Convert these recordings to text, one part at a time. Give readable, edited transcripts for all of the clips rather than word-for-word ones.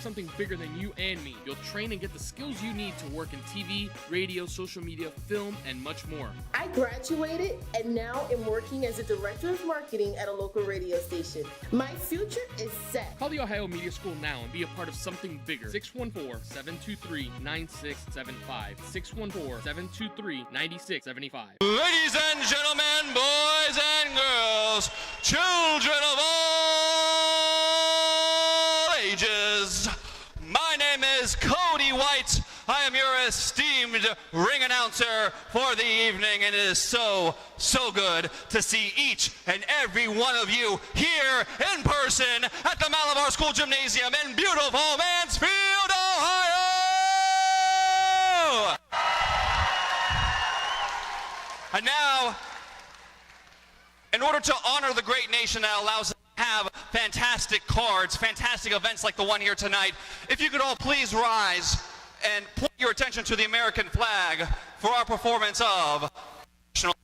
something bigger than you and me. You'll train and get the skills you need to work in TV, radio, social media, film, and much more. I graduated and now am working as a director of marketing at a local radio station. My future is set. Call the Ohio Media School now and be a part of something bigger. 614-723-9675. 614-723-9675. Ladies and gentlemen, boys and girls, children of all ages, my name is Cody White. I am your esteemed ring announcer for the evening, and it is so good to see each and every one of you here in person at the Malabar School Gymnasium in beautiful Mansfield, Ohio! And now, in order to honor the great nation that allows us to have fantastic cards, fantastic events like the one here tonight, if you could all please rise and point your attention to the American flag for our performance of national.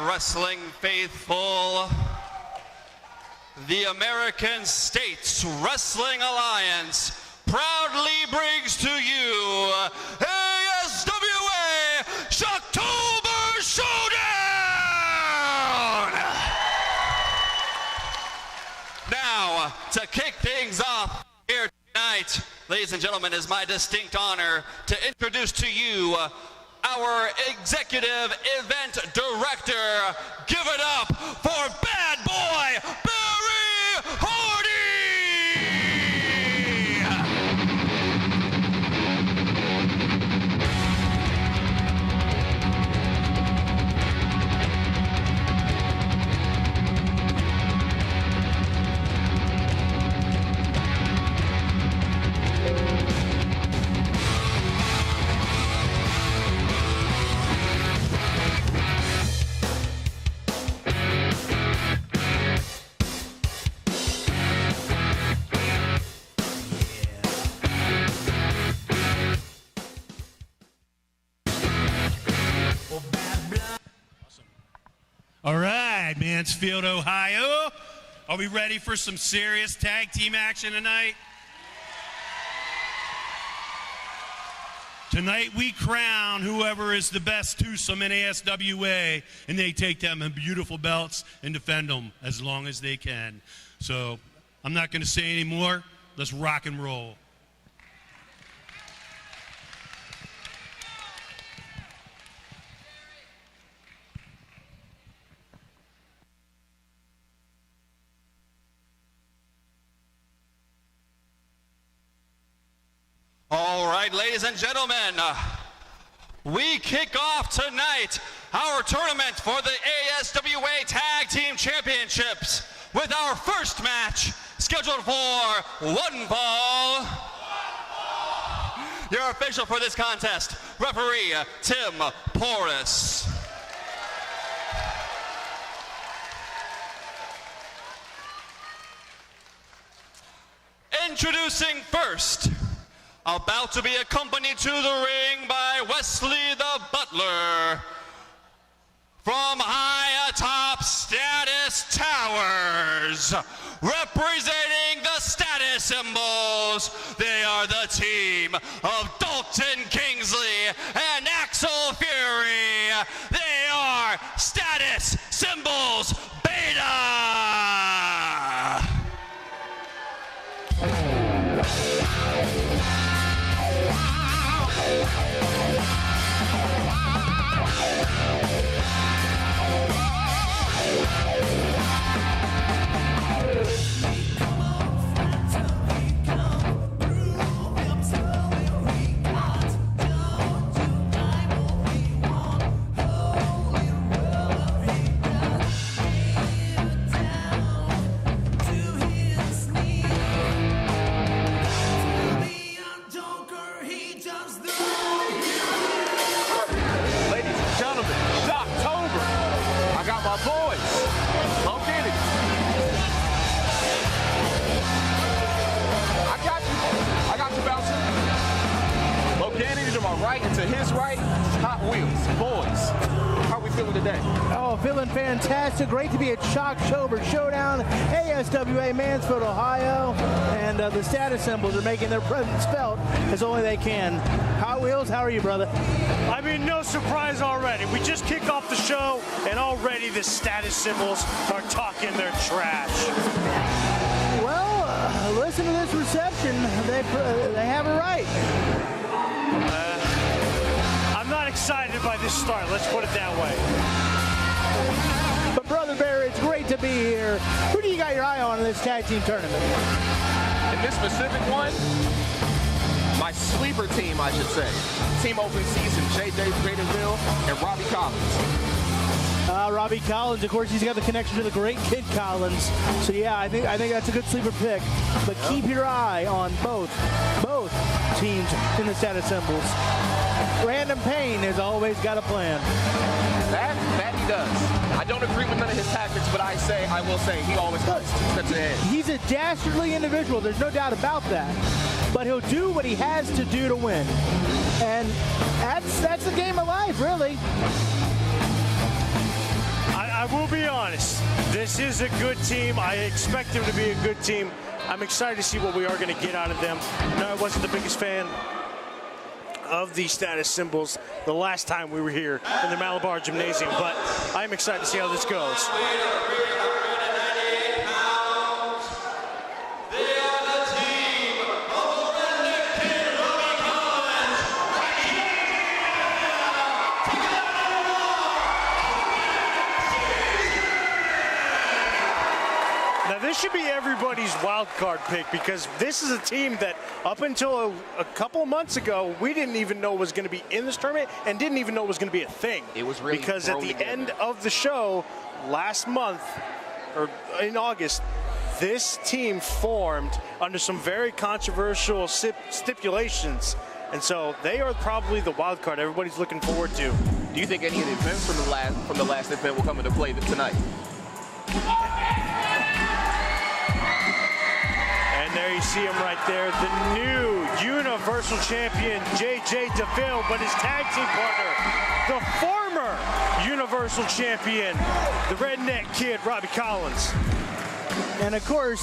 Wrestling faithful, the American States Wrestling Alliance proudly brings to you ASWA Shocktober Showdown! Now, to kick things off here tonight, ladies and gentlemen, it is my distinct honor to introduce to you our executive event director. Give it up for Bad Boy Barry Hardy! All right, Mansfield, Ohio. Are we ready for some serious tag team action tonight? Tonight we crown whoever is the best twosome in ASWA, and they take them in beautiful belts and defend them as long as they can. So I'm not going to say any more. Let's rock and roll. All right, ladies and gentlemen, we kick off tonight our tournament for the ASWA Tag Team Championships with our first match scheduled for one fall. Your official for this contest, referee Tim Porras. Introducing first, About to be accompanied to the ring by Wesley the Butler. From high atop Status Towers, representing the Status Symbols, they are the team of Dalton Kingsley and Axel Fury. They are Status Symbols Beta. My boys, Low Kennedy. I got you, bouncer. Low Kennedy to my right and to his right, Hot Wheels. Boys, how are we feeling today? Oh, feeling fantastic. Great to be at Shocktober Showdown, ASWA, Mansfield, Ohio. And the Status Symbols are making their presence felt as only they can. Hot Wheels, how are you, brother? I mean, no surprise already. We just kicked off the show, and already the Status Symbols are talking their trash. Well, listen to this reception. They have it right. I'm not excited by this start. Let's put it that way. But, Brother Bear, it's great to be here. Who do you got your eye on in this tag team tournament? In this specific one, my sleeper team, I should say. Team open season, JJ Deville and Robbie Collins. Robbie Collins, of course, he's got the connection to the great Kid Collins. So yeah, I think that's a good sleeper pick. But keep your eye on both teams in the Status Symbols. Random Pain has always got a plan. That he does. I don't agree with none of his tactics, but I will say he always does. Steps ahead. He's a dastardly individual. There's no doubt about that. But he'll do what he has to do to win. And that's the game of life, really. I will be honest. This is a good team. I expect them to be a good team. I'm excited to see what we are going to get out of them. No, I wasn't the biggest fan of the Status Symbols the last time we were here in the Malabar Gymnasium, but I'm excited to see how this goes. This should be everybody's wild card pick, because this is a team that up until a couple of months ago, we didn't even know was going to be in this tournament and didn't even know it was going to be a thing. It was really because at the end of the show last month, or in August, this team formed under some very controversial stipulations. And so they are probably the wild card everybody's looking forward to. Do you think any of the events from the last event will come into play tonight? And there you see him right there, the new Universal Champion, JJ DeVille, but his tag team partner, the former Universal Champion, the Redneck Kid, Robbie Collins. And of course,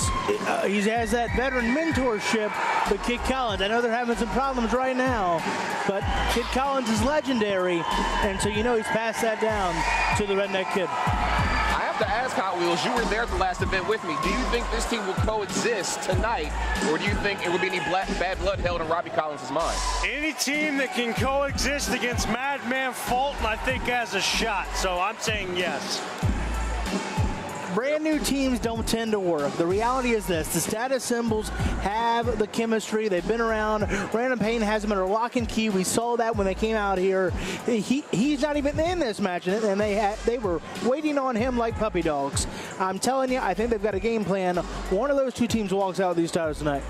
he has that veteran mentorship with Kid Collins. I know they're having some problems right now, but Kid Collins is legendary, and so you know he's passed that down to the Redneck Kid. I have to ask, Hot Wheels, you were there at the last event with me. Do you think this team will coexist tonight, or do you think it will be any bad blood held in Robbie Collins' mind? Any team that can coexist against Madman Fulton, I think, has a shot. So I'm saying yes. Brand new teams don't tend to work. The reality is this: the Status Symbols have the chemistry. They've been around. Random Pain has them under lock and key. We saw that when they came out here. He's not even in this match, and they were waiting on him like puppy dogs. I'm telling you, I think they've got a game plan. One of those two teams walks out with these titles tonight.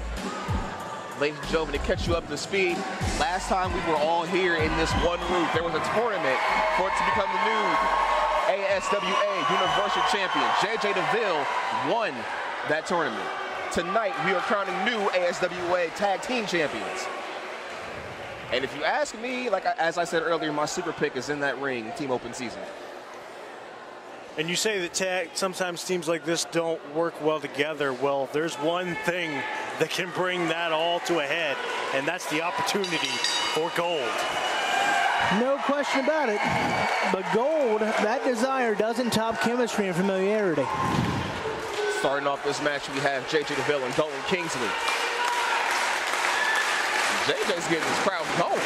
Ladies and gentlemen, to catch you up to speed, last time we were all here in this one roof, there was a tournament for it to become the new ASWA Universal Champion. JJ DeVille won that tournament. Tonight, we are crowning new ASWA Tag Team Champions. And if you ask me, as I said earlier, my super pick is in that ring, Team Open Season. And you say that tag, sometimes teams like this don't work well together. Well, there's one thing that can bring that all to a head, and that's the opportunity for gold. No question about it. But gold, that desire doesn't top chemistry and familiarity. Starting off this match, we have J.J. DeVille and Dalton Kingsley. JJ's getting his crowd going.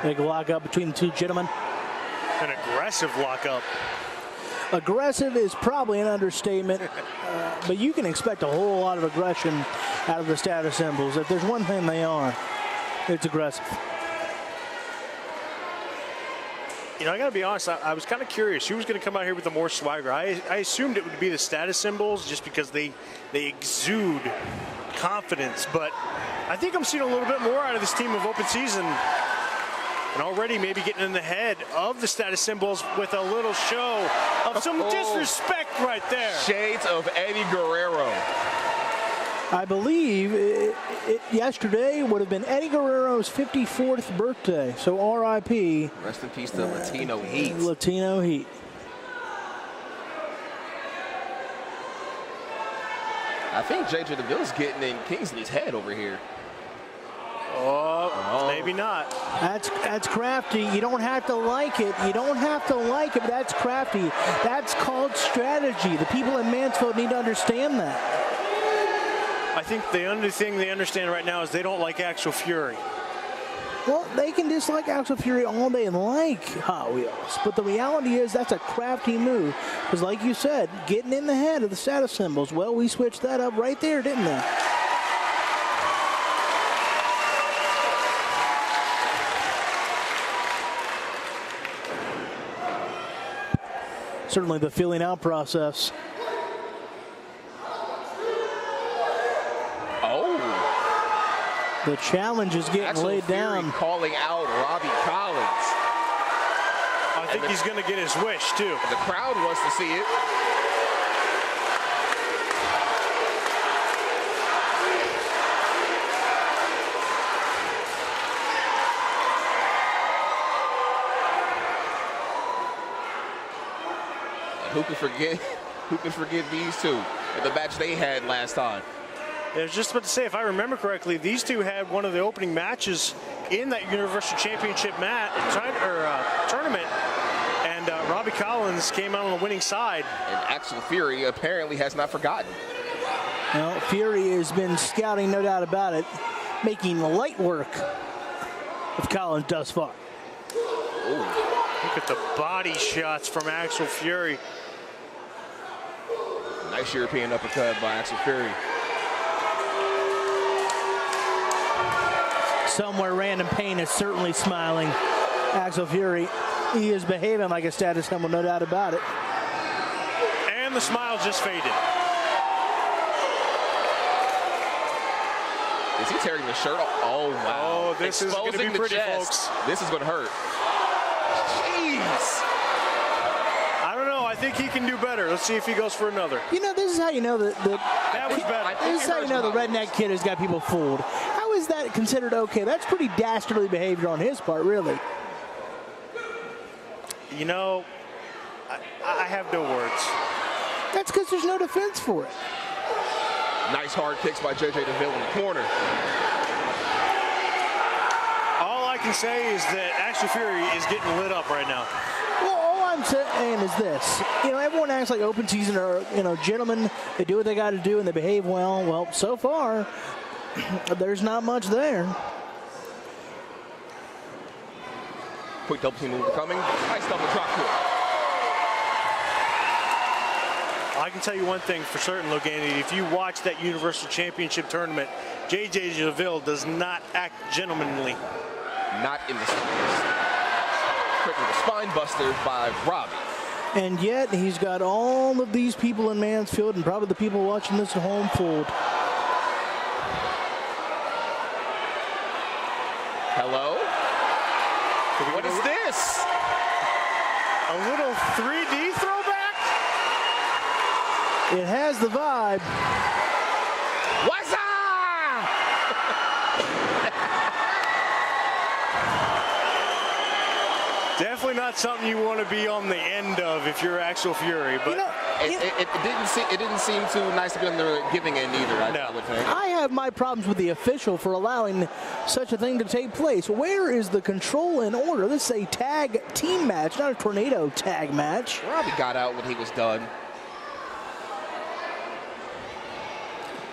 Big lockup between the two gentlemen. An aggressive lockup. Aggressive is probably an understatement, but you can expect a whole lot of aggression out of the status symbols. If there's one thing they are, it's aggressive. You know, I got to be honest, I was kind of curious who was going to come out here with the more swagger. I assumed it would be the status symbols just because they exude confidence, but I think I'm seeing a little bit more out of this team of Open Season. And already maybe getting in the head of the status symbols with a little show of some disrespect right there. Shades of Eddie Guerrero. I believe yesterday would have been Eddie Guerrero's 54th birthday. So R.I.P. Rest in peace to Latino Heat. Latino Heat. I think J.J. DeVille's getting in Kingsley's head over here. Oh, maybe not. That's crafty. You don't have to like it. You don't have to like it, but that's crafty. That's called strategy. The people in Mansfield need to understand that. I think the only thing they understand right now is they don't like Actual Fury. Well, they can dislike Actual Fury all they like Hot Wheels, but the reality is that's a crafty move. Because like you said, getting in the head of the status symbols, well, we switched that up right there, didn't we? Certainly the feeling out process. Oh. The challenge is getting Actual laid Fury down. Calling out Robbie Collins. I think he's going to get his wish, too. The crowd wants to see it. Who can forget these two in the match they had last time? I was just about to say, if I remember correctly, these two had one of the opening matches in that Universal Championship tournament, and Robbie Collins came out on the winning side. And Actual Fury apparently has not forgotten. Well, Fury has been scouting, no doubt about it, making light work of Collins thus far. Ooh. Look at the body shots from Actual Fury. Nice European uppercut by Actual Fury. Somewhere Random Pain is certainly smiling. Axel Fury, he is behaving like a status symbol, no doubt about it. And the smile just faded. Is he tearing the shirt off? Oh, wow. Oh, this is going to be pretty, folks. This is going to hurt. Jeez. I don't know. I think he can do better. Let's see if he goes for another. You know, this is how you know that was better. This is how you know the redneck kid has got people fooled. How is that considered okay? That's pretty dastardly behavior on his part, really. You know, I have no words. That's because there's no defense for it. Nice hard kicks by J.J. DeVille in the corner. All I can say is that Actual Fury is getting lit up right now. Well, all I'm saying is this. You know, everyone acts like Open Season are, gentlemen. They do what they got to do and they behave well. Well, so far, there's not much there. Quick double team move coming. Nice double drop kick. I can tell you one thing for certain, Loganity. If you watch that Universal Championship tournament, J.J. DeVille does not act gentlemanly. Not in the slightest. Quickly, the spine buster by Robbie. And yet, he's got all of these people in Mansfield and probably the people watching this at home fooled. Hello? What is this? A little 3D throwback? It has the vibe. What's up? Definitely not something you want to be on the end of if you're Axel Fury, but It didn't seem too nice to be on the giving end either, I would think. I have my problems with the official for allowing such a thing to take place. Where is the control and order? This is a tag team match, not a tornado tag match. Robbie got out when he was done.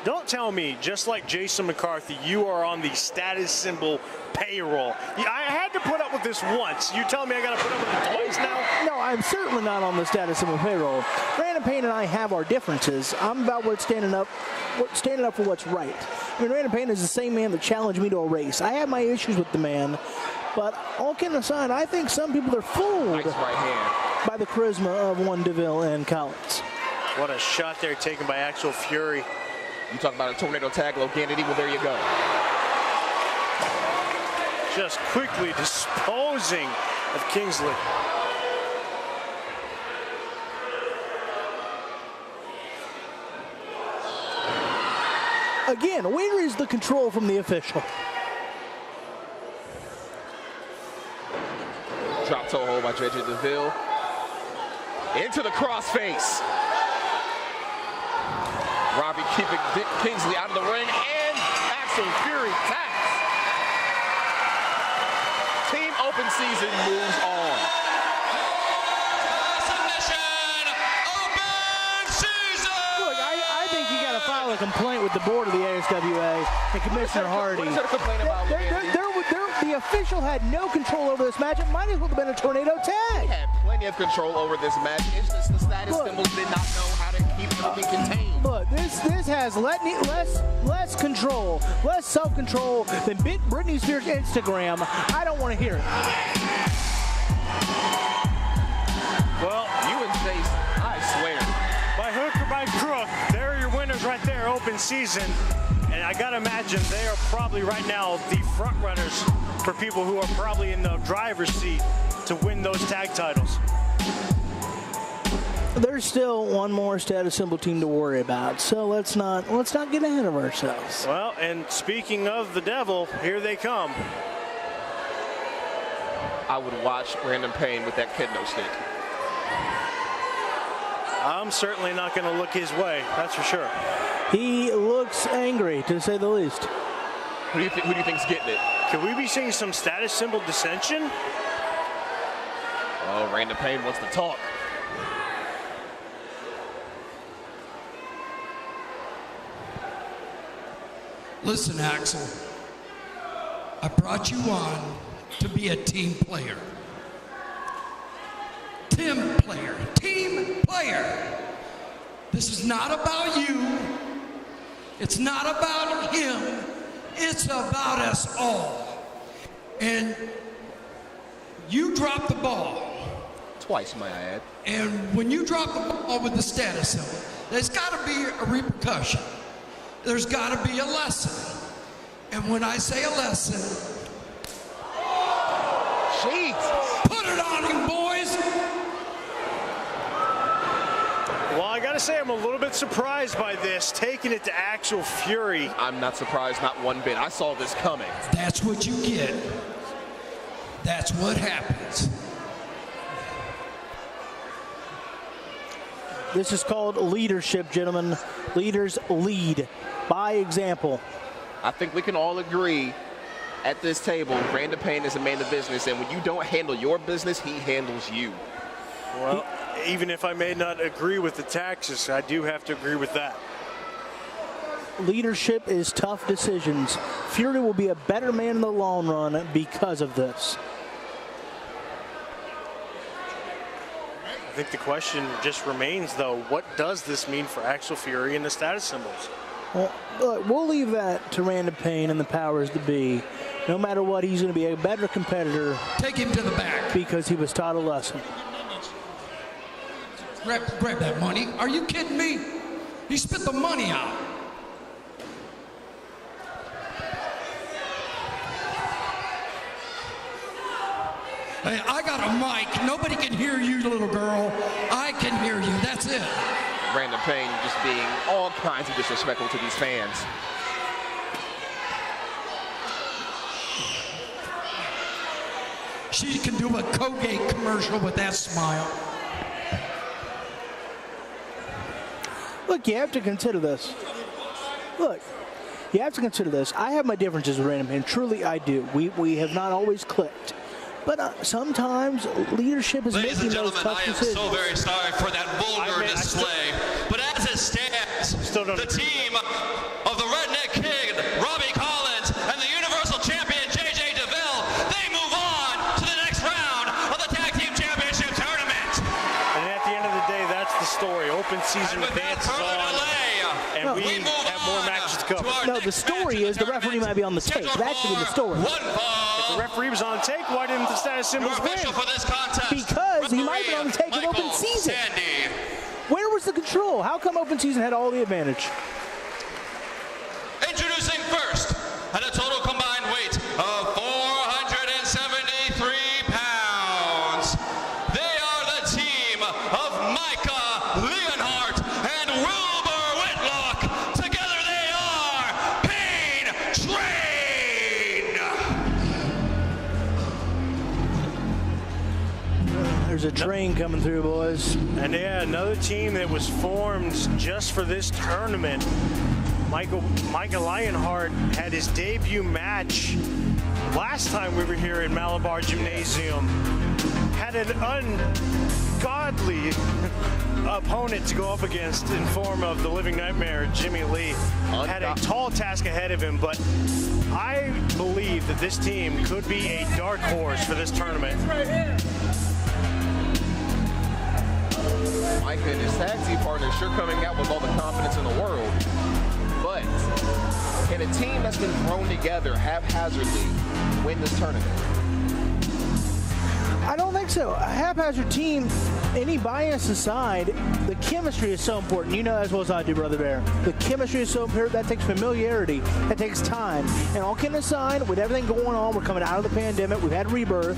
don't tell me, just like Jason McCarthy, you are on the status symbol payroll. I had to put up with this once. You tell me I got to put up with it twice now? No, I'm certainly not on the status symbol payroll. Brandon Payne and I have our differences. I'm about standing up for what's right. I mean, Brandon Payne is the same man that challenged me to a race. I have my issues with the man, but all kidding aside, I think some people are fooled Nice right hand. by the charisma of one DeVille and Collins. What a shot there taken by Axel Fury. You talk about a tornado tag, Loganity, well, there you go. Just quickly disposing of Kingsley. Again, where is the control from the official? Drop toe hold by JJ DeVille. Into the crossface. Robbie keeping Kingsley out of the ring, and Axel Fury taps. Team Open Season moves on. Submission, Open Season! Look, I think you got to file a complaint with the board of the ASWA and Commissioner Hardy. What is there to complain about? The official had no control over this match. It might as well have been a tornado He tag. had plenty of control over this match. It's just the status symbols did not know how to keep everything contained. Look, this has less control, less self-control than Britney Spears' Instagram. I don't want to hear it. Well, You and Chase, I swear. by hook or by crook, there are your winners right there, Open Season. And I gotta imagine they are probably right now the front runners for people who are probably in the driver's seat to win those tag titles. There's still one more status symbol team to worry about, so let's not get ahead of ourselves. Well, and speaking of the devil, here they come. I would watch Brandon Payne with that kendo stick. I'm certainly not going to look his way, that's for sure. He looks angry, to say the least. Who do you think's getting it? Could we be seeing some status symbol dissension? Oh, Brandon Payne wants to talk. Listen, Axel, I brought you on to be a team player. Team player. This is not about you. It's not about him. It's about us all. And you dropped the ball. Twice, might I add. And when you drop the ball with the status symbol, there's got to be a repercussion. There's got to be a lesson. And when I say a lesson, Jesus. put it on him, boys. Well, I got to say I'm a little bit surprised by this, taking it to Axel Fury. I'm not surprised, not one bit. I saw this coming. That's what you get. That's what happens. This is called leadership, gentlemen. Leaders lead by example. I think we can all agree at this table, Brandon Payne is a man of business, and when you don't handle your business, he handles you. Well, even if I may not agree with the taxes, I do have to agree with that. Leadership is tough decisions. Fury will be a better man in the long run because of this. I think the question just remains, though, what does this mean for Axel Fury and the status symbols? Well, look, we'll leave that to Brandon Payne and the powers that be. No matter what, he's going to be a better competitor. Take him to the back. Because he was taught a lesson. Grab that money. Are you kidding me? He spit the money out. Hey, I got a mic. Nobody can hear you, little girl. I can hear you. That's it. Brandon Payne just being all kinds of disrespectful to these fans. She can do a Colgate commercial with that smile. Look, you have to consider this. Look, you have to consider this. I have my differences with Brandon Payne. Truly, I do. We have not always clicked. But sometimes leadership is Ladies making and those gentlemen, tough I am decisions. so very sorry for that vulgar display. But as it stands, the team of the Redneck Kid, Robbie Collins, and the Universal Champion, JJ DeVille, they move on to the next round of the Tag Team Championship Tournament. And at the end of the day, that's the story. Open season advances on, and we have more matches to cover. No, the story is the referee might be on the tape. That should be the story. If the referee was on tape, why didn't the status symbols win? Because he might be on the tape of open season. Where was the control? How come open season had all the advantage? Introducing first, at a total combined weight of 473 pounds, they are the team of Micah Leonhardt and Wilbur Whitlock. Together they are Pain Train. There's a train coming through, boys. And yeah, another team that was formed just for this tournament. Micah Lionheart had his debut match last time we were here in Malabar Gymnasium. Had an ungodly opponent to go up against in form of the Living Nightmare, Jimmy Lee. Had a tall task ahead of him, but I believe that this team could be a dark horse for this tournament. Micah and his tag team partner sure coming out with all the confidence in the world. But can a team that's been thrown together haphazardly win this tournament? I don't think so. A haphazard team, any bias aside, the chemistry is so important. You know as well as I do, Brother Bear. The chemistry is so important. That takes familiarity. That takes time. And all kidding aside, with everything going on, we're coming out of the pandemic. We've had rebirth.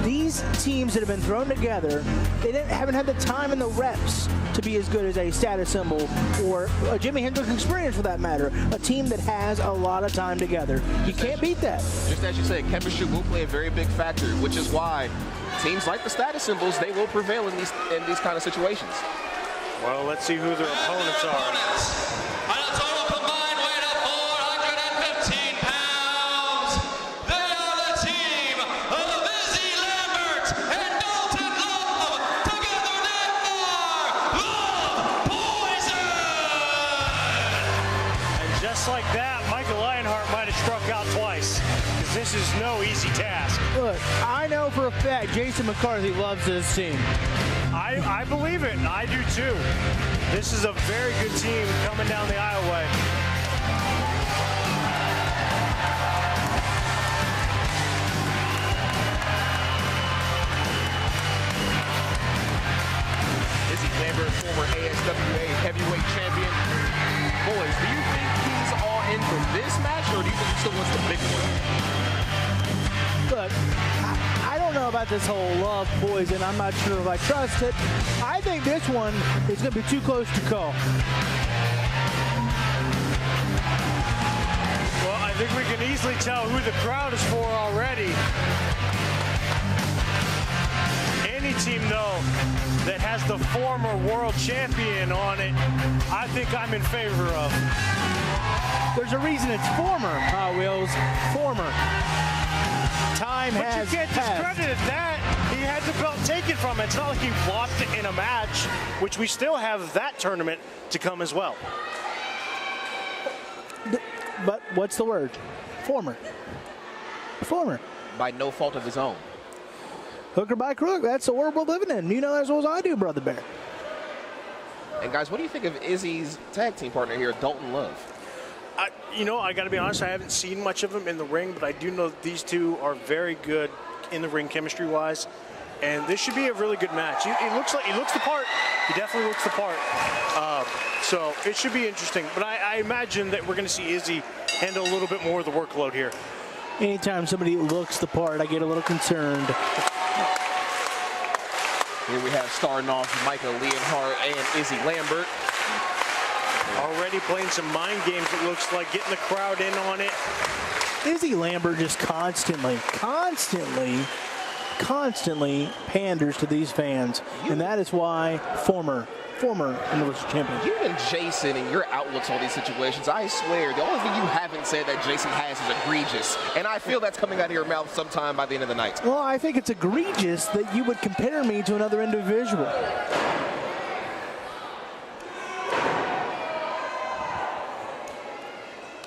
These teams that have been thrown together, they haven't had the time and the reps to be as good as a Status Symbol or a Jimi Hendrix Experience, for that matter. A team that has a lot of time together. You can't beat that. Just as you said, chemistry will play a very big factor, which is why teams like the Status Symbols, they will prevail in these kind of situations. Well, let's see who their opponents are. At a total combined weight of 415 pounds, they are the team of Izzy Lambert and Dalton Love. Together they are Love Poison. And just like that, Michael Lionheart might have struck out twice, because this is no easy task. Look, I know for a fact Jason McCarthy loves this team. I believe it, and I do too. This is a very good team coming down the aisleway. Izzy Lambert, former ASWA heavyweight champion. Boys, do you think he's all in for this match, or do you think he still wants the big one? Look, I don't know about this whole Love Poison. I'm not sure if I trust it. I think this one is going to be too close to call. Well, I think we can easily tell who the crowd is for already. Any team, though, that has the former world champion on it, I think I'm in favor of. There's a reason it's former, Wills. Former. Time but has you can't discredit that. He had the belt taken from him. It's not like he lost it in a match, which we still have that tournament to come as well. But what's the word? Former. Former. By no fault of his own. Hook or by crook. That's the world we're living in. You know as well as I do, Brother Bear. And guys, what do you think of Izzy's tag team partner here, Dalton Love? I got to be honest, I haven't seen much of them in the ring, but I do know that these two are very good in the ring chemistry-wise, and this should be a really good match. He looks the part. He definitely looks the part. So it should be interesting. But I imagine that we're going to see Izzy handle a little bit more of the workload here. Anytime somebody looks the part, I get a little concerned. Here we have starting off Micah Leonhardt and Izzy Lambert. Already playing some mind games, it looks like, getting the crowd in on it. Izzy Lambert just constantly panders to these fans, and that is why former Universal Champion. You and Jason and your outlooks on these situations, I swear, the only thing you haven't said that Jason has is egregious. And I feel that's coming out of your mouth sometime by the end of the night. Well, I think it's egregious that you would compare me to another individual.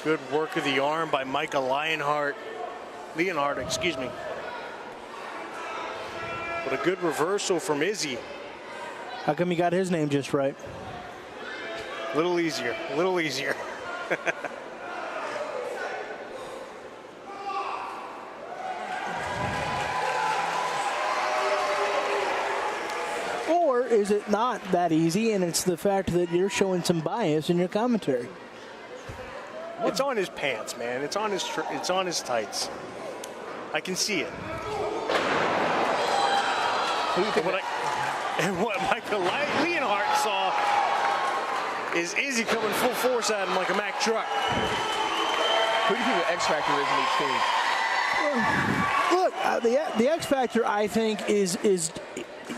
Good work of the arm by Micah Leonhardt, excuse me. But a good reversal from Izzy. How come you got his name just right? A little easier. Or is it not that easy, and it's the fact that you're showing some bias in your commentary? It's on his pants, man. It's on his tights. I can see it. Who do you think? What Michael Leonhardt saw is Izzy coming full force at him like a Mack truck. Who do you think the X Factor is in each team? Look, the X Factor, I think, is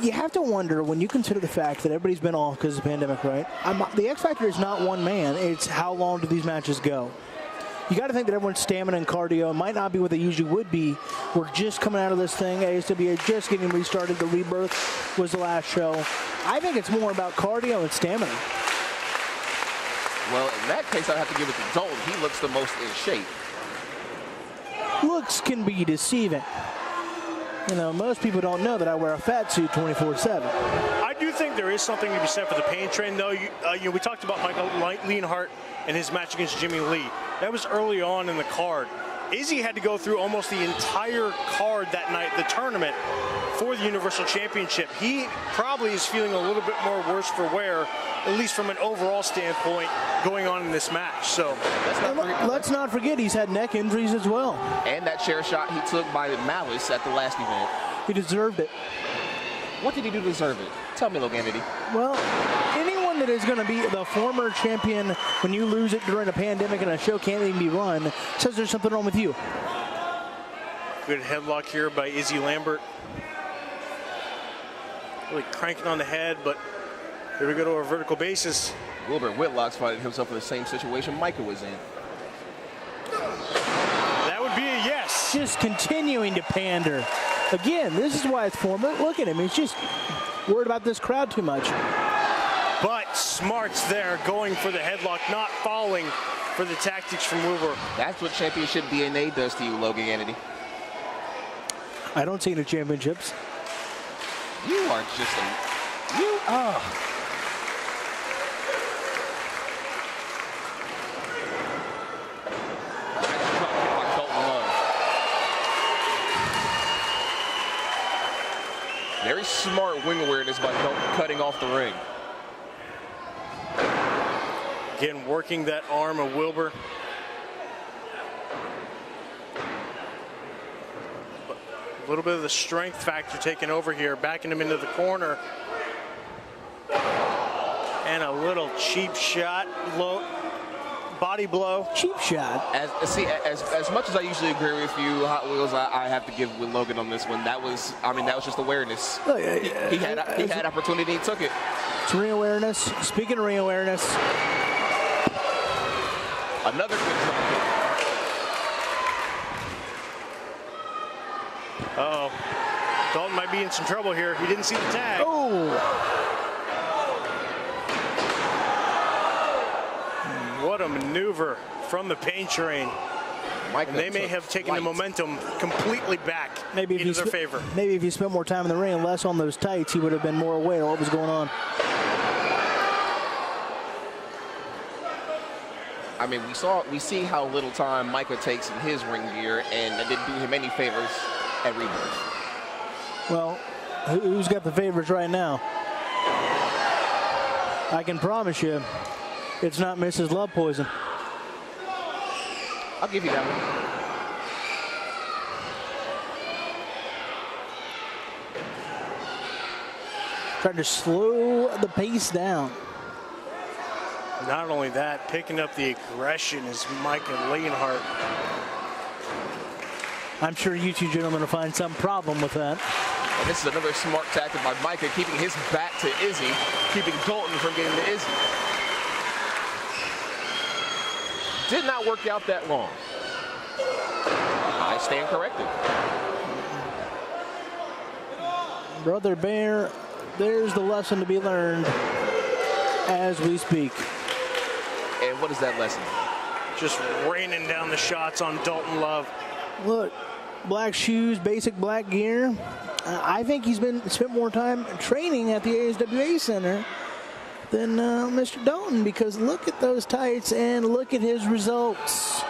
you have to wonder when you consider the fact that everybody's been off because of the pandemic, right? The X Factor is not one man. It's how long do these matches go. You got to think that everyone's stamina and cardio might not be what they usually would be. We're just coming out of this thing. ASWA just getting restarted. The Rebirth was the last show. I think it's more about cardio and stamina. Well, in that case, I'd have to give it to Dalton. He looks the most in shape. Looks can be deceiving. You know, most people don't know that I wear a fat suit 24/7. I do think there is something to be said for the pain train, though. We talked about Michael Leonhardt and his match against Jimmy Lee. That was early on in the card. Izzy had to go through almost the entire card that night, the tournament, for the Universal Championship. He probably is feeling a little bit more worse for wear, at least from an overall standpoint, going on in this match. So let's not forget he's had neck injuries as well. And that chair shot he took by Malice at the last event. He deserved it. What did he do to deserve it? Tell me, Loganity. Well, anyone that is going to be the former champion when you lose it during a pandemic and a show can't even be run says there's something wrong with you. Good headlock here by Izzy Lambert. Really cranking on the head, but here we go to our vertical basis. Wilbur Whitlock's finding himself in the same situation Micah was in. That would be a yes. Just continuing to pander. Again, this is why it's former. Look at him. He's just worried about this crowd too much. But smarts there, going for the headlock, not falling for the tactics from Wilbur. That's what championship DNA does to you, Logan Kennedy. I don't see any championships. You are just a... Very smart wing awareness by cutting off the ring. Again, working that arm of Wilbur. But a little bit of the strength factor taking over here, backing him into the corner. And a little cheap shot, low body blow. Cheap shot. As much as I usually agree with you, Hot Wheels, I have to give with Logan on this one. That was just awareness. He had opportunity, he took it. It's ring awareness. Speaking of ring awareness. Another good jump. Uh-oh. Dalton might be in some trouble here. He didn't see the tag. Oh. What a maneuver from the pain train. And they may have taken the momentum completely back into their favor. Maybe if he spent more time in the ring and less on those tights, he would have been more aware of what was going on. I mean, we see how little time Micah takes in his ring gear, and it didn't do him any favors at Rebirth. Well, who's got the favors right now? I can promise you, it's not Mrs. Love Poison. I'll give you that one. trying to slow the pace down. Not only that, picking up the aggression is Micah Leonhardt. I'm sure you two gentlemen will find some problem with that. And this is another smart tactic by Micah, keeping his back to Izzy, keeping Dalton from getting to Izzy. Did not work out that long. I stand corrected. Brother Bear, there's the lesson to be learned as we speak. And what is that lesson? Just raining down the shots on Dalton Love. Look, black shoes, basic black gear. I think he's spent more time training at the ASWA Center than Mr. Dalton, because look at those tights and look at his results.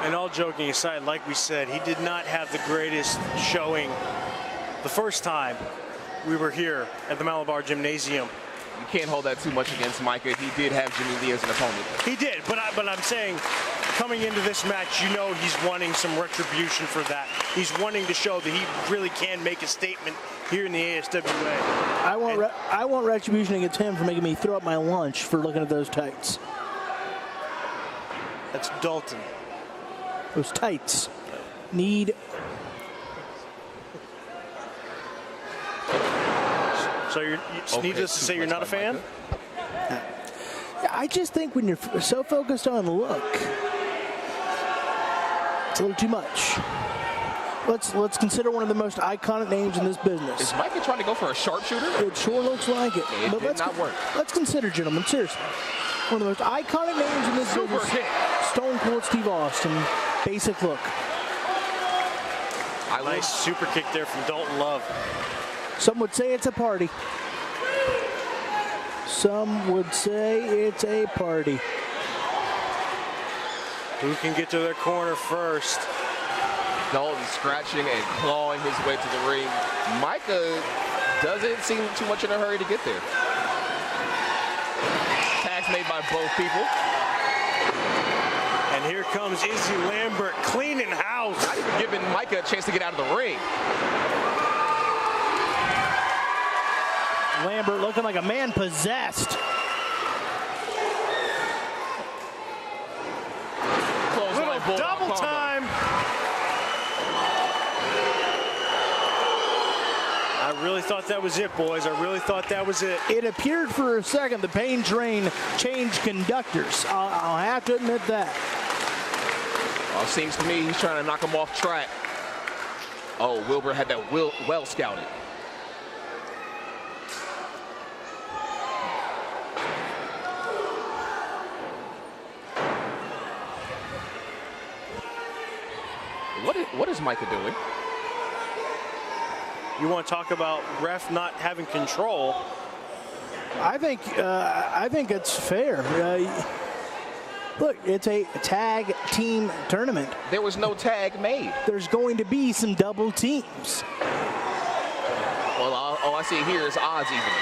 And all joking aside, like we said, he did not have the greatest showing the first time we were here at the Malabar Gymnasium. You can't hold that too much against Micah. He did have Jimmy Lee as an opponent. He did, but I'm saying, coming into this match, you know he's wanting some retribution for that. He's wanting to show that he really can make a statement here in the ASWA. I want retribution against him for making me throw up my lunch for looking at those tights. That's Dalton. Those tights need. So needless to say, you're not a fan? I just think when you're so focused on the look, it's a little too much. Let's consider one of the most iconic names in this business. Is Micah trying to go for a sharpshooter? It sure looks like it. It did not work. Let's consider, gentlemen, seriously, one of the most iconic names in this business. Hit. Stone Cold Steve Austin. Basic look. Nice super kick there from Dalton Love. Some would say it's a party. Some would say it's a party. Who can get to their corner first? Dalton scratching and clawing his way to the ring. Micah doesn't seem too much in a hurry to get there. Tags made by both people. And here comes Izzy Lambert cleaning house. Not even giving Micah a chance to get out of the ring. Lambert looking like a man possessed. Little double time. I really thought that was it, boys. I really thought that was it. It appeared for a second the Pain Train changed conductors. I'll have to admit that. Well, it seems to me he's trying to knock him off track. Oh, Wilbur had that well scouted. What is Micah doing? You want to talk about ref not having control? I think it's fair. Look, it's a tag team tournament. There was no tag made. There's going to be some double teams. Well, all I see here is odds evening.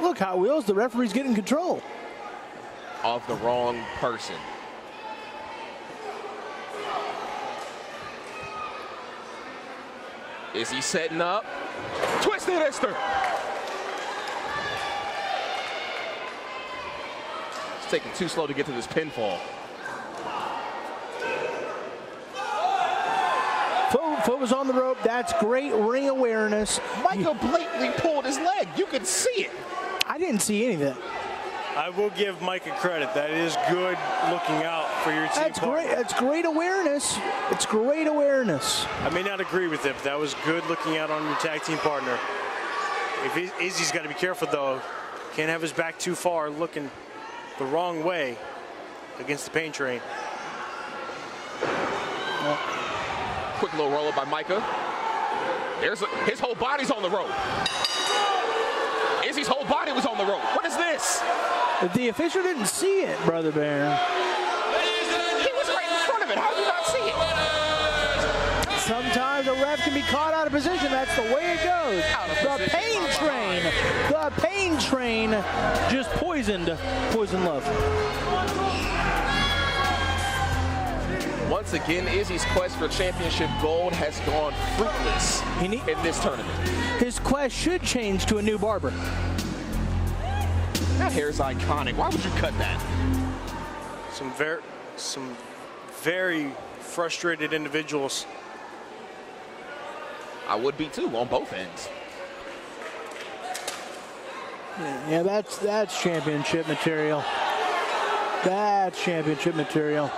Look, Hot Wheels, the referee's getting control. Of the wrong person. Is he setting up? Twisted Esther. It's taking too slow to get to this pinfall. Foot was on the rope. That's great ring awareness. Michael blatantly pulled his leg. You could see it. I didn't see any of that. I will give Micah credit. That is good looking out for your team. That's great. That's great awareness. It's great awareness. I may not agree with it, but that was good looking out on your tag team partner. If Izzy's got to be careful, though. Can't have his back too far looking the wrong way against the Pain Train. Quick little roll up by Micah. His whole body's on the rope. Izzy's whole body was on the rope. What is this? The official didn't see it, Brother Bear. He was right in front of it. How did you not see it? Sometimes a ref can be caught out of position. That's the way it goes. The Pain Train just poisoned Love. once again, Izzy's quest for championship gold has gone fruitless in this tournament. His quest should change to a new barber. That hair is iconic. Why would you cut that? Some very frustrated individuals. I would be too, on both ends. Yeah, that's championship material. That's championship material.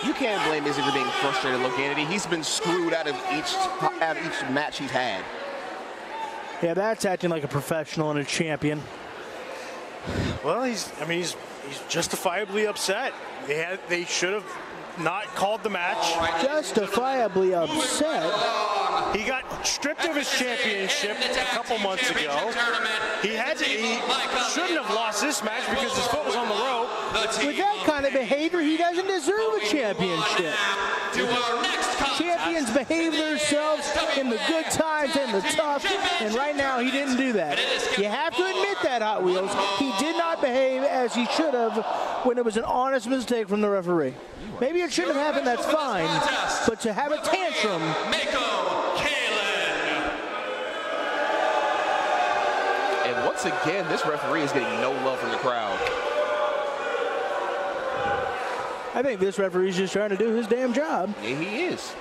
You can't blame Izzy for being frustrated, Loganity. He's been screwed out of each match he's had. Yeah, that's acting like a professional and a champion. Well, he's justifiably upset. They should have not called the match. Justifiably upset. He got stripped of his championship a couple months ago. He shouldn't have lost this match because his foot was on the rope. With that kind of behavior, he doesn't deserve a championship. Champions behave themselves in the good times and the tough, and right now he didn't do that. You have to admit that, Hot Wheels. He did not behave as he should have when it was an honest mistake from the referee. Maybe it shouldn't have happened, that's fine, but to have a tantrum. And once again, this referee is getting no love from the crowd. I think this referee's just trying to do his damn job. Yeah, he is.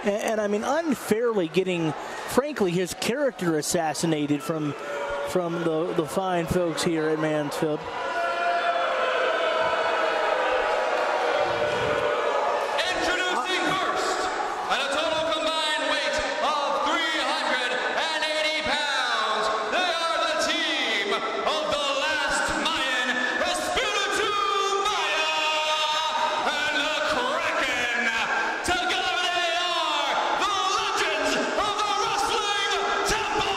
And I mean, unfairly getting, frankly, his character assassinated from the fine folks here at Mansfield. Introducing first, at a total combined weight of 380 pounds, they are the team of the last Mayan, Espiritu Maya, and the Kraken. Together they are the legends of the wrestling temple.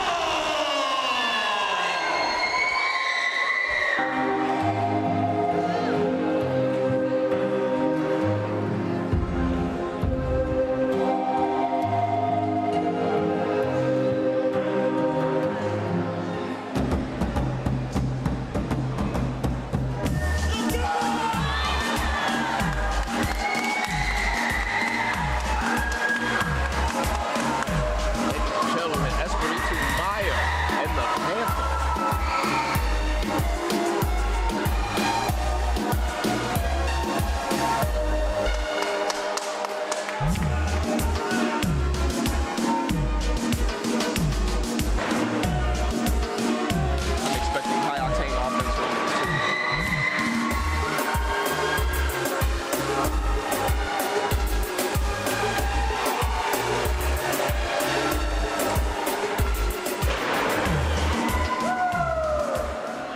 Gentlemen, Espiritu Maya and the Panther. I'm expecting high-octane offense from these two.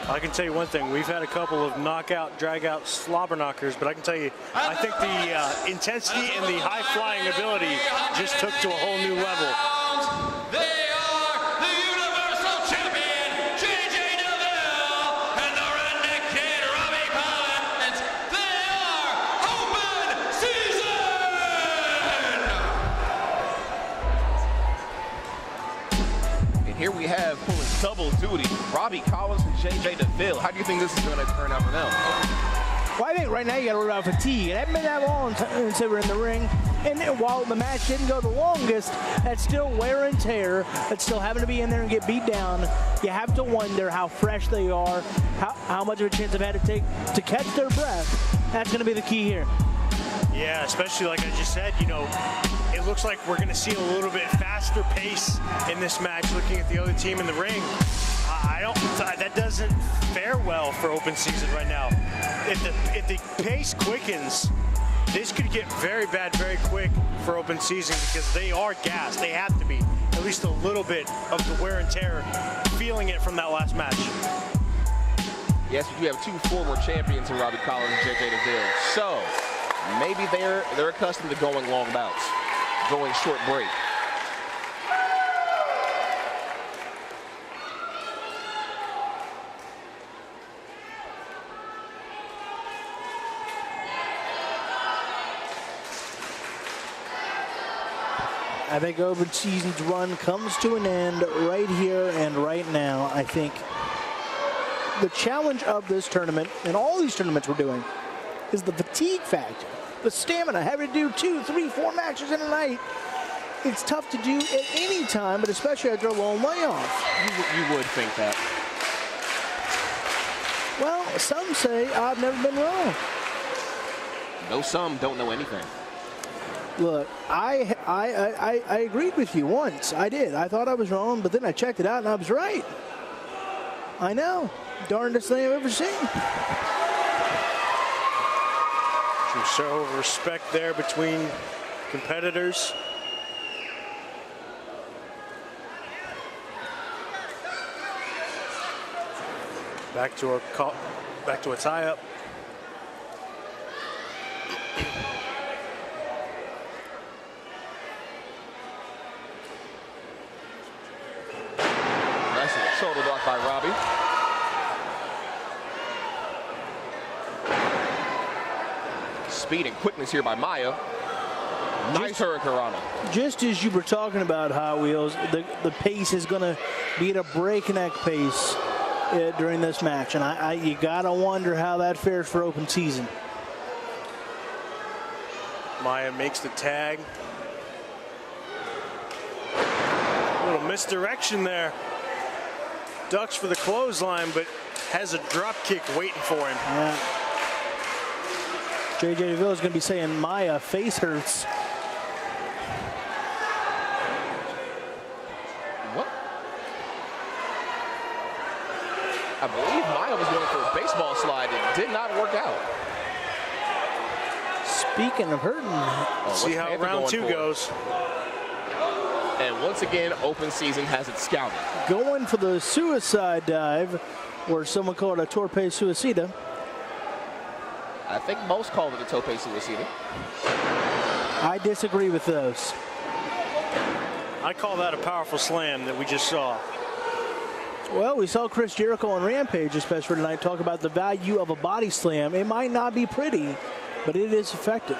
I can tell you one thing. We've had a couple of knockout, drag-out, slobber knockers, but I can tell you, I think the intensity and the high-flying ability just took to a whole new level. They are the Universal Champion, JJ DeVille, and the Redneck Kid, Robbie Collins. They are open season! And here we have pulling double duty, Robbie Collins and JJ DeVille. How do you think this is going to turn out for them? Well, I think right now you got to worry about fatigue. It hasn't been that long since they were in the ring. And while the match didn't go the longest, that's still wear and tear. That's still having to be in there and get beat down. You have to wonder how fresh they are, how much of a chance they've had to take to catch their breath. That's going to be the key here. Yeah, especially like I just said, you know, it looks like we're going to see a little bit faster pace in this match looking at the other team in the ring. That doesn't fare well for open season right now. If the pace quickens, this could get very bad very quick for open season because they are gassed. They have to be. At least a little bit of the wear and tear, feeling it from that last match. Yes, we do have two former champions in Robbie Collins and JJ DeVille. So maybe they're accustomed to going long bouts, going short break. I think open season's run comes to an end right here and right now. I think the challenge of this tournament, and all these tournaments we're doing, is the fatigue factor. The stamina, having to do 2, 3, 4 matches in a night. It's tough to do at any time, but especially after a long layoff. You would think that. Well, some say I've never been wrong. No, some don't know anything. Look, I agreed with you once. I did. I thought I was wrong, but then I checked it out and I was right. I know. Darndest thing I've ever seen. Some show of respect there between competitors. Back to a tie-up. Nice shoulder block by Robbie. Speed and quickness here by Maya. Nice hurricanrana. Just as you were talking about Hot Wheels, the pace is going to be at a breakneck pace during this match, and you gotta wonder how that fares for open season. Maya makes the tag. A little misdirection there. Ducks for the clothesline, but has a drop kick waiting for him. Yeah. JJ DeVille is going to be saying Maya face hurts. What? I believe Maya was going for a baseball slide. It did not work out. Speaking of hurting. See how round 2 goes. And once again, open season has it scouted. Going for the suicide dive, or someone called a torpe suicida. I think most call it a tope suicida. I disagree with those. I call that a powerful slam that we just saw. Well, we saw Chris Jericho on Rampage, especially for tonight, talk about the value of a body slam. It might not be pretty, but it is effective.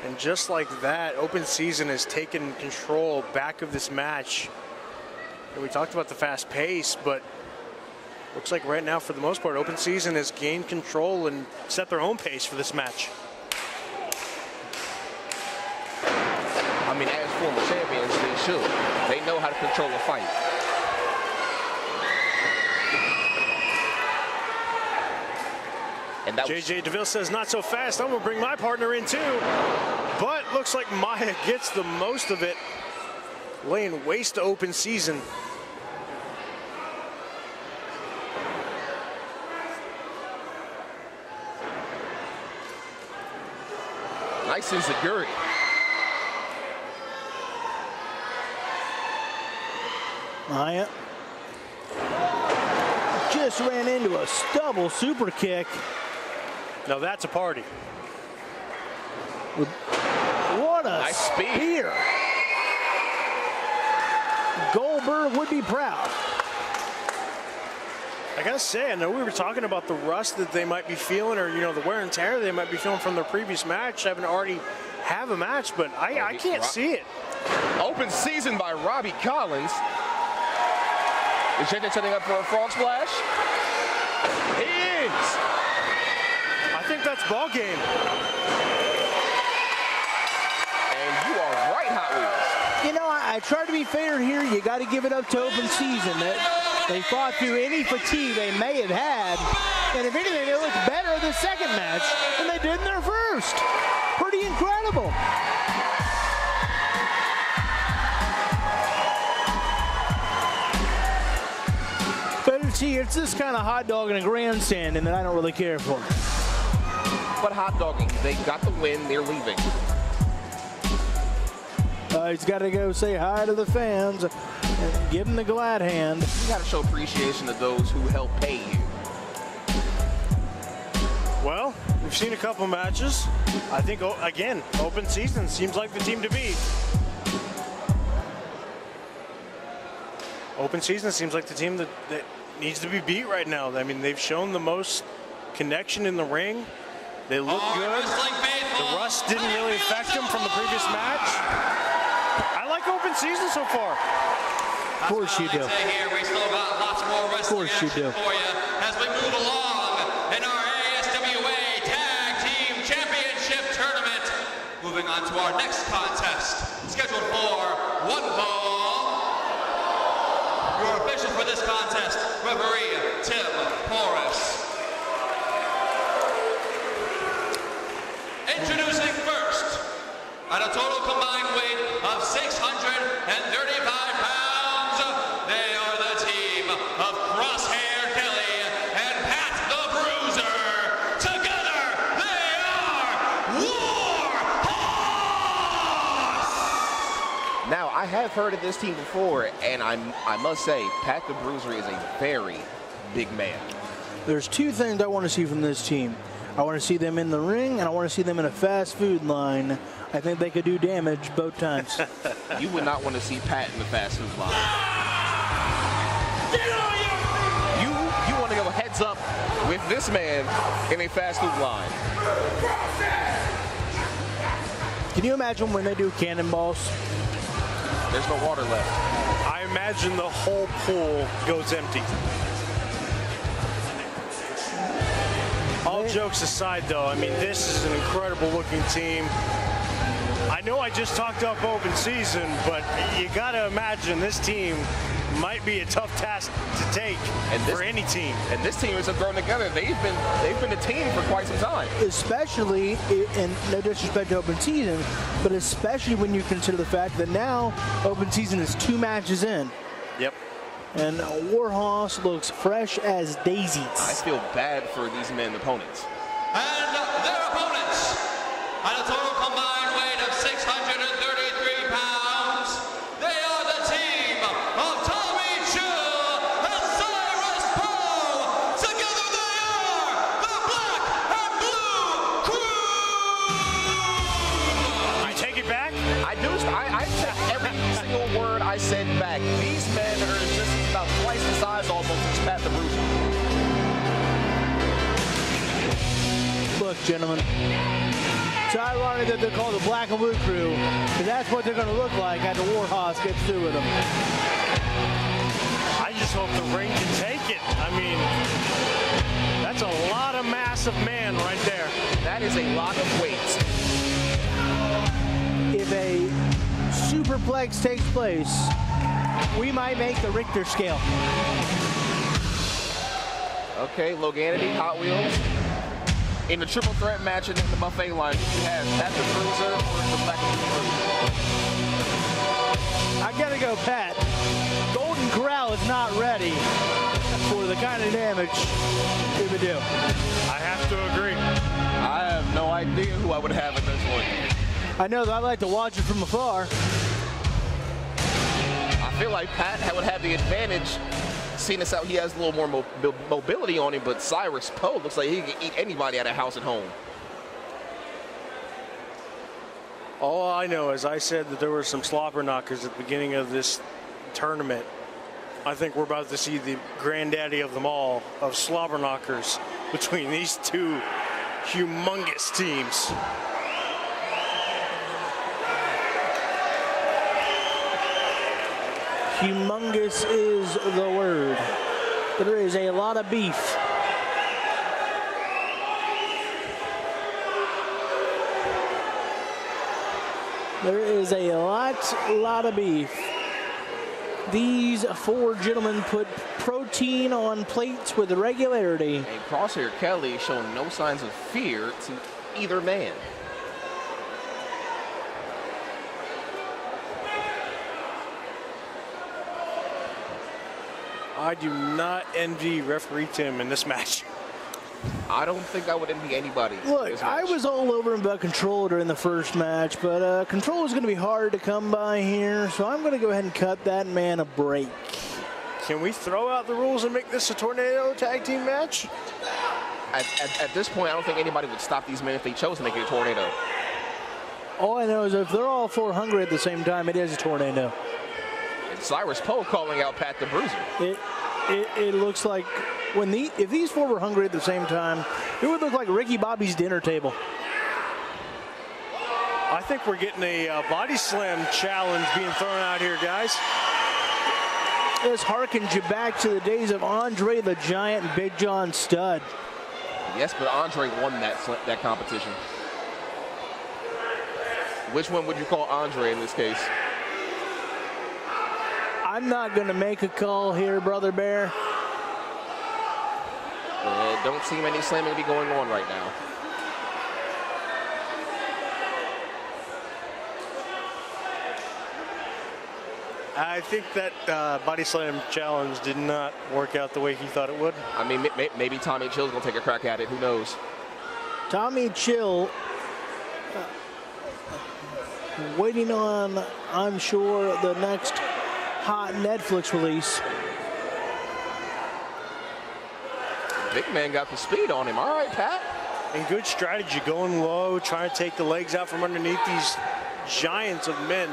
And just like that, open season has taken control back of this match. And we talked about the fast pace, but looks like right now, for the most part, open season has gained control and set their own pace for this match. I mean, as former champions, they should. They know how to control a fight. And that JJ DeVille says, not so fast. I'm going to bring my partner in too. But looks like Maya gets the most of it, laying waste to open season. Nice enziguri. Maya just ran into a double super kick. Now that's a party. What a nice spear. Goldberg would be proud. I gotta say, I know we were talking about the rust that they might be feeling, or the wear and tear they might be feeling from their previous match, having already have a match, but I can't see it. Open season by Robbie Collins. Is JJ setting up for a frog splash? He is. I think that's ball game. And you are right, Hot Wheels. I try to be fair here. You got to give it up to open season. They fought through any fatigue they may have had. And if anything, they looked better in the second match than they did in their first. Pretty incredible. But see, it's this kind of hot dog in a grandstand, and that I don't really care for. But hot dogging, they got the win, they're leaving. He's got to go say hi to the fans and give them the glad hand. You got to show appreciation to those who help pay you. Well, we've seen a couple matches. I think, again, open season seems like the team to beat. Open season seems like the team that needs to be beat right now. I mean, they've shown the most connection in the ring. They look good. The rust didn't really affect them from the previous match. I like open season so far. Of course you do. We still got lots more Of course you do. for you as we move along in our Moving on to our next contest, scheduled for one fall. Your official for this contest, referee Tim Porras. Introducing first, at a total combined weight of 635 pounds, they are the team of Crosshair Kelly and Pat the Bruiser. Together, they are War Horse! Now, I have heard of this team before, and I must say, Pat the Bruiser is a very big man. There's two things I want to see from this team. I want to see them in the ring, and I want to see them in a fast food line. I think they could do damage both times. You would not want to see Pat in the fast food line. You want to go heads up with this man in a fast food line. Can you imagine when they do cannonballs? There's no water left. I imagine the whole pool goes empty. All jokes aside, though, I mean, this is an incredible looking team. I know I just talked up open season, but you got to imagine this team might be a tough task to take for any team. And this team isn't thrown together. They've been a team for quite some time. Especially, and no disrespect to open season, but especially when you consider the fact that now open season is 2 matches in. Yep. And Warhorse looks fresh as daisies. I feel bad for these men opponents. And their opponents, at a total combined weight of 633 pounds, they are the team of Tommy Chill and Cyrus Poe. Together they are the Black and Blue Crew. You take it back? I take every single word I said back. These men are just about twice the size almost as Pat the Bruiser. Look, gentlemen, it's ironic that they're called the Black and Blue Crew, because that's what they're going to look like after Warhorse gets through with them. I just hope the ring can take it. I mean, that's a lot of massive man right there. That is a lot of weight. If a superplex takes place, we might make the Richter scale. Okay, Loganity, Hot Wheels. In the triple threat match in the buffet line, you have Pat the Bruiser or the Black and Blue Crew. I gotta go, Pat. Golden Corral is not ready for the kind of damage it would do. I have to agree. I have no idea who I would have in this one. I know that I like to watch it from afar. I feel like Pat would have the advantage, seeing as how he has a little more mobility on him, but Cyrus Poe looks like he can eat anybody at a house at home. All I know is I said that there were some slobber knockers at the beginning of this tournament. I think we're about to see the granddaddy of them all of slobber knockers between these two humongous teams. Humongous is the word. There is a lot of beef. There is a lot of beef. These 4 gentlemen put protein on plates with regularity. And Crosshair Kelly showing no signs of fear to either man. I do not envy referee Tim in this match. I don't think I would envy anybody. Look, I was all over him about Control during the first match, but Control is going to be hard to come by here, so I'm going to go ahead and cut that man a break. Can we throw out the rules and make this a tornado tag team match? At this point, I don't think anybody would stop these men if they chose to make it a tornado. All I know is if they're all 4 hungry at the same time, it is a tornado. And Cyrus Poe calling out Pat the Bruiser. It looks like if these 4 were hungry at the same time, it would look like Ricky Bobby's dinner table. I think we're getting a body slam challenge being thrown out here, guys. This harkens you back to the days of Andre the Giant and Big John Studd. Yes, but Andre won that competition. Which one would you call Andre in this case? I'm not going to make a call here, Brother Bear. Don't seem any slamming to be going on right now. I think that body slam challenge did not work out the way he thought it would. I mean, maybe Tommy Chill's going to take a crack at it. Who knows? Tommy Chill waiting on, I'm sure, the next hot Netflix release. Big man got the speed on him. All right, Pat. And good strategy, going low, trying to take the legs out from underneath these giants of men.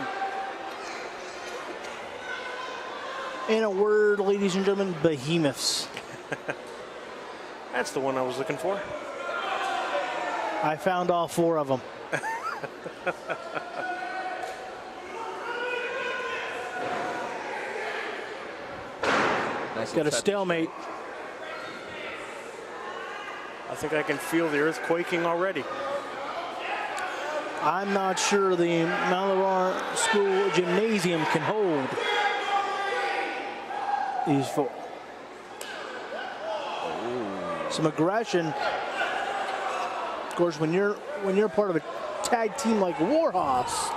In a word, ladies and gentlemen, behemoths. That's the one I was looking for. I found all 4 of them. Nice. Got a stalemate. I think I can feel the earth quaking already. I'm not sure the Malabar School Gymnasium can hold these 4. Some aggression. Of course, when you're part of a tag team like Warhorse,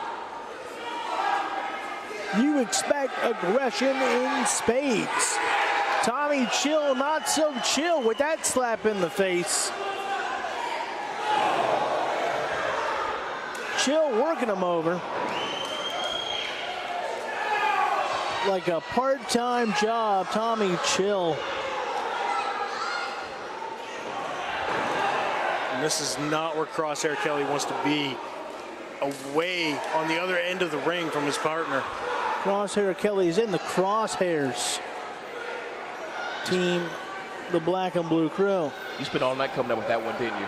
you expect aggression in spades. Tommy Chill, not so chill with that slap in the face. Chill working him over like a part-time job. Tommy Chill. And this is not where Crosshair Kelly wants to be, away on the other end of the ring from his partner. Crosshair Kelly is in the crosshairs. Team, the black and blue crew. You spent all night coming up with that one, didn't you?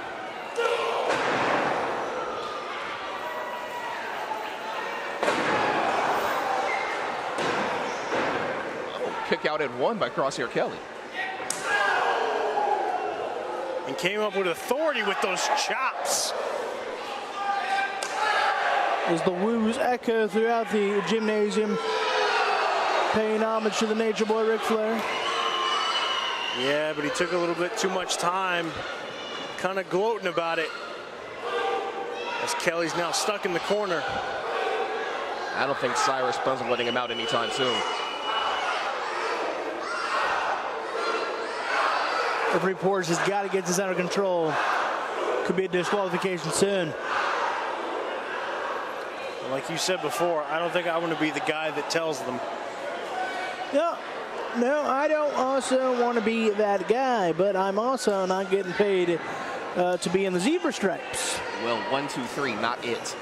Oh, kick out at 1 by Crosshair Kelly. And came up with authority with those chops. As the woos echo throughout the gymnasium, paying homage to the Nature Boy Ric Flair. Yeah, but he took a little bit too much time, kind of gloating about it, as Kelly's now stuck in the corner. I don't think Cyrus plans on letting him out anytime soon. The reports has got to get this under control. Could be a disqualification soon. Like you said before, I don't think I want to be the guy that tells them. No, I don't also want to be that guy, but I'm also not getting paid to be in the zebra stripes. Well, 1, 2, 3, not it.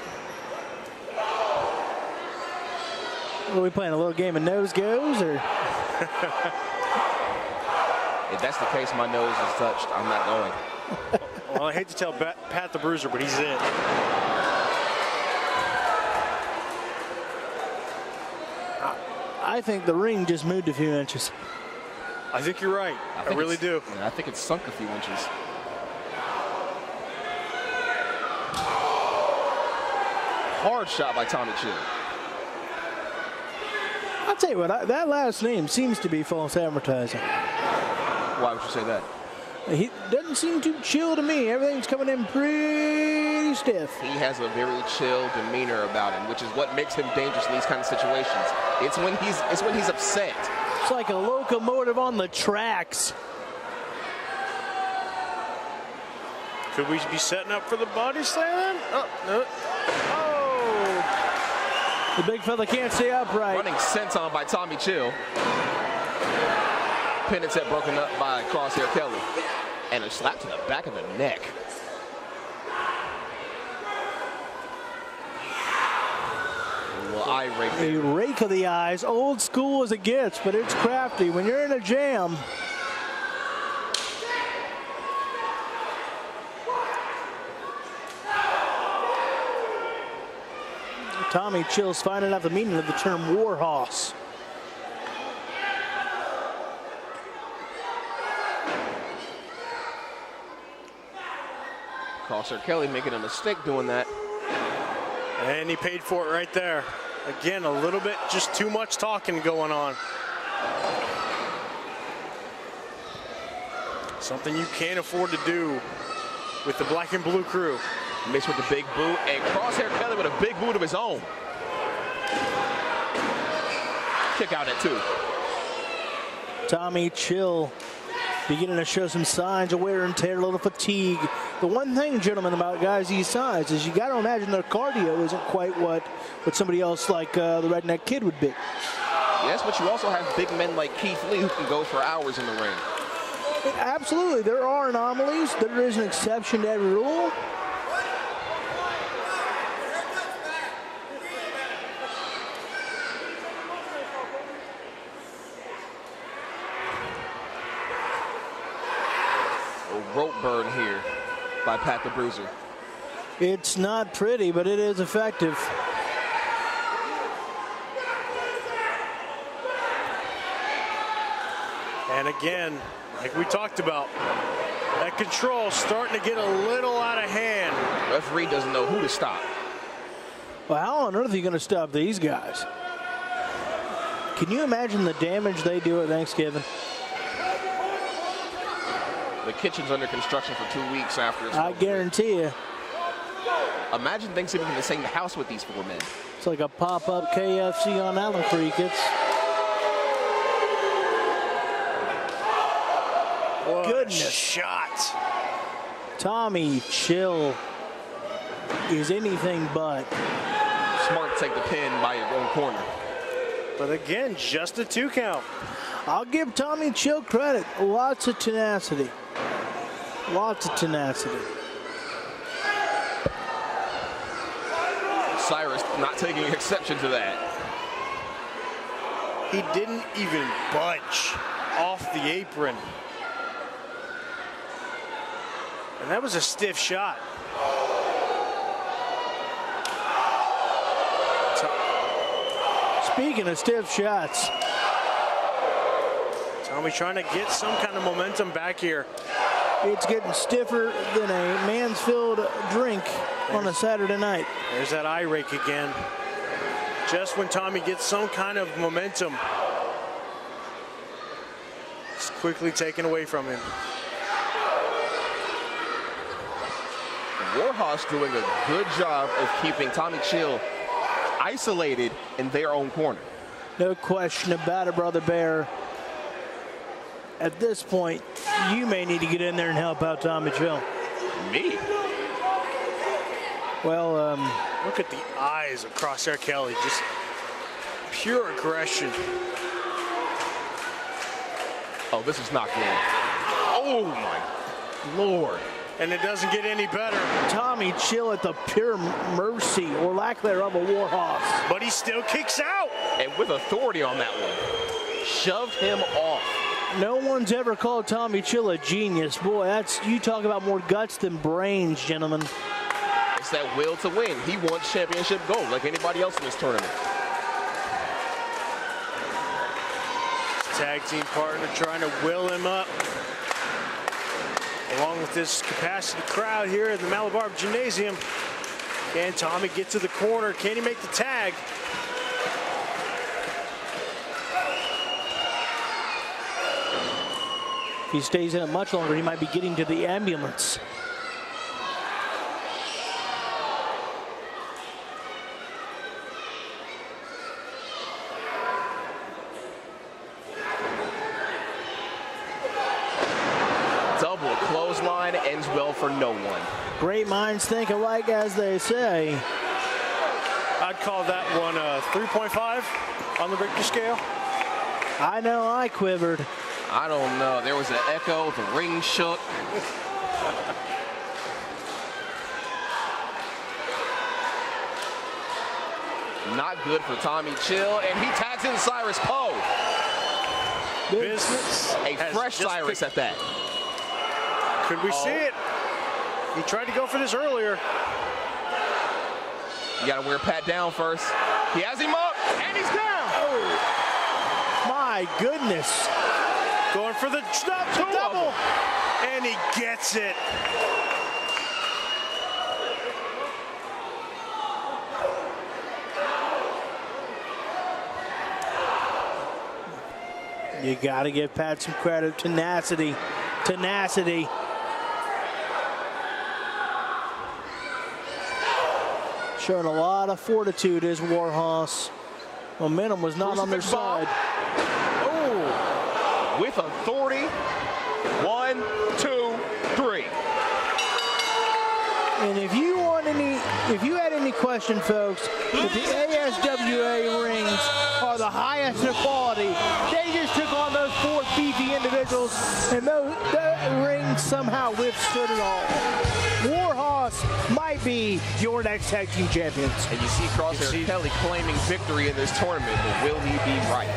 Are we playing a little game of nose goes, or? If that's the case, my nose is touched. I'm not going. Well, I hate to tell Pat the Bruiser, but he's it. I think the ring just moved a few inches. I think you're right. I really do. Yeah, I think it's sunk a few inches. Hard shot by Tommy Chill. I'll tell you what, that last name seems to be false advertising. Why would you say that? He doesn't seem too chill to me. Everything's coming in pretty stiff. He has a very chill demeanor about him, which is what makes him dangerous in these kind of situations. It's when he's upset. It's like a locomotive on the tracks. Could we be setting up for the body slam? Oh. The big fella can't stay upright. Running senton by Tommy Chill. Pin set broken up by Crosshair Kelly. And a slap to the back of the neck. A rake of the eyes, old school as it gets, but it's crafty. When you're in a jam, Tommy Chill's finding out the meaning of the term warhorse. Crosshair Kelly making a mistake doing that. And he paid for it right there. Again, a little bit, just too much talking going on. Something you can't afford to do with the black and blue crew. Mixed with the big boot, and Crosshair Kelly with a big boot of his own. Kick out at 2. Tommy Chill beginning to show some signs of wear and tear, a little fatigue. The one thing, gentlemen, about guys these size is you got to imagine their cardio isn't quite what somebody else like the Redneck Kid would be. Yes, but you also have big men like Keith Lee who can go for hours in the ring. Absolutely, there are anomalies. There is an exception to every rule. Rope burn here by Pat the Bruiser. It's not pretty, but it is effective. And again, like we talked about, that control starting to get a little out of hand. Referee doesn't know who to stop. Well, how on earth are you going to stop these guys? Can you imagine the damage they do at Thanksgiving? The kitchen's under construction for 2 weeks after it's I guarantee you. Imagine Thanksgiving in the same house with these 4 men. It's like a pop-up KFC on Allen Creek. Goodness. Shot. Tommy Chill is anything but. Smart to take the pin by your own corner. But again, just a 2 count. I'll give Tommy Chill credit. Lots of tenacity. Lots of tenacity. Cyrus not taking exception to that. He didn't even budge off the apron. And that was a stiff shot. Speaking of stiff shots. Tommy trying to get some kind of momentum back here. It's getting stiffer than a Mansfield drink on a Saturday night. There's that eye rake again. Just when Tommy gets some kind of momentum, it's quickly taken away from him. Warhorse doing a good job of keeping Tommy Chill isolated in their own corner. No question about it, Brother Bear. At this point, you may need to get in there and help out Tommy Chill. Me? Well, look at the eyes of Crosshair Kelly. Just pure aggression. Oh, this is not good. Oh, my Lord. And it doesn't get any better. Tommy Chill at the pure mercy or lack thereof of Warhorse. But he still kicks out. And with authority on that one. Shoved him off. No one's ever called Tommy Chill a genius. Boy, that's, you talk about more guts than brains, gentlemen. It's that will to win. He wants championship gold like anybody else in this tournament. Tag team partner trying to will him up. Along with this capacity crowd here at the Malabar Gymnasium. Can Tommy get to the corner? Can he make the tag? If he stays in it much longer, he might be getting to the ambulance. Double clothesline ends well for no one. Great minds think alike, as they say. I'd call that one a 3.5 on the Richter scale. I know I quivered. I don't know. There was an echo. The ring shook. Not good for Tommy Chill, and he tags in Cyrus Poe. Business. A fresh Cyrus at that. Could we see it? He tried to go for this earlier. You got to wear Pat down first. He has him up, and he's down. Oh, my goodness. Going for the double. And he gets it. You got to give Pat some credit. Tenacity. Tenacity. Showing a lot of fortitude is Warhorse. Momentum was not on their side. Oh, with authority. 1, 2, 3. And if you had any question, folks, if the ASWA rings are the highest in quality, they just took on those 4 beefy individuals, and those rings somehow withstood it all. Warhorse might be your next tag team champions. And you see Crosshair Kelly claiming victory in this tournament, but will he be right?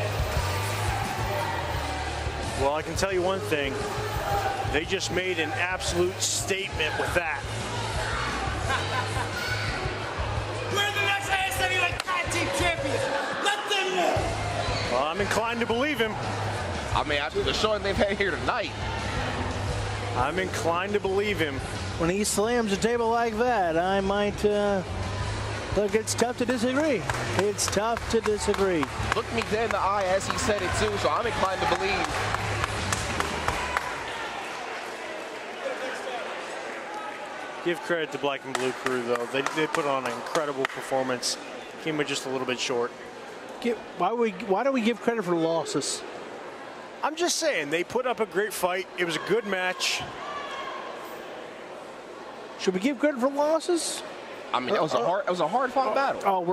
Well, I can tell you one thing. They just made an absolute statement with that. We're the next ASWA tag team champions. Let them know. Well, I'm inclined to believe him. I mean, after the showing they've had here tonight. I'm inclined to believe him. When he slams a table like that, I might, look, it's tough to disagree. It's tough to disagree. Looked me dead in the eye as he said it too, so I'm inclined to believe. Give credit to Black and Blue Crew, though. They put on an incredible performance. Came in just a little bit short. Why do we give credit for losses? I'm just saying, they put up a great fight. It was a good match. Should we give credit for losses? I mean, it was a hard fought battle. Oh,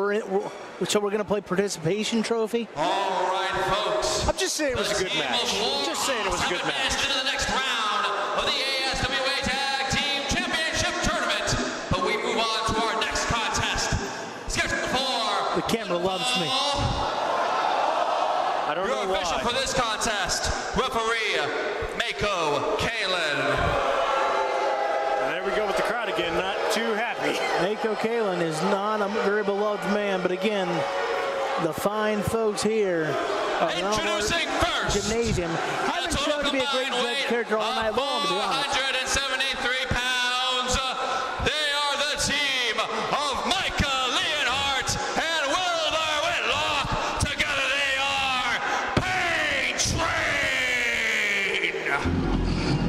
so we're gonna play participation trophy? All right, folks. I'm just saying it was a good match. Just saying it was a good match. Into the next round of the ASWA Tag Team Championship Tournament. But we move on to our next contest. Scheduled for The camera loves me. I don't know your official why. for this contest, referee Mako Kalin. There we go with the crowd again, not too happy. Mako Kalin is not a very beloved man, but again, the fine folks here at Introducing first, Gymnasium haven't shown to be a great judge character all night long, to be honest. 473 pounds. They are the team of Micah Leonhardt and Wilder Whitlock. Together they are Pain Train.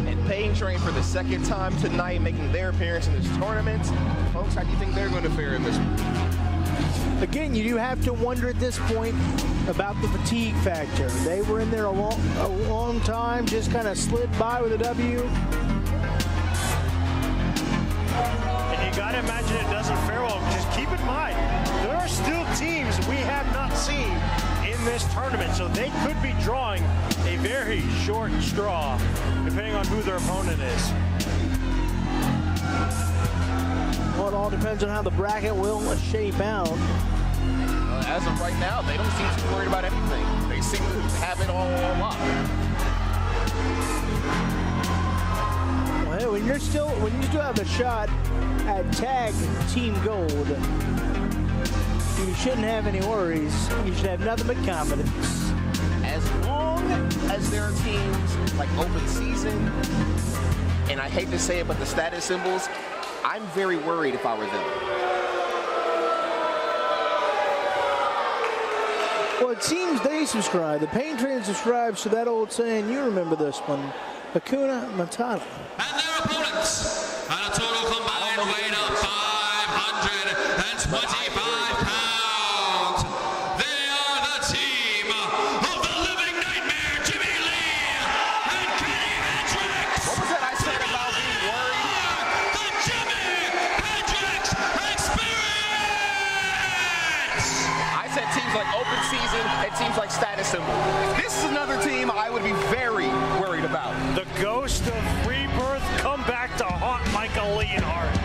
And Pain Train for the second time tonight, making their appearance in this tournament. Folks, how do you think they're going to fare in this one? Again, you do have to wonder at this point about the fatigue factor. They were in there a long time, just kind of slid by with a W. And you got to imagine it doesn't fare well. Just keep in mind, there are still teams we have not seen in this tournament, so they could be drawing a very short straw, depending on who their opponent is. Well, it all depends on how the bracket will shape out. As of right now, they don't seem too worried about anything. They seem to have it all on lock. Well, hey, when you still have a shot at tag team gold, you shouldn't have any worries. You should have nothing but confidence. As long as there are teams like Open Season, and I hate to say it, but the status symbols, I'm very worried if I were them. Well, it seems they subscribe. The Pain Train subscribes to that old saying. You remember this one. Hakuna Matata. And their opponents at a total combined weight of 525 pounds. They are the team of the Living Nightmare, Jimmy Lee and Kenny Hendricks. What was that I said about being worried? The Jimmy Hendricks Experience. I said teams like Open Season and teams like Status Symbol. This is another team I would be very worried about. The ghost of Rebirth come back to haunt Michael Leonhardt.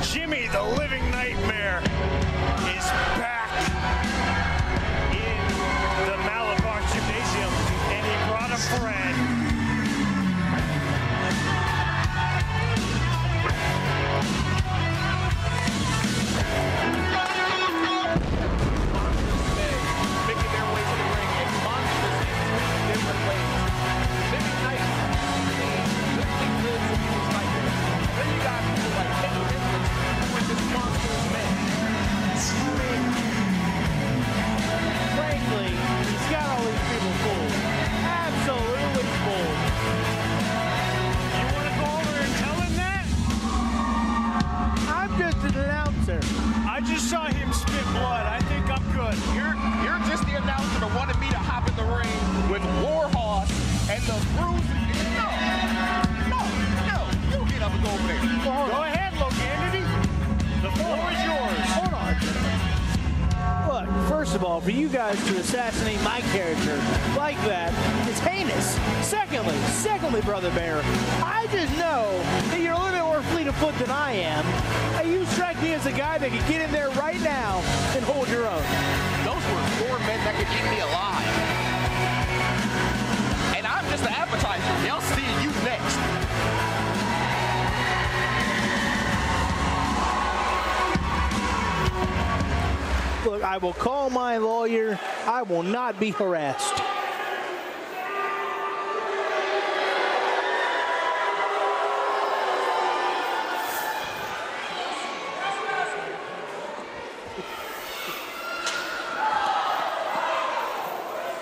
Jimmy, the Living Nightmare, is back in the Malabar Gymnasium, and he brought a friend. Making their way to the ring in monstrous different ways. Jimmy Knight, literally lives in these nightmares. Then you got people like Kenny Hendricks, who are just monstrous men. the bruising. No. You get up and go over there. Go ahead, Loganity. The floor is yours. Hold on. Look, first of all, for you guys to assassinate my character like that is heinous. Secondly, Brother Bear, I just know that you're a little bit more fleet of foot than I am. And you strike me as a guy that could get in there right now and hold your own. Those were 4 men that could eat me alive. And I'm just the appetizer. They'll see you next. Look, I will call my lawyer. I will not be harassed.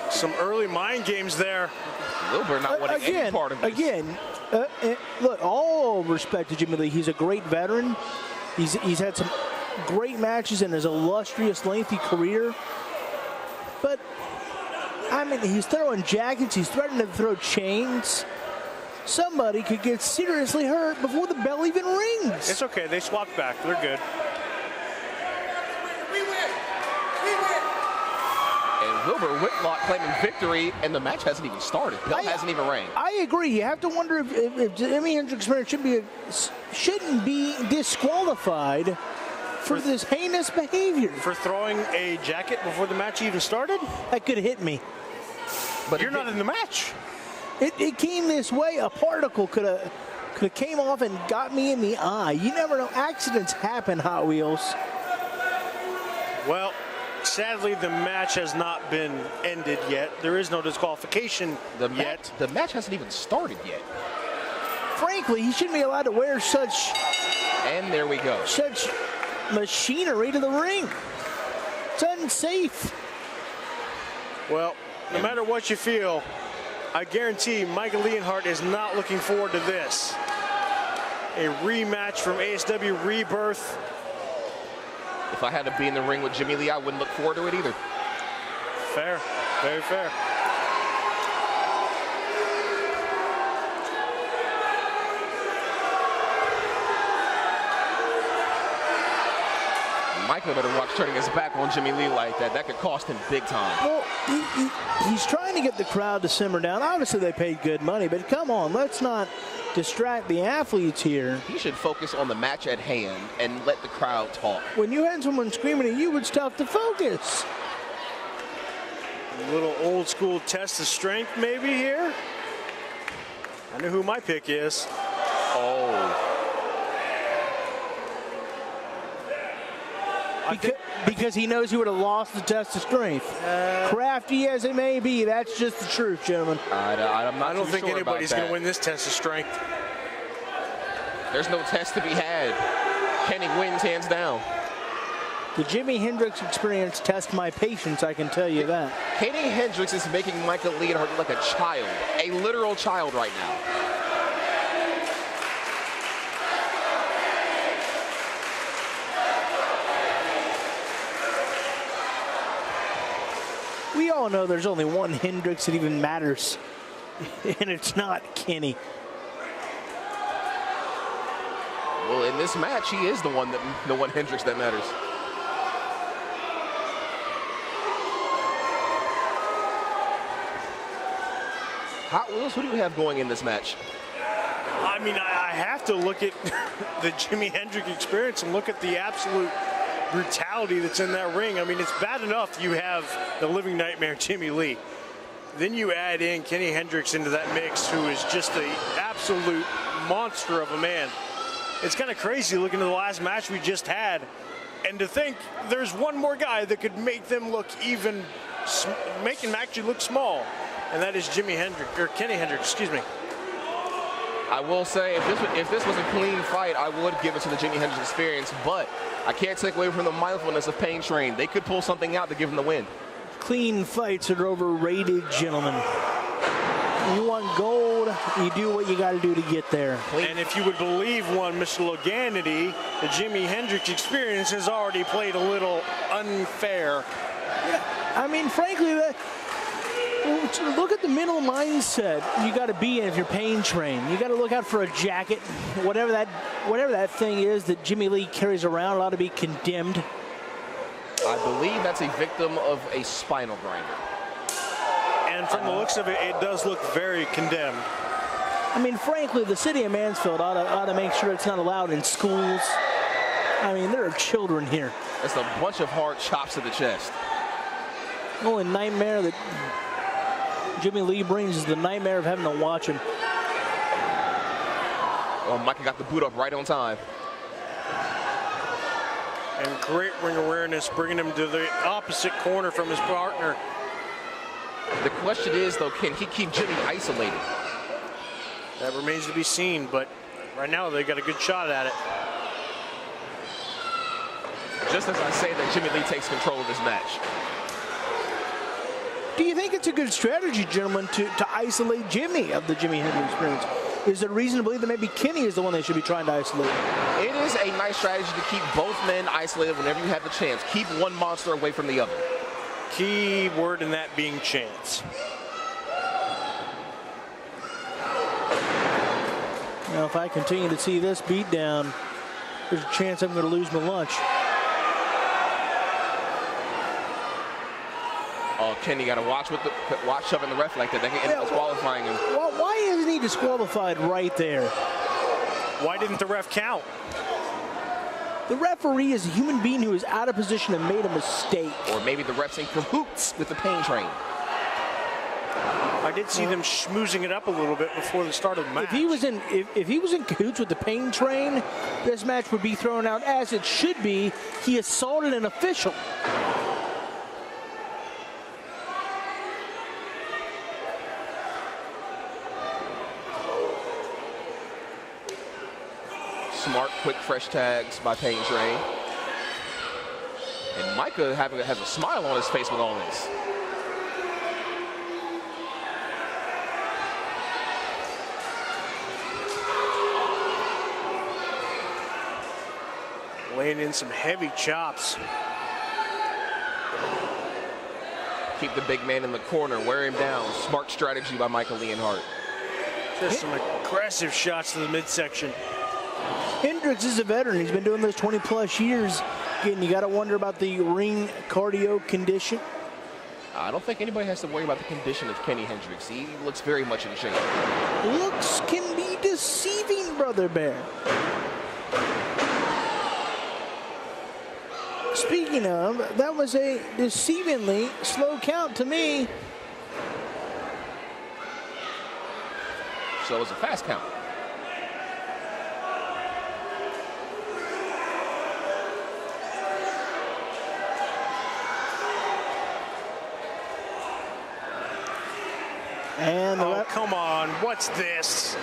Some early mind games there. Wilbur not wanting any part of this. Look, all respect to Jimmy Lee. He's a great veteran. He's had some great matches in his illustrious, lengthy career. But, I mean, he's throwing jackets. He's threatening to throw chains. Somebody could get seriously hurt before the bell even rings. It's okay. They swapped back. They're good. And Wilbur Whitlock claiming victory, and the match hasn't even started. Bell hasn't even rang. I agree. You have to wonder if Jimi Hendrix shouldn't be disqualified for this heinous behavior. For throwing a jacket before the match even started? That could hit me. But you're not in the match. It came this way. A particle could have came off and got me in the eye. You never know. Accidents happen, Hot Wheels. Sadly, the match has not been ended yet. There is no disqualification yet. The match hasn't even started yet. Frankly, he shouldn't be allowed to wear such... And there we go. Such machinery to the ring. It's unsafe. Well, no matter what you feel, I guarantee Michael Leonhardt is not looking forward to this. A rematch from ASW Rebirth. If I had to be in the ring with Jimmy Lee, I wouldn't look forward to it either. Fair. Very fair. Michael better watch turning his back on Jimmy Lee like that. That could cost him big time. Well, he's trying to get the crowd to simmer down. Obviously, they paid good money, but come on, let's not distract the athletes here. He should focus on the match at hand and let the crowd talk. When you had someone screaming at you, it's tough to focus. A little old school test of strength maybe here. I know who my pick is. Oh. Because he knows he would have lost the test of strength. Crafty as it may be, that's just the truth, gentlemen. I don't think anybody's going to win this test of strength. There's no test to be had. Kenny wins hands down. The Jimi Hendrix experience tests my patience, I can tell you that. Kenny Hendrix is making Michael Leonhardt look like a child, a literal child right now. We all know there's only one Hendrix that even matters, and it's not Kenny. Well, in this match, he is the one Hendrix that matters. Hot Wheels, who do you have going in this match? I mean, I have to look at the Jimi Hendrix experience and look at the absolute brutality that's in that ring. I mean, it's bad enough you have the living nightmare Jimmy Lee. Then you add in Kenny Hendrix into that mix, who is just an absolute monster of a man. It's kind of crazy looking at the last match we just had, and to think there's one more guy that could make them look even, make him actually look small, and that is Jimi Hendrix, or Kenny Hendrix, excuse me. I will say, if this was a clean fight, I would give it to the Jimi Hendrix experience, but I can't take away from the mindfulness of Pain Train. They could pull something out to give them the win. Clean fights are overrated, gentlemen. You want gold, you do what you got to do to get there. And if you would believe one, Mr. Loganity, the Jimi Hendrix experience has already played a little unfair. Yeah, I mean, frankly, look at the mental mindset you got to be in if you're Pain Train. You got to look out for a jacket, whatever that thing is that Jimmy Lee carries around ought to be condemned. I believe that's a victim of a spinal grinder. And from the looks of it, it does look very condemned. I mean, frankly, the city of Mansfield ought to make sure it's not allowed in schools. I mean, there are children here. It's a bunch of hard chops to the chest. The only nightmare that Jimmy Lee brings is the nightmare of having to watch him. Oh, Micah got the boot up right on time. And great ring awareness, bringing him to the opposite corner from his partner. The question is, though, can he keep Jimmy isolated? That remains to be seen, but right now they got a good shot at it. Just as I say that Jimmy Lee takes control of this match. Do you think it's a good strategy, gentlemen, to isolate Jimmy of the Jimmy Henry experience? Is there reason to believe that maybe Kenny is the one they should be trying to isolate? It is a nice strategy to keep both men isolated whenever you have the chance. Keep one monster away from the other. Key word in that being chance. Now, if I continue to see this beatdown, there's a chance I'm going to lose my lunch. Oh, Kenny got to watch shoving the ref like that. They can end up disqualifying him. Well, why isn't he disqualified right there? Why didn't the ref count? The referee is a human being who is out of position and made a mistake. Or maybe the ref's in cahoots with the Pain Train. I did see them schmoozing it up a little bit before the start of the match. If he was in cahoots with the Pain Train, this match would be thrown out as it should be. He assaulted an official. Smart, quick, fresh tags by Pain Train. And Micah has a smile on his face with all this. Laying in some heavy chops. Keep the big man in the corner, wear him down. Smart strategy by Michael Leonhardt. Just some aggressive shots to the midsection. Hendricks is a veteran. He's been doing this 20-plus years. Again, you got to wonder about the ring cardio condition. I don't think anybody has to worry about the condition of Kenny Hendricks. He looks very much in shape. Looks can be deceiving, Brother Bear. Speaking of, that was a deceivingly slow count to me. So it was a fast count. And come on, what's this?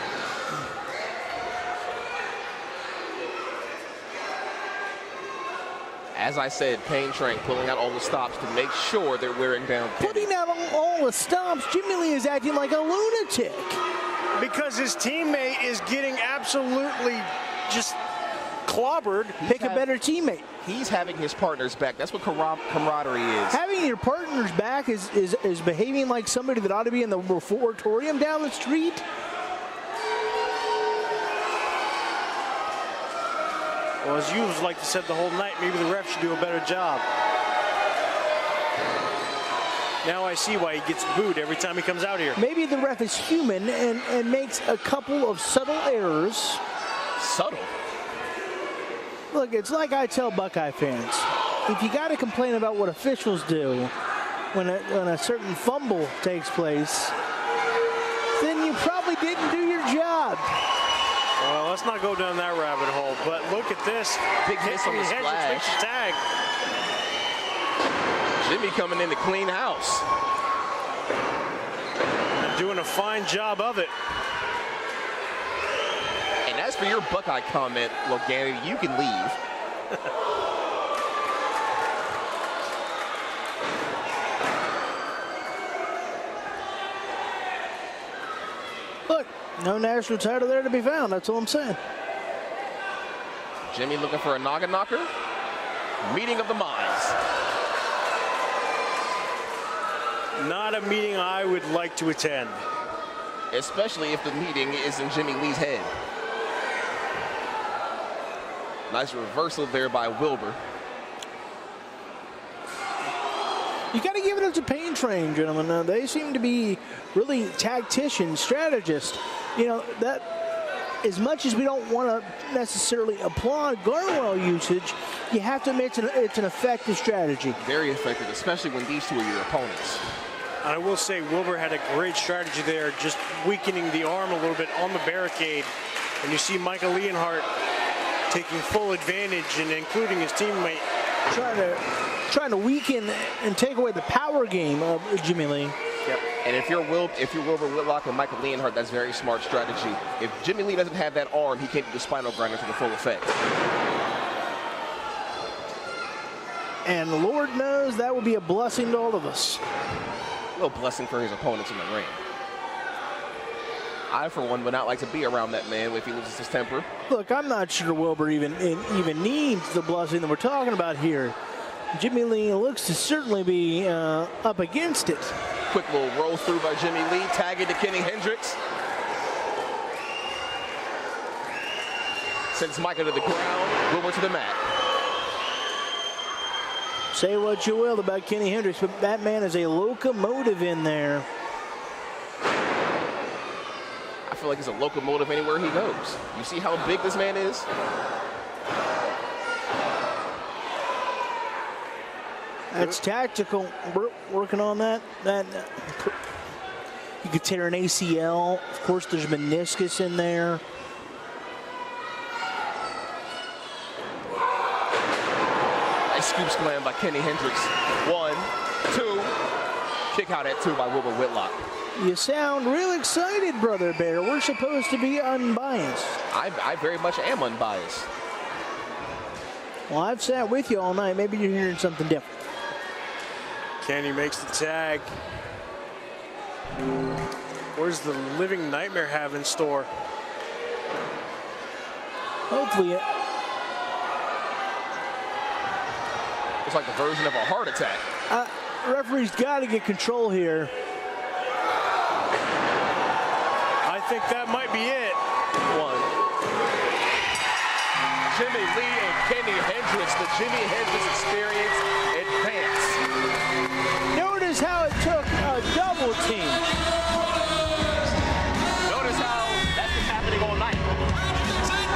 As I said, Pain Train pulling out all the stops to make sure they're wearing down Kenny. Putting out all the stops, Jimmy Lee is acting like a lunatic. Because his teammate is getting absolutely just clobbered. Pick a better teammate. He's having his partner's back. That's what camaraderie is. Having your partner's back is behaving like somebody that ought to be in the reformatorium down the street. Well, as you like to said the whole night, maybe the ref should do a better job. Now I see why he gets booed every time he comes out here. Maybe the ref is human and makes a couple of subtle errors. Subtle? Look, it's like I tell Buckeye fans. If you got to complain about what officials do when a certain fumble takes place, then you probably didn't do your job. Well, let's not go down that rabbit hole, but look at this. Big miss on the splash. Tag. Jimmy coming in to clean house. Doing a fine job of it. And as for your Buckeye comment, Logan, you can leave. Look, no national title there to be found. That's all I'm saying. Jimmy looking for a noggin knocker. Meeting of the minds. Not a meeting I would like to attend. Especially if the meeting is in Jimmy Lee's head. Nice reversal there by Wilbur. You got to give it up to Pain Train, gentlemen. They seem to be really tacticians, strategists. You know, that as much as we don't want to necessarily applaud Garnwell usage, you have to admit it's an effective strategy. Very effective, especially when these two are your opponents. I will say Wilbur had a great strategy there, just weakening the arm a little bit on the barricade. And you see Michael Leonhardt taking full advantage and including his teammate. Trying to weaken and take away the power game of Jimmy Lee. Yep. And if you're Wilbur Whitlock and Michael Leonhardt, that's very smart strategy. If Jimmy Lee doesn't have that arm, he can't do the spinal grinder to the full effect. And Lord knows that will be a blessing to all of us. A little blessing for his opponents in the ring. I, for one, would not like to be around that man if he loses his temper. Look, I'm not sure Wilbur even needs the blessing that we're talking about here. Jimmy Lee looks to certainly be up against it. Quick little roll through by Jimmy Lee, tagging to Kenny Hendricks. Sends Micah to the ground, Wilbur to the mat. Say what you will about Kenny Hendricks, but that man is a locomotive in there. I feel like he's a locomotive anywhere he goes. You see how big this man is? That's tactical. We're working on that. You could tear an ACL. Of course, there's meniscus in there. Nice scoop slam by Kenny Hendricks. 1, 2. Kick out at 2 by Wilbur Whitlock. You sound real excited, Brother Bear. We're supposed to be unbiased. I very much am unbiased. Well, I've sat with you all night. Maybe you're hearing something different. Kenny makes the tag. Where's the Living Nightmare have in store? Hopefully it's like the version of a heart attack. Referee's got to get control here. I think that might be it. 1. Jimmy Lee and Kenny Hendricks, the Jimmy Hendricks experience advance. Notice how it took a double team. Notice how that's been happening all night.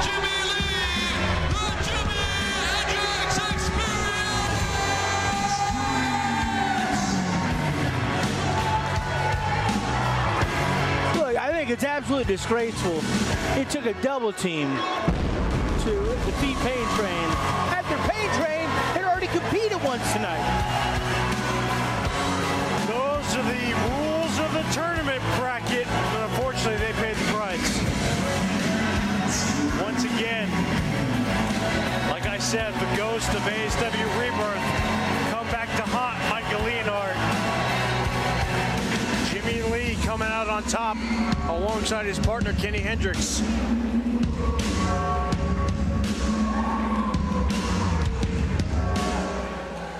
Jimmy Lee, the Jimmy Hendricks experience. Look, I think it's absolutely disgraceful. It took a double team to defeat Pain Train after Pain Train had already competed once tonight. Those are the rules of the tournament bracket, but unfortunately they paid the price. Once again, like I said, the ghost of ASW Rebirth come back to haunt Michael Leonhardt. Jimmy Lee coming out on top alongside his partner Kenny Hendricks.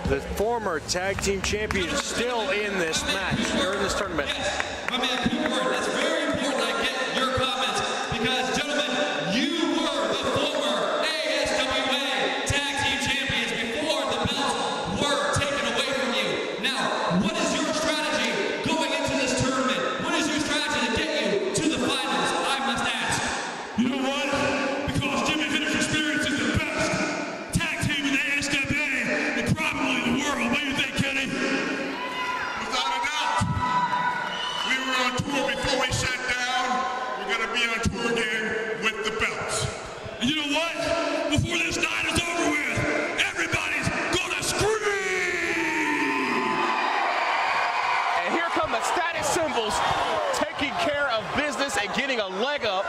The former tag team champion is still in this match, or in this tournament. Yes, my man, Pete Ward, that's very important I get your comments because, gentlemen, you were the former ASWA tag team champions before the belts were taken away from you. Now, what is your strategy going into this tournament? What is your strategy to get you to the finals? I must ask. You know what? Because Jimmy Hendricks Experience is the best tag team in the ASWA and probably the world. What do you think, Kenny? Without a doubt. We were on tour before we sat down. We're going to be on tour again with the belts. And you know what? Before this night is over with, everybody's gonna scream! And here come the status symbols taking care of business and getting a leg up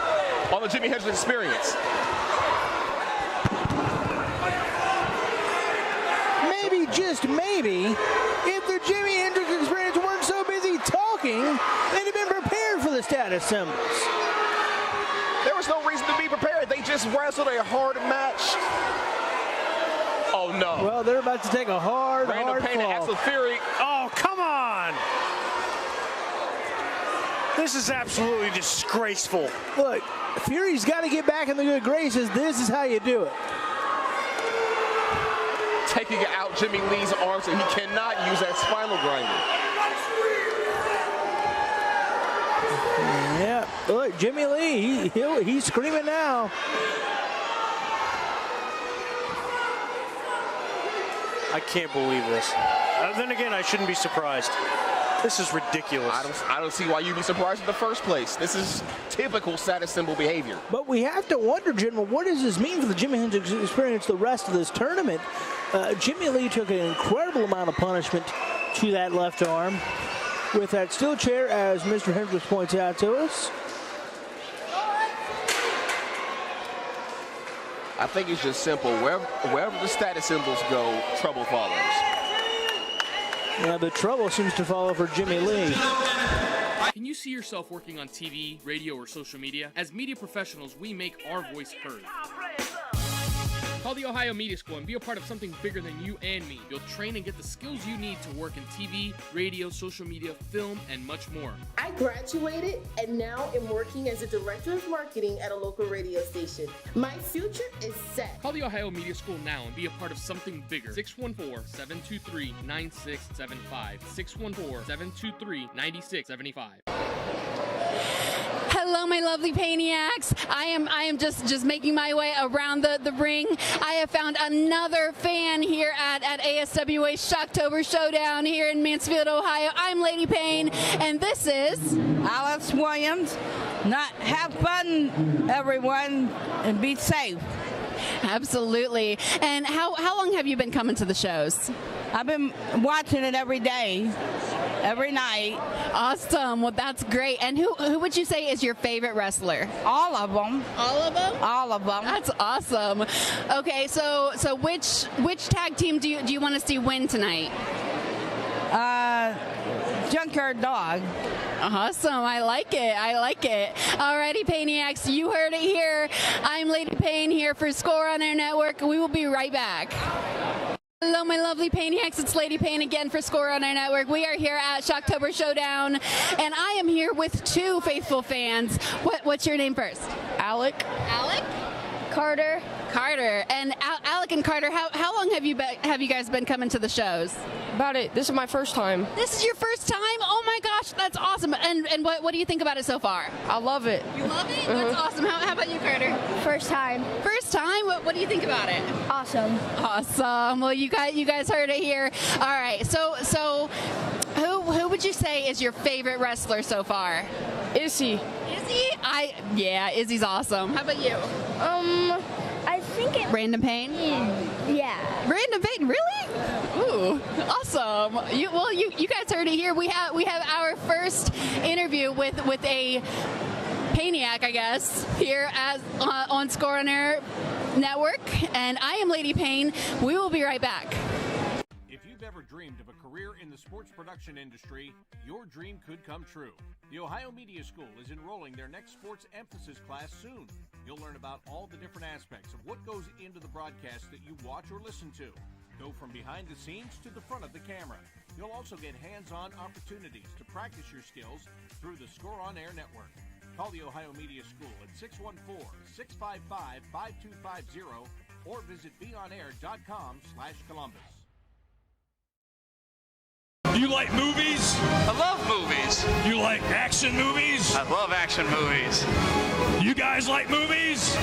on the Jimmy Hendricks experience. Maybe, just maybe, if the Jimmy Hendricks experience weren't so busy talking, they'd have been prepared for the status symbols. There was no reason to be prepared. They just wrestled a hard match. Oh no. Well, they're about to take a hard Random Pain and fall. Axel Fury. Oh, come on! This is absolutely disgraceful. Look, Fury's got to get back in the good graces. This is how you do it. Taking out Jimmy Lee's arm so he cannot use that spinal grinder. Yeah, look, Jimmy Lee, he's screaming now. I can't believe this. Then again, I shouldn't be surprised. This is ridiculous. I don't see why you'd be surprised in the first place. This is typical status symbol behavior. But we have to wonder, General, what does this mean for the Jimi Hendrix Experience the rest of this tournament? Jimmy Lee took an incredible amount of punishment to that left arm with that steel chair, as Mr. Hendricks points out to us. I think it's just simple. Wherever the status symbols go, trouble follows. Yeah, the trouble seems to follow for Jimmy Lee. Can you see yourself working on TV, radio, or social media? As media professionals, we make our voice heard. Call the Ohio Media School and be a part of something bigger than you and me. You'll train and get the skills you need to work in TV, radio, social media, film, and much more. I graduated and now am working as a director of marketing at a local radio station. My future is set. Call the Ohio Media School now and be a part of something bigger. 614-723-9675. 614-723-9675. Hello, my lovely Paniacs. I am just making my way around the ring. I have found another fan here at ASWA Shocktober Showdown here in Mansfield, Ohio. I'm Lady Payne, and this is Alice Williams. Have fun, everyone, and be safe. Absolutely. And how long have you been coming to the shows? I've been watching it every day, every night. Awesome. Well, that's great. And who would you say is your favorite wrestler? All of them. All of them? All of them. That's awesome. Okay, so which tag team do you want to see win tonight? Junkyard Dog. Awesome. I like it. Alrighty, Paniacs, you heard it here. I'm Lady Payne here for Score on Air Network. We will be right back. Hello, my lovely Paniacs. It's Lady Payne again for Score on Air Network. We are here at Shocktober Showdown, and I am here with two faithful fans. What's your name first? Alec. Alec? Carter. Carter. And Alec and Carter, how long have you guys been coming to the shows? This is my first time. This is your first time? Oh my gosh, that's awesome. And what do you think about it so far? I love it. You love it? That's awesome. How about you, Carter? First time. First time? What do you think about it? Awesome. Awesome. Well, you guys heard it here. All right. So who would you say is your favorite wrestler so far? Izzy. Izzy? Yeah, Izzy's awesome. How about you? I think it. Random Pain? Yeah. Random Pain, really? Ooh, awesome. You guys heard it here. We have our first interview with a Paniac, I guess, here on Score on Air Network, and I am Lady Payne. We will be right back. If you've ever dreamed of a career in the sports production industry, your dream could come true. The Ohio Media School is enrolling their next sports emphasis class soon. You'll learn about all the different aspects of what goes into the broadcast that you watch or listen to. Go from behind the scenes to the front of the camera. You'll also get hands-on opportunities to practice your skills through the Score on Air Network. Call the Ohio Media School at 614-655-5250 or visit beonair.com/Columbus. Do you like movies? I love movies. You like action movies? I love action movies. You guys like movies?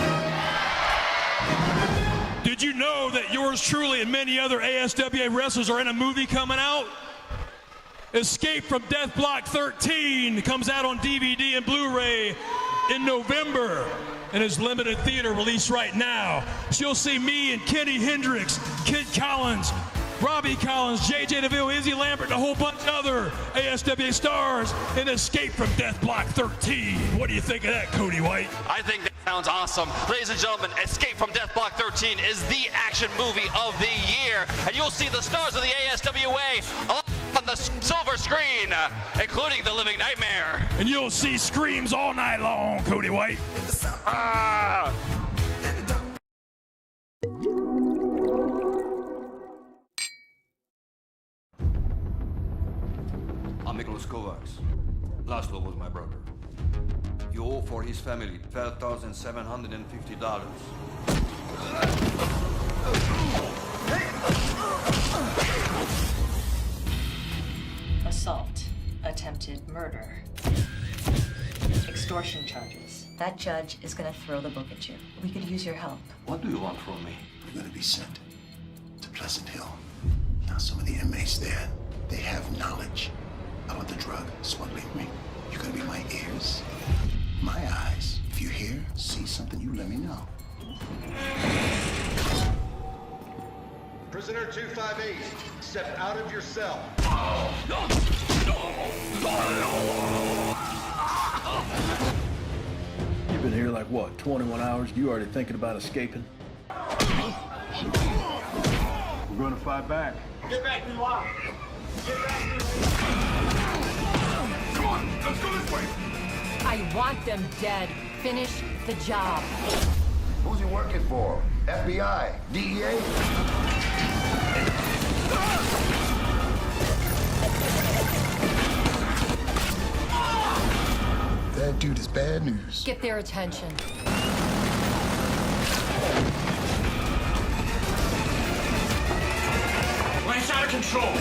Did you know that yours truly and many other ASWA wrestlers are in a movie coming out? Escape from Death Block 13 comes out on DVD and Blu-ray in November and is limited theater release right now. So you'll see me and Kenny Hendricks, Kid Collins, Robbie Collins, JJ DeVille, Izzy Lambert, and a whole bunch of other ASWA stars in Escape from Death Block 13. What do you think of that, Cody White? I think that sounds awesome. Ladies and gentlemen, Escape from Death Block 13 is the action movie of the year. And you'll see the stars of the ASWA on the silver screen, including the Living Nightmare. And you'll see screams all night long, Cody White. I'm Nicholas Kovacs. Laszlo was my brother. You owe for his family $12,750. Assault, attempted murder, extortion charges. That judge is gonna throw the book at you. We could use your help. What do you want from me? You're gonna be sent to Pleasant Hill. Now, some of the inmates there, they have knowledge about the drug smuggling ring. You're gonna be my ears, my eyes. If you hear, see something, you let me know. Prisoner 258, step out of your cell. You've been here like what, 21 hours? You already thinking about escaping? We're gonna fight back. Get back, Noir. Get back, Come on, let's go this way. I want them dead. Finish the job. Who's he working for? FBI? DEA? That dude is bad news. Get their attention. Life's out of control.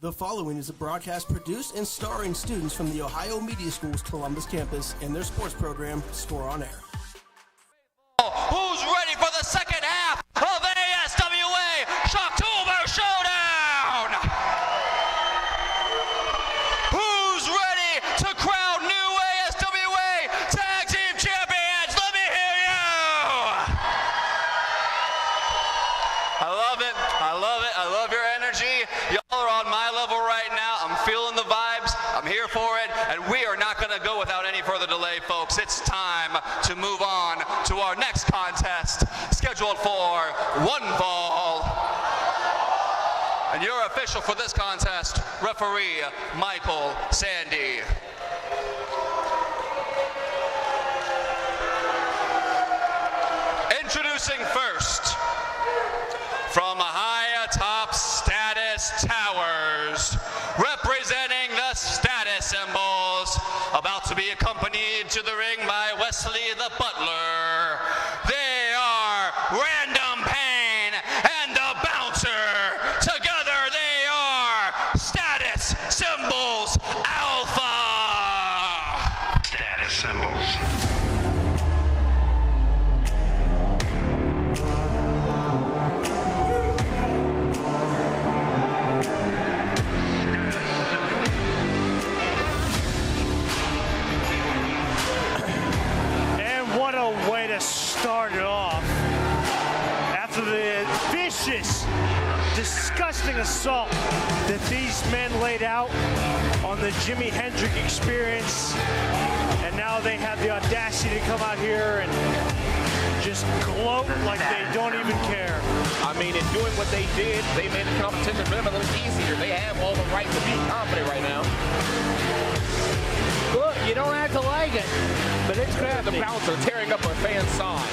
The following is a broadcast produced and starring students from the Ohio Media School's Columbus campus and their sports program, Score on Air. Who's ready for the second half of ASWA Shocktober Showdown? Who's ready to crown new ASWA Tag Team Champions? Let me hear you! I love it. I love it. I love your energy. Y'all are on my level right now. I'm feeling the vibes. I'm here for it. And we are not going to go without any further delay, folks. It's time to move on to our next contest, scheduled for one fall. And your official for this contest, referee Michael Sandy. Introducing first, from high atop Status Towers, representing the status symbols, about to be accompanied to the ring by Wesley the Butler. They are Random Pain and the Bouncer. Together they are Status Symbols Alpha. Status symbols. Started off after the vicious, disgusting assault that these men laid out on the Jimi Hendrix Experience, and now they have the audacity to come out here and just gloat like they don't even care. I mean, in doing what they did, they made the competition for them a little easier. They have all the right to be confident right now. Look, you don't have to like it, but it's crafty. The Bouncer tearing up a fan's side.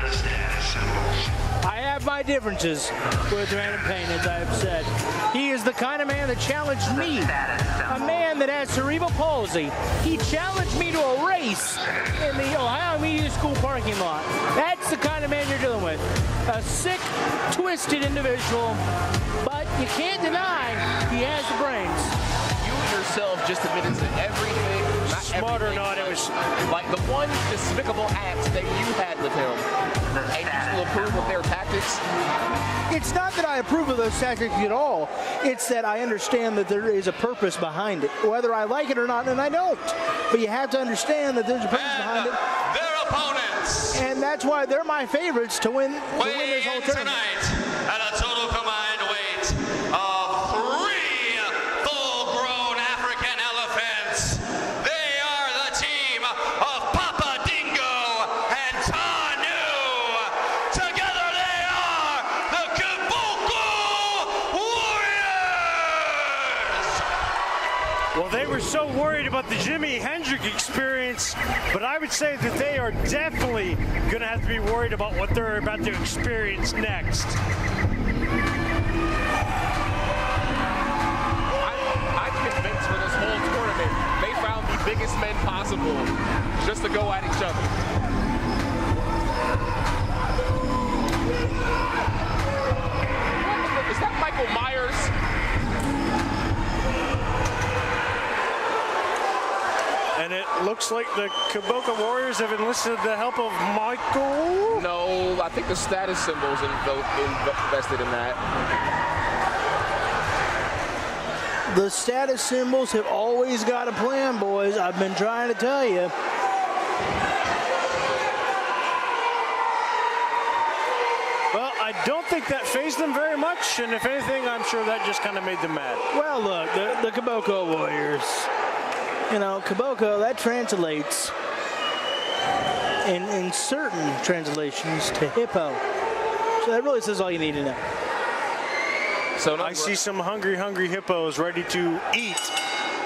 The status symbols. I have my differences with Random Pain, as I've said. He is the kind of man that challenged me, a man that has cerebral palsy. He challenged me to a race in the Ohio Media School parking lot. That's the kind of man you're dealing with. A sick, twisted individual, but you can't deny he has the brains. Yourself just admitted to everything, not smart everything, or not, it was like the one despicable act that you had with him, and you still approve of their tactics. It's not that I approve of those tactics at all. It's that I understand that there is a purpose behind it, whether I like it or not, and I don't. But you have to understand that there's a purpose behind it. Their opponents, and that's why they're my favorites to win this whole tournament. Tonight at a total combined weight of 3 full-grown African elephants. They are the team of Papa Dingo and Tanu. Together they are the Kibuku Warriors. Well, they were so worried about the Jimi Hendrix experience, but I would say that they are definitely going to have to be worried about what they're about to experience next. I'm convinced for this whole tournament, they found the biggest men possible just to go at each other. Is that Michael Myers? And it looks like the Kaboka Warriors have enlisted the help of Michael. No, I think the status symbols invested in that. The status symbols have always got a plan, boys. I've been trying to tell you. Well, I don't think that fazed them very much, and if anything, I'm sure that just kind of made them mad. Well, look, the Kaboka Warriors. You know, Kaboka, that translates in certain translations to hippo. So that really says all you need to know. So I see some hungry hippos ready to eat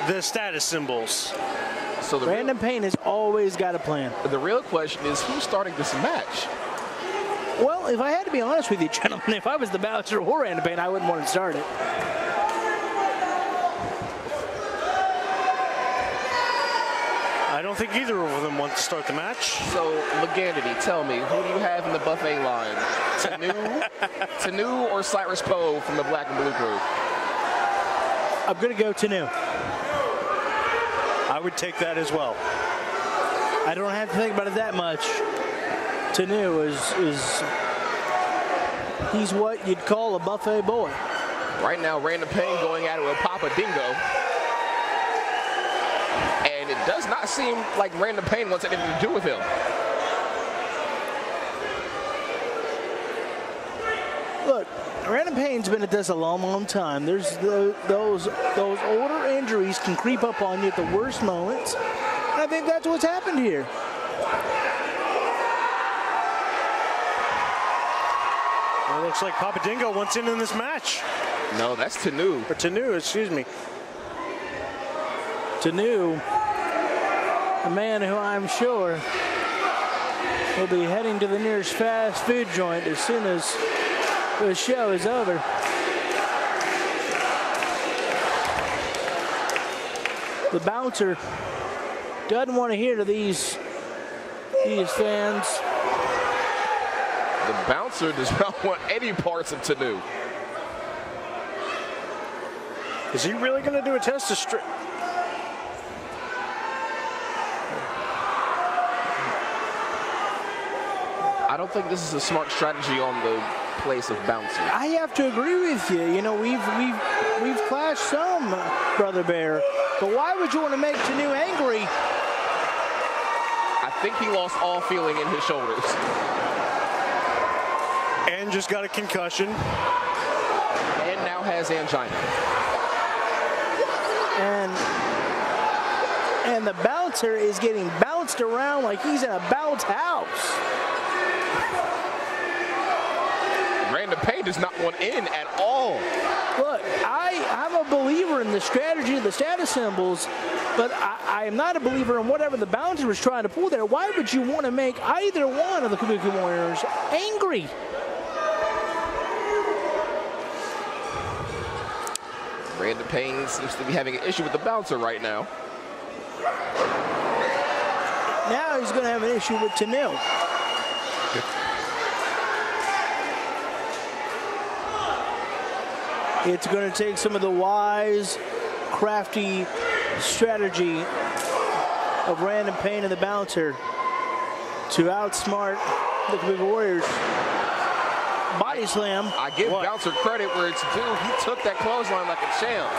the status symbols. So Brandon Payne has always got a plan. The real question is, who's starting this match? Well, if I had to be honest with you, gentlemen, if I was the bouncer or Brandon Payne, I wouldn't want to start it. I don't think either of them want to start the match. So, Legandity, tell me, who do you have in the buffet line? Tanu or Cyrus Poe from the Black and Blue crew? I'm going to go Tanu. I would take that as well. I don't have to think about it that much. Tanu is he's what you'd call a buffet boy. Right now, Brandon Payne going at it with Papa Dingo. And it does not seem like Brandon Payne wants anything to do with him. Look, Brandon Payne's been at this a long time. There's those older injuries can creep up on you at the worst moments. And I think that's what's happened here. Well, it looks like Papa Dingo wants in this match. No, that's Tanu. Or Tanu, excuse me. Tanu, a man who I'm sure will be heading to the nearest fast food joint as soon as the show is over. The bouncer doesn't want to hear to these fans. The bouncer does not want any parts of Tanu. Is he really going to do a test of strength? I don't think this is a smart strategy on the place of bouncer. I have to agree with you. You know, we've clashed some, Brother Bear. But why would you want to make Tanu angry? I think he lost all feeling in his shoulders. And just got a concussion. And now has angina. And the bouncer is getting bounced around like he's in a bounce house. Brandon Payne does not want in at all. Look, I'm a believer in the strategy of the status symbols, but I am not a believer in whatever the bouncer was trying to pull there. Why would you want to make either one of the Kabuki Warriors angry? Brandon Payne seems to be having an issue with the bouncer right now. Now he's going to have an issue with Tanu. It's going to take some of the wise, crafty strategy of Brandon Payne and the bouncer to outsmart the Kabuki Warriors. Body slam. I give bouncer credit where it's due. He took that clothesline like a champ.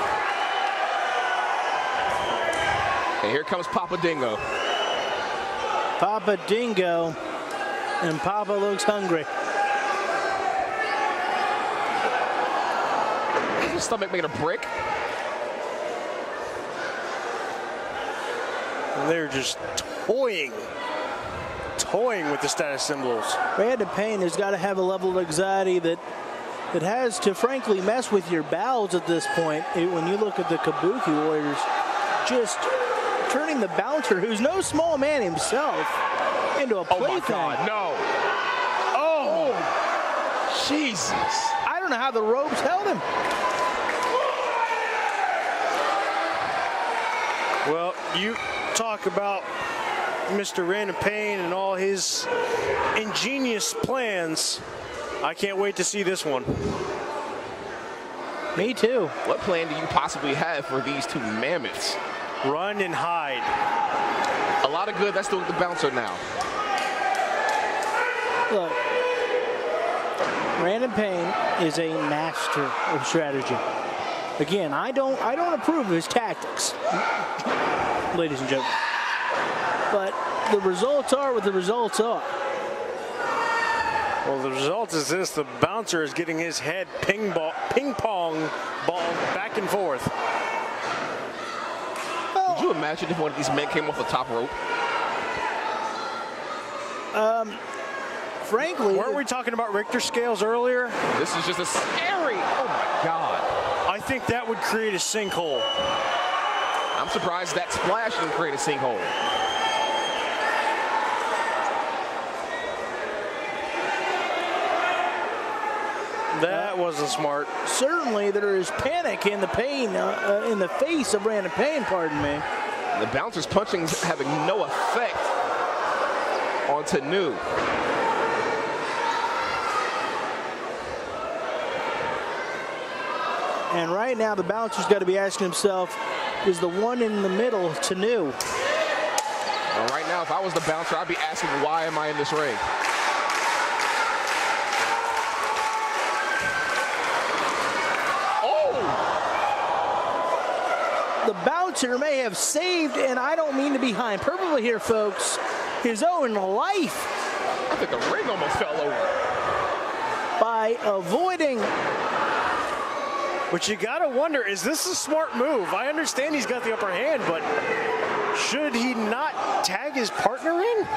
And here comes Papa Dingo. Papa Dingo, and Papa looks hungry. Is his stomach made of brick? And they're just toying with the status symbols. Brandon Payne has got to have a level of anxiety that has to frankly mess with your bowels at this point when you look at the Kabuki Warriors. just turning the bouncer, who's no small man himself, into a plaything. Oh, my God, no. Oh, Jesus. I don't know how the ropes held him. Well, you talk about Mr. Random Payne and all his ingenious plans. I can't wait to see this one. Me too. What plan do you possibly have for these two mammoths? Run and hide. A lot of good. That's doing the bouncer now. Look, Random Payne is a master of strategy. Again, I don't approve of his tactics, ladies and gentlemen. But the results are what the results are. Well, the result is this: the bouncer is getting his head ping pong ball back and forth. Could you imagine if one of these men came off the top rope? Frankly, weren't we talking about Richter scales earlier? This is just a scary. Oh my God! I think that would create a sinkhole. I'm surprised that splash didn't create a sinkhole. That wasn't smart. Certainly, there is panic in the pain in the face of Random Payne. Pardon me. The bouncer's punching having no effect on Tanu. And right now, the bouncer's got to be asking himself, is the one in the middle Tanu? Well, right now, if I was the bouncer, I'd be asking, why am I in this ring? The bouncer may have saved, and I don't mean to be hyperbole here, folks, his own life. I think the ring almost fell over. By avoiding. But you gotta wonder, is this a smart move? I understand he's got the upper hand, but should he not tag his partner in?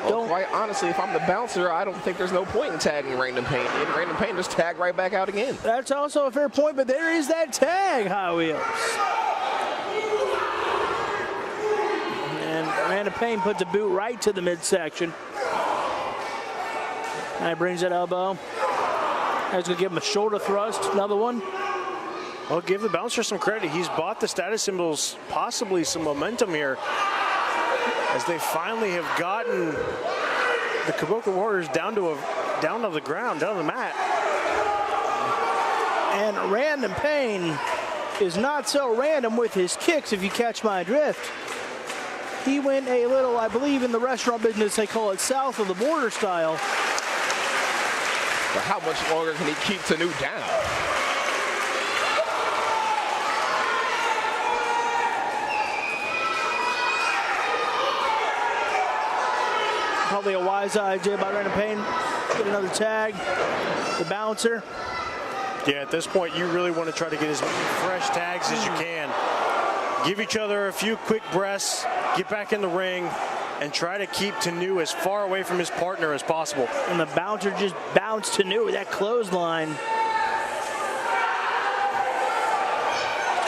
Well, quite honestly, if I'm the bouncer, I don't think there's no point in tagging Random Payne. And Random Payne just tag right back out again. That's also a fair point, but there is that tag, High Wheels. And Random Payne puts a boot right to the midsection. And he brings that elbow. He's going to give him a shoulder thrust, another one. Well, give the bouncer some credit. He's bought the status symbols possibly some momentum here, as they finally have gotten the Kabuki Warriors down to the ground, down to the mat. And Random Payne is not so random with his kicks, if you catch my drift. He went a little, I believe in the restaurant business, they call it south of the border style. But how much longer can he keep Tanu down? Probably a wise idea by Random Payne. Get another tag. The bouncer. Yeah, at this point, you really want to try to get as many fresh tags as you can. Give each other a few quick breaths, get back in the ring, and try to keep Tanu as far away from his partner as possible. And the bouncer just bounced Tanu with that clothesline.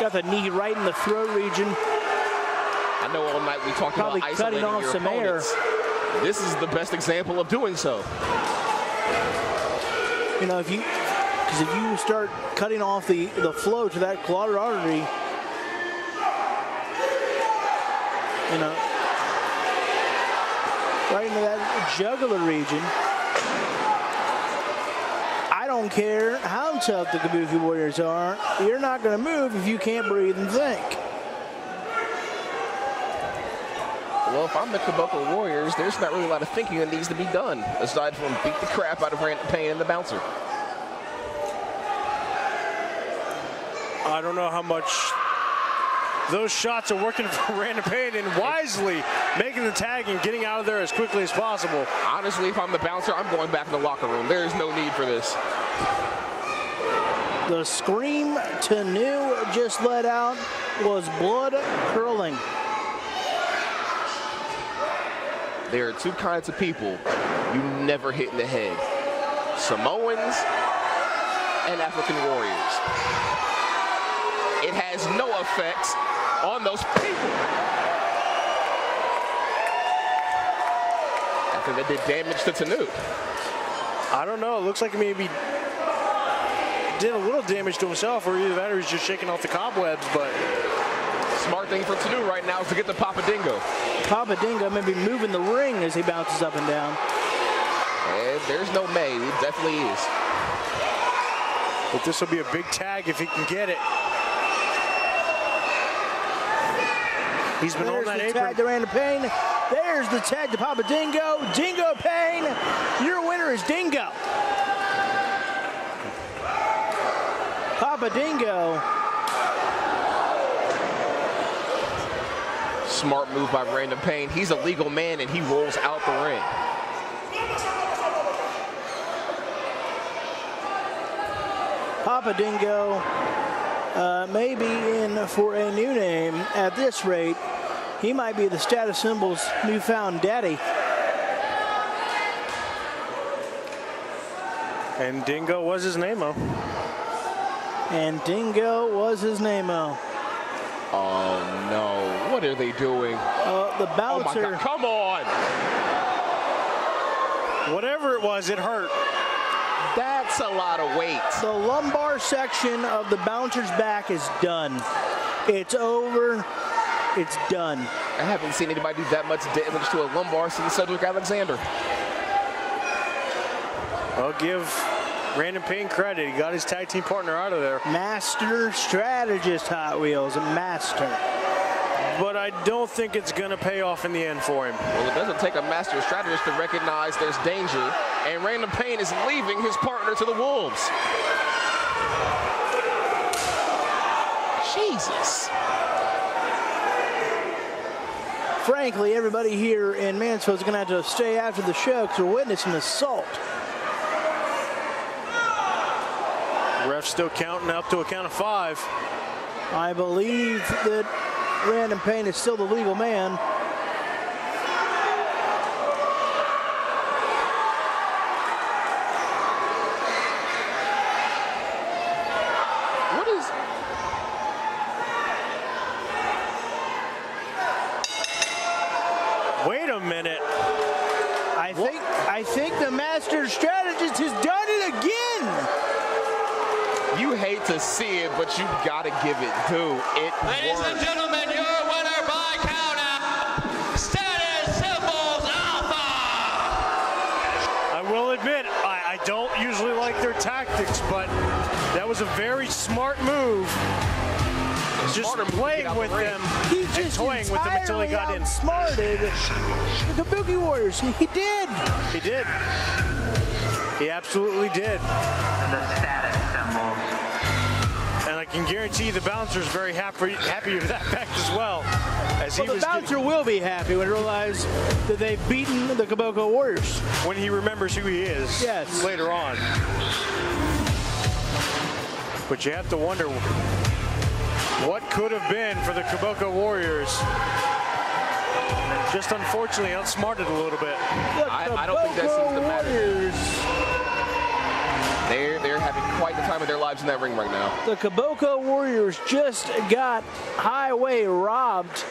Got the knee right in the throat region. I know all night we talked about isolating cutting off your some opponents. Air. This is the best example of doing so. You know, if you start cutting off the flow to that carotid artery, you know, right into that jugular region. I don't care how tough the Kabuki Warriors are. You're not going to move if you can't breathe and think. Well, if I'm the Kabuki Warriors, there's not really a lot of thinking that needs to be done, aside from beat the crap out of Random Payne and the bouncer. I don't know how much those shots are working for Random Payne, and wisely making the tag and getting out of there as quickly as possible. Honestly, if I'm the bouncer, I'm going back in the locker room. There is no need for this. The scream Tanu just let out was blood curling. There are two kinds of people you never hit in the head: Samoans and African warriors. It has no effect on those people. I think that did damage to Tanu. I don't know. It looks like maybe did a little damage to himself, or either that or he's just shaking off the cobwebs, but smart thing for Tanu right now is to get the Papa Dingo. Papa Dingo may be moving the ring as he bounces up and down. And there's no May. It definitely is. But this will be a big tag if he can get it. He's been on that apron. There's the tag to Randall Payne. There's the tag to Papa Dingo. Dingo Payne. Your winner is Dingo. Papa Dingo. Smart move by Randall Payne. He's a legal man and he rolls out the ring. Papa Dingo may be in for a new name. At this rate, he might be the Status Symbol's newfound daddy. And Dingo was his name-o. And Dingo was his name-o. Oh no, what are they doing? The bouncer. Oh my God, come on! Whatever it was, it hurt. That's a lot of weight. The lumbar section of the bouncer's back is done. It's over. It's done. I haven't seen anybody do that much damage to a lumbar since Cedric Alexander. I'll give Randall Payne credit. He got his tag team partner out of there. Master strategist, Hot Wheels, a master. But I don't think it's going to pay off in the end for him. Well, it doesn't take a master strategist to recognize there's danger, and Randall Payne is leaving his partner to the Wolves. Jesus. Frankly, everybody here in Mansfield is going to have to stay after the show because we're witnessing an assault. Ref's still counting up to a count of 5. I believe that Randall Payne is still the legal man. What is... Wait a minute. I think the master strategist has done it again. You hate to see it, but you gotta give it due. It Ladies worked. and gentlemen, your winner by countout, Status Symbols Alpha. I will admit, I don't usually like their tactics, but that was a very smart move. Just playing with them and toying with them until he got in. Outsmarted the Kabuki Warriors. He did. He did. He absolutely did. The Status Symbols. And I can guarantee the bouncer's very happy with that fact as well. As the bouncer will be happy when he realizes that they've beaten the Kaboko Warriors. When he remembers who he is. Yes. Later on. But you have to wonder what could have been for the Kaboko Warriors. Just unfortunately outsmarted a little bit. I don't think that seems to matter. They're having quite the time of their lives in that ring right now. The Kaboko Warriors just got highway robbed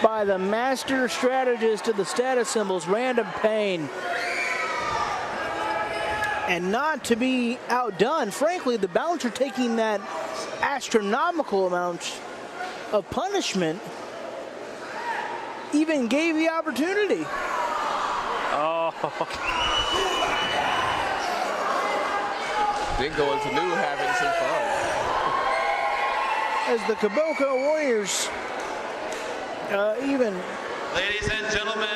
by the master strategist of the Status Symbols, Randall Payne. And not to be outdone, frankly, the bouncer taking that astronomical amount of punishment even gave the opportunity. Oh. Dingo and Tanu having some fun. As the Kaboko Warriors even... Ladies and gentlemen,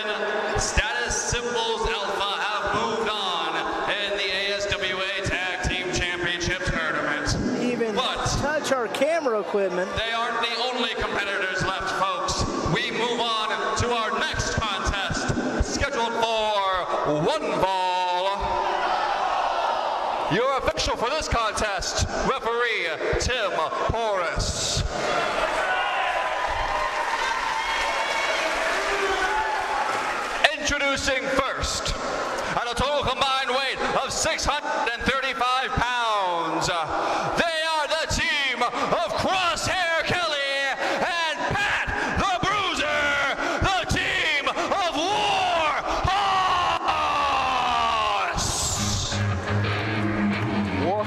Status Symbols Alpha have moved on in the ASWA Tag Team Championship Tournament. Even touch our camera equipment. They aren't the only competitors left, folks. We move on to our next contest, scheduled for one ball. Your official for this contest, referee Tim Porras. Introducing first, at a total combined weight of 635 pounds, they are the team of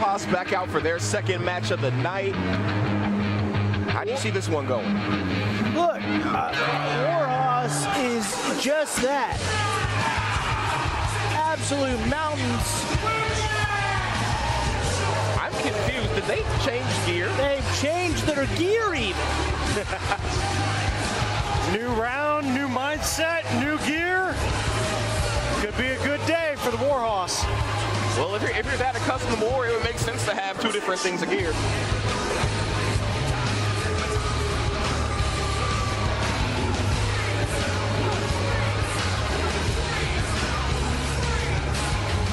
Warhorse back out for their second match of the night. How do you see this one going? Look, Warhorse is just that. Absolute mountains. I'm confused. Did they change gear? They've changed their gear even. New round, new mindset, new gear. Could be a good day for the Warhorse. Well, if you're that accustomed to war, it would make sense to have two different things of gear.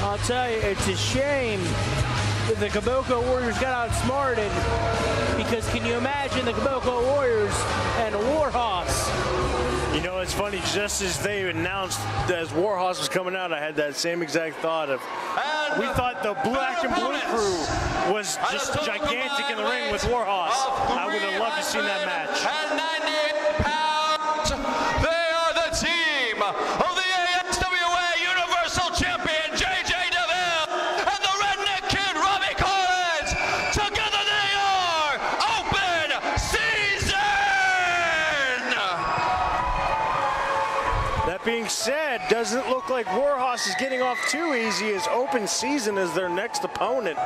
I'll tell you, it's a shame that the Caboclo Warriors got outsmarted, because can you imagine the Caboclo Warriors and a Warhorse? You know, it's funny, just as they announced as Warhorse was coming out, I had that same exact thought of, we thought the Black and Blue crew was just gigantic in the ring with Warhorse. I would have loved to see that match. And 98 pounds, they are the team of the ASWA Universal Champion, J.J. DeVille, and the Redneck Kid, Robbie Collins. Together they are Open Season! That being said, doesn't look like Warhorse is getting off too easy, as Open Season is their next opponent.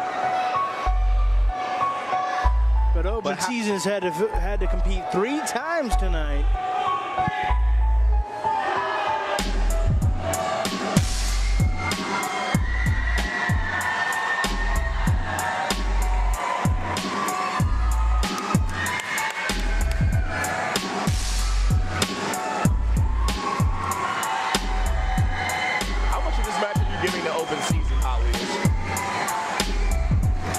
But Open Season's had to compete 3 times tonight. How much of this match are you giving to Open Season, Holly?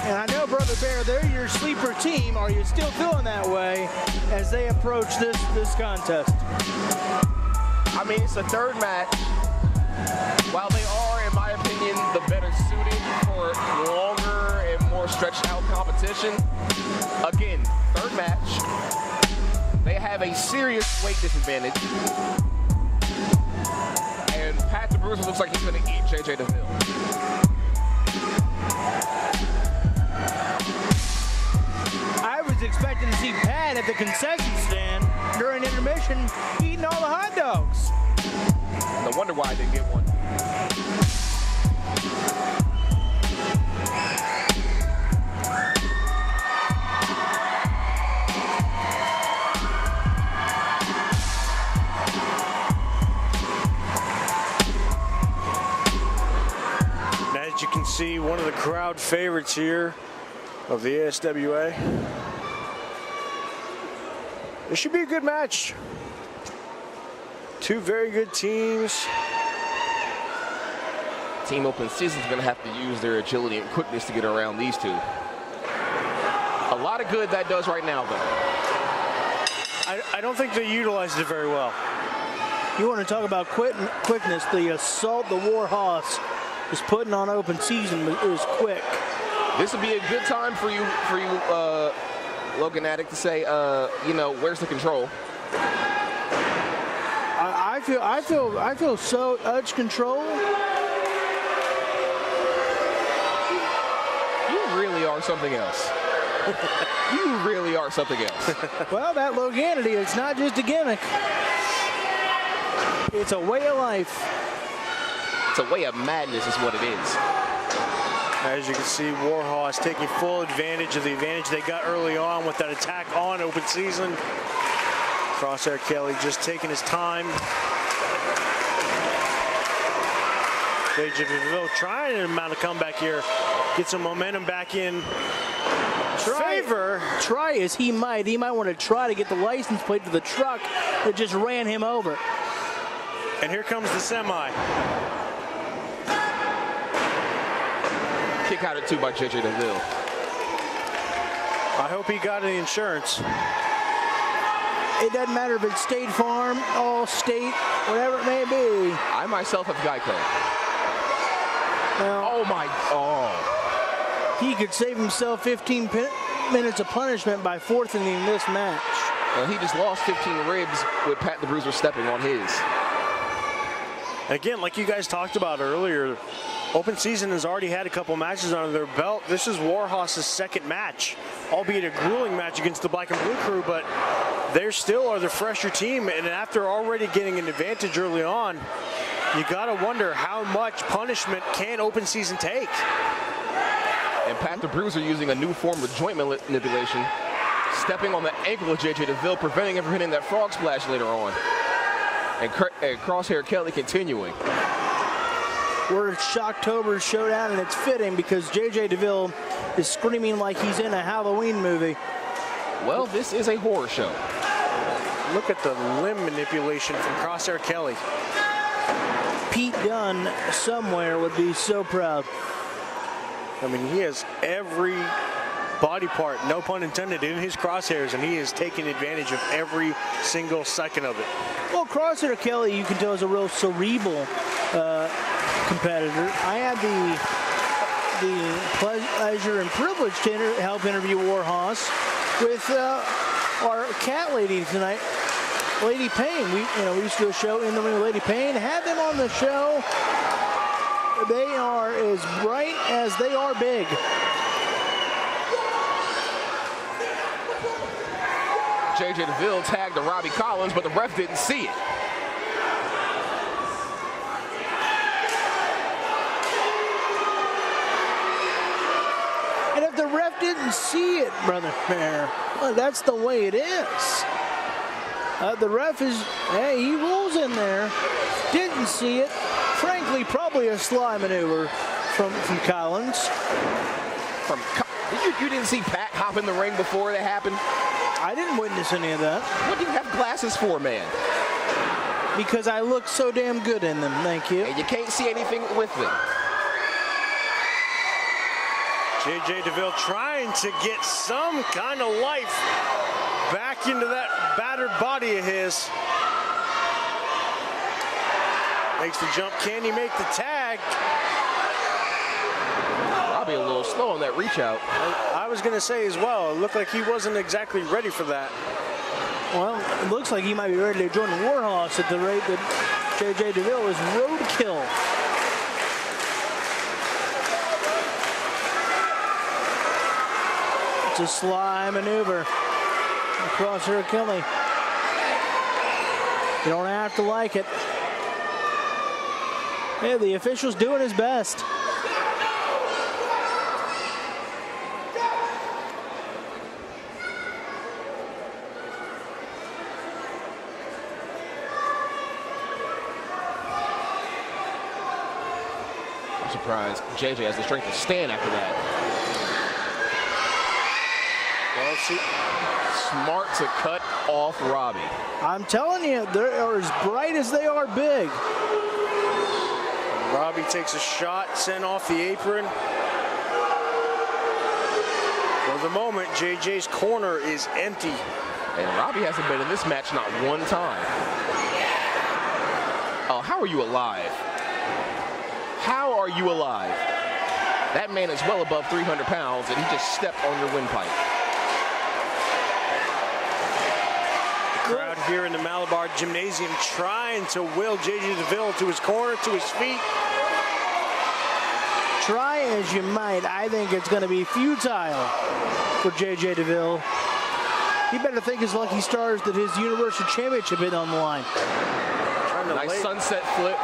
And I know, Brother Bear, they're your sleeper team. Are you still feeling that way as they approach this contest? I mean, it's the third match. While they are, in my opinion, the better suited for longer and more stretched out competition, again, third match, they have a serious weight disadvantage. And Pat the Bruiser looks like he's going to eat J.J. DeVille. I was expecting to see Pat at the concession stand during intermission eating all the hot dogs. No wonder why I didn't get one. Now, as you can see, one of the crowd favorites here of the ASWA. This should be a good match. Two very good teams. Team Open Season's going to have to use their agility and quickness to get around these two. A lot of good that does right now, though. I don't think they utilized it very well. You want to talk about quickness? The assault the Warhorse is putting on Open Season is quick. This would be a good time for you, Logan Addict, to say, you know, where's the control? I feel so much control. You really are something else. You really are something else. Well, that Loganity, it's not just a gimmick. It's a way of life. It's a way of madness is what it is. As you can see, Warhorse taking full advantage of the advantage they got early on with that attack on Open Season. Crosshair Kelly just taking his time. J.J. DeVille trying to mount a comeback here. Get some momentum back in favor. Try as he might want to try to get the license plate to the truck that just ran him over. And here comes the semi. Kick out at 2 by J.J. DeVille. I hope he got the insurance. It doesn't matter if it's State Farm, Allstate, whatever it may be. I myself have Geico. Well, he could save himself 15 minutes of punishment by forfeiting this match. Well, he just lost 15 ribs with Pat the Bruiser stepping on his. Again, like you guys talked about earlier, Open Season has already had a couple matches under their belt. This is Warhorse's second match, albeit a grueling match against the Black and Blue crew, but they still are the fresher team, and after already getting an advantage early on, you gotta wonder how much punishment can Open Season take. And Pat the Bruiser using a new form of joint manipulation, stepping on the ankle of JJ DeVille, preventing him from hitting that frog splash later on. And Crosshair Kelly continuing. We're at Shocktober Showdown, and it's fitting because JJ DeVille is screaming like he's in a Halloween movie. Well, this is a horror show. Look at the limb manipulation from Crosshair Kelly. Pete Dunne somewhere would be so proud. I mean, he has every body part, no pun intended, in his crosshairs, and he is taking advantage of every single second of it. Well, Crosshair Kelly, you can tell, is a real cerebral competitor. I had the pleasure and privilege to help interview Warhorse with our cat lady tonight, Lady Payne. We used to do a show in the ring with Lady Payne. Had them on the show. They are as bright as they are big. JJ DeVille tagged to Robbie Collins, but the ref didn't see it. And if the ref didn't see it, Brother Fair, well, that's the way it is. The ref is, hey, he rolls in there, didn't see it. Frankly, probably a sly maneuver from Collins. You didn't see Pat hop in the ring before that happened? I didn't witness any of that. What do you have glasses for, man? Because I look so damn good in them, thank you. And you can't see anything with them. JJ DeVille trying to get some kind of life back into that battered body of his. Makes the jump. Can he make the tag? Robbie a little slow on that reach out. I was going to say as well, it looked like he wasn't exactly ready for that. Well, it looks like he might be ready to join Warhorse at the rate that JJ DeVille is roadkill. It's a sly maneuver. Crosshair Kelly. You don't have to like it. Hey, the official's doing his best. I'm surprised JJ has the strength to stand after that. Well, see, smart to cut off Robbie. I'm telling you, they're as bright as they are big. Robbie takes a shot, sent off the apron. For the moment, JJ's corner is empty. And Robbie hasn't been in this match not one time. Oh, how are you alive? How are you alive? That man is well above 300 pounds, and he just stepped on your windpipe. Crowd here in the Malabar Gymnasium trying to will JJ DeVille to his corner, to his feet. Try as you might, I think it's going to be futile for JJ DeVille. He better thank his lucky stars that his Universal Championship is on the line. Nice sunset flip.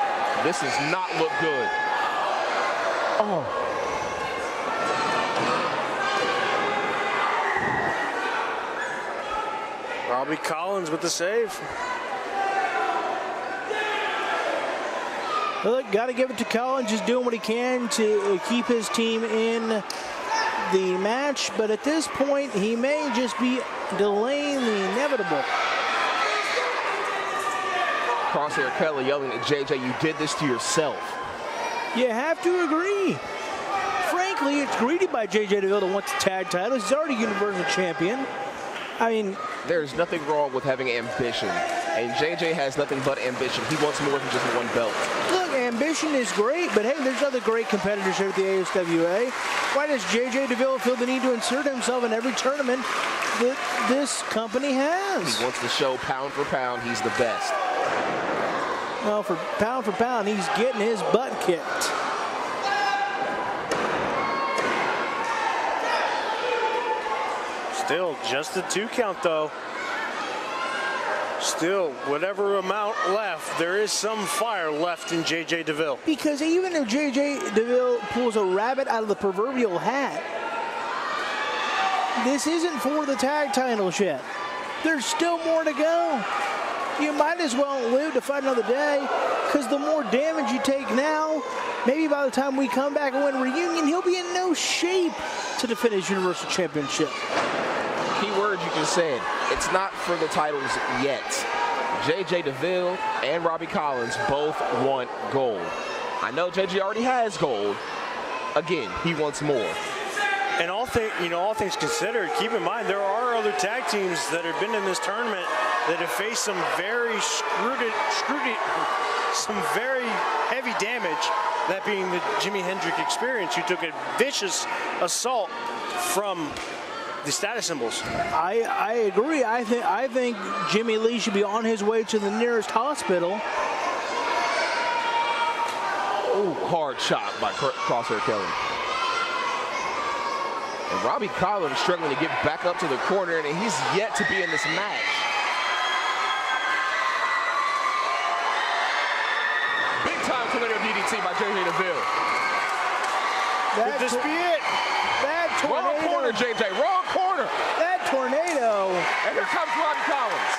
This does not look good. Oh. Robbie Collins with the save. Look, got to give it to Collins. Just doing what he can to keep his team in the match. But at this point, he may just be delaying the inevitable. Crosshair Kelly yelling at JJ, you did this to yourself. You have to agree. Frankly, it's greedy by JJ DeVille to want the tag title. He's already Universal Champion. I mean, there's nothing wrong with having ambition, and JJ has nothing but ambition. He wants more than just one belt. Look, ambition is great, but hey, there's other great competitors here at the ASWA. Why does JJ DeVille feel the need to insert himself in every tournament that this company has? He wants to show pound for pound he's the best. Well, for pound, he's getting his butt kicked. Still just a 2 count, though. Still, whatever amount left, there is some fire left in J.J. DeVille. Because even if J.J. DeVille pulls a rabbit out of the proverbial hat, this isn't for the tag titles yet. There's still more to go. You might as well live to fight another day, because the more damage you take now, maybe by the time we come back and win reunion, he'll be in no shape to defend his Universal Championship. Key word you just said, it's not for the titles yet. J.J. DeVille and Robbie Collins both want gold. I know J.J. already has gold. Again, he wants more. And all things considered, keep in mind there are other tag teams that have been in this tournament that have faced some very some very heavy damage. That being the Jimi Hendrix Experience, who took a vicious assault from the status symbols. I agree. I think Jimmy Lee should be on his way to the nearest hospital. Ooh, hard shot by Crosshair Kelly. And Robbie Collins struggling to get back up to the corner, and he's yet to be in this match. Big time tornado DDT by J.J. DeVille. Could this be it? That tornado. Wrong corner, J.J. Wrong corner. That tornado. And here comes Robbie Collins.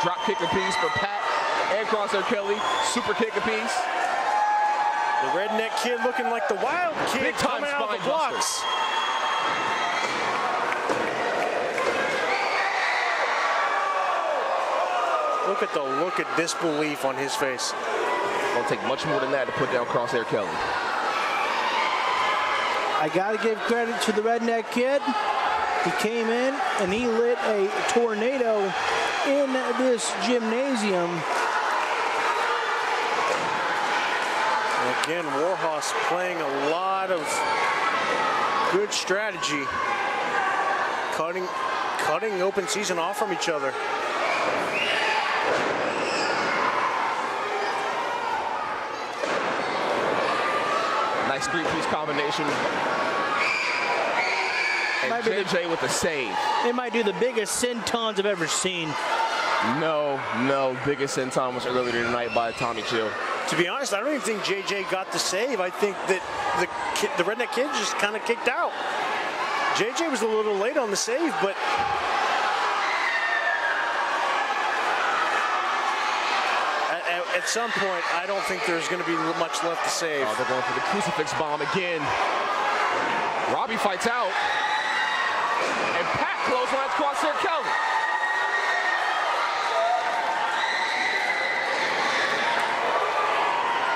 Drop kick apiece for Pat and Crosshair Kelly. Super kick apiece. The redneck kid looking like the wild kid. Big time coming out of the blocks. Look at the look of disbelief on his face. Won't take much more than that to put down Crosshair Kelly. I got to give credit to the redneck kid. He came in and he lit a tornado in this gymnasium. Again, Warhorse playing a lot of good strategy, cutting open season off from each other. Nice three-piece combination. And JJ with the save. They might do the biggest sentons I've ever seen. No, biggest senton was earlier tonight by Tommy Chill. To be honest, I don't even think JJ got the save. I think that the redneck kid just kind of kicked out. JJ was a little late on the save, but at some point, I don't think there's going to be much left to save. Oh, they're going for the crucifix bomb again. Robbie fights out. And Pat clotheslines Crosshair Kelly.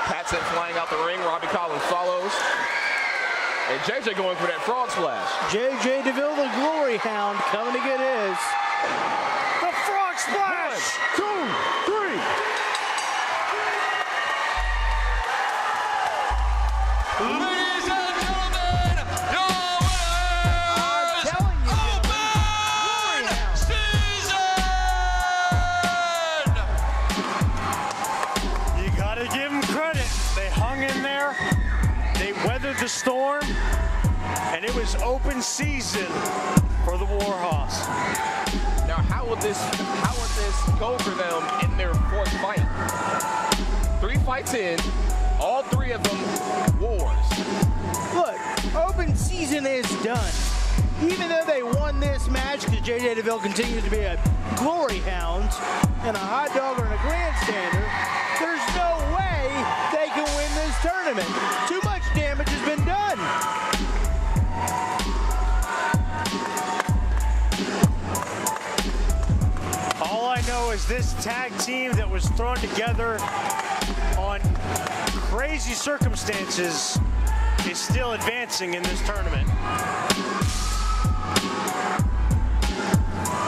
Pat sent flying out the ring. Robbie Collins follows. And JJ going for that frog splash. JJ DeVille, the glory hound, coming to get his. The frog splash! 1, 2, 3. Ladies and gentlemen, your winners, open season! You gotta give them credit. They hung in there, they weathered the storm, and it was open season for the Warhorse. Now, how would this go for them in their fourth fight? 3 fights in, all 3 of them wars. Look, open season is done. Even though they won this match, because J.J. DeVille continues to be a glory hound and a hot dog or a grandstander, there's no way they can win this tournament. Too much damage has been done. All I know is this tag team that was thrown together on crazy circumstances is still advancing in this tournament.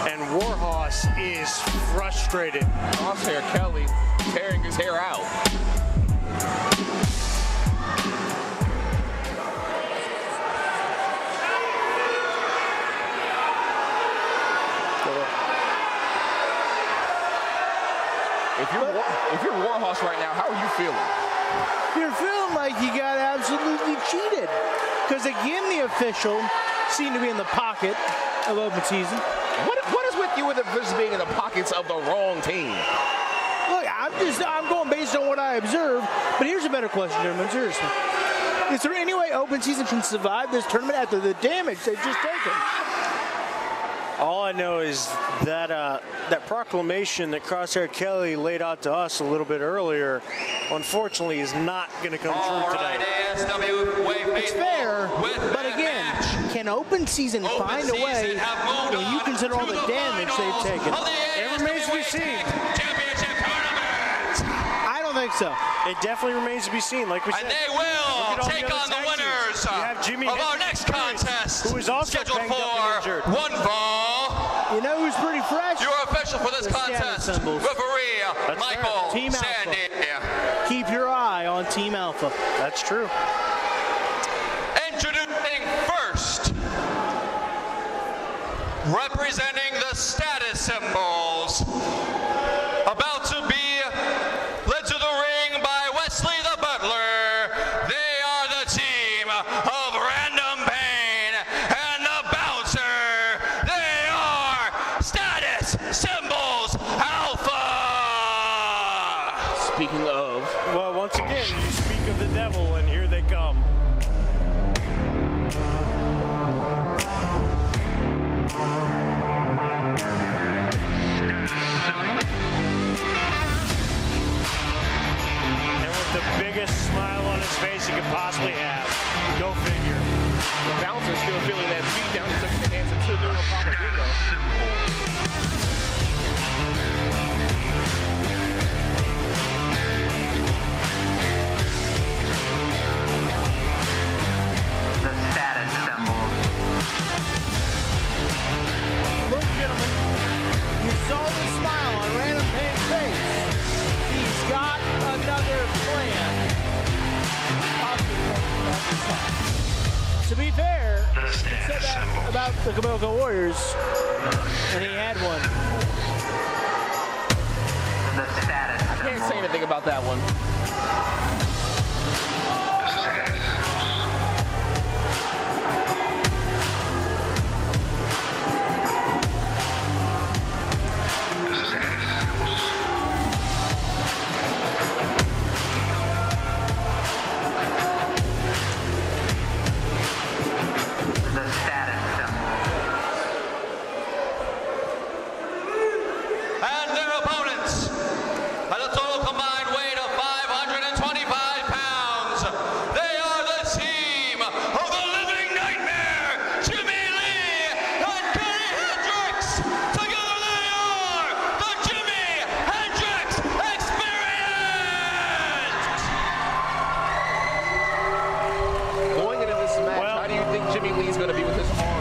And Warhorse is frustrated. Crosshair Kelly tearing his hair out. If you're Warhorse right now, how are you feeling? You're feeling like you got absolutely cheated. Because again, the official seemed to be in the pocket of open season. What is with you with the officials being in the pockets of the wrong team? Look, I'm going based on what I observe. But here's a better question, gentlemen. Seriously. Is there any way open season can survive this tournament after the damage they've just taken? All I know is that that proclamation that Crosshair Kelly laid out to us a little bit earlier, unfortunately, is not going to come true today. It's fair, but again, can open season find a way when you consider all the damage they've taken? It remains to be seen. I don't think so. It definitely remains to be seen, like we said. And they will take on the winners of our next contest, who is also scheduled for one fall. You know who's pretty fresh? Your official for this contest, referee Michael Team Sandy. Alpha. Keep your eye on Team Alpha. That's true. Introducing first, representing the status symbols, about to be led to the ring by Wesley the Butler. They are the team of Random Pain and the Bouncer. They are Status Symbols Alpha. Speaking of, well, once again, you speak of the devil, and here they come. The biggest smile on his face he could possibly have. Go figure. The Bouncer's still feeling that beat down. He took the answer to the Republic. The status symbol. Look, gentlemen, you saw the smile on Random Pain's face. He's got another plan. To be fair, he said that about the Kamoko Warriors, and he had one. The status symbol. I can't say anything about that one. The status symbol. And their opponents, at a total combined weight of 525 pounds, they are the team of the Living Nightmare, Jimmy Lee and Kenny Hendricks. Together they are the Jimmy Hendricks Experience. Going into this match, how do you think Jimmy Lee's going to be with his arm?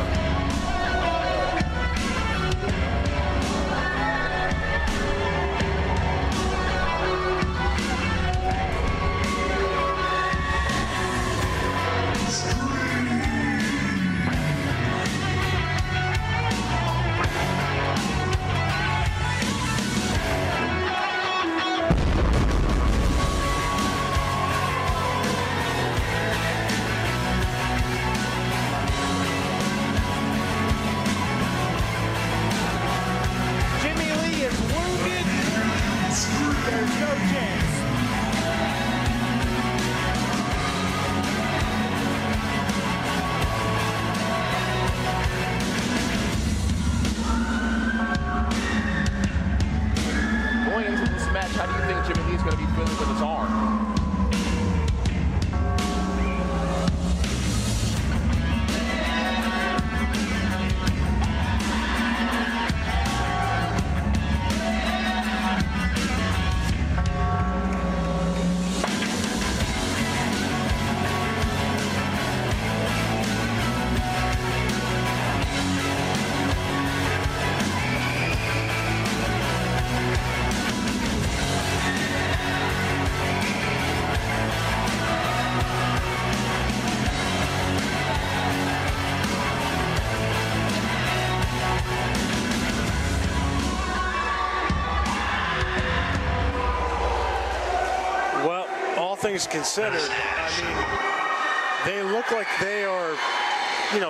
things considered, I mean, they look like they are,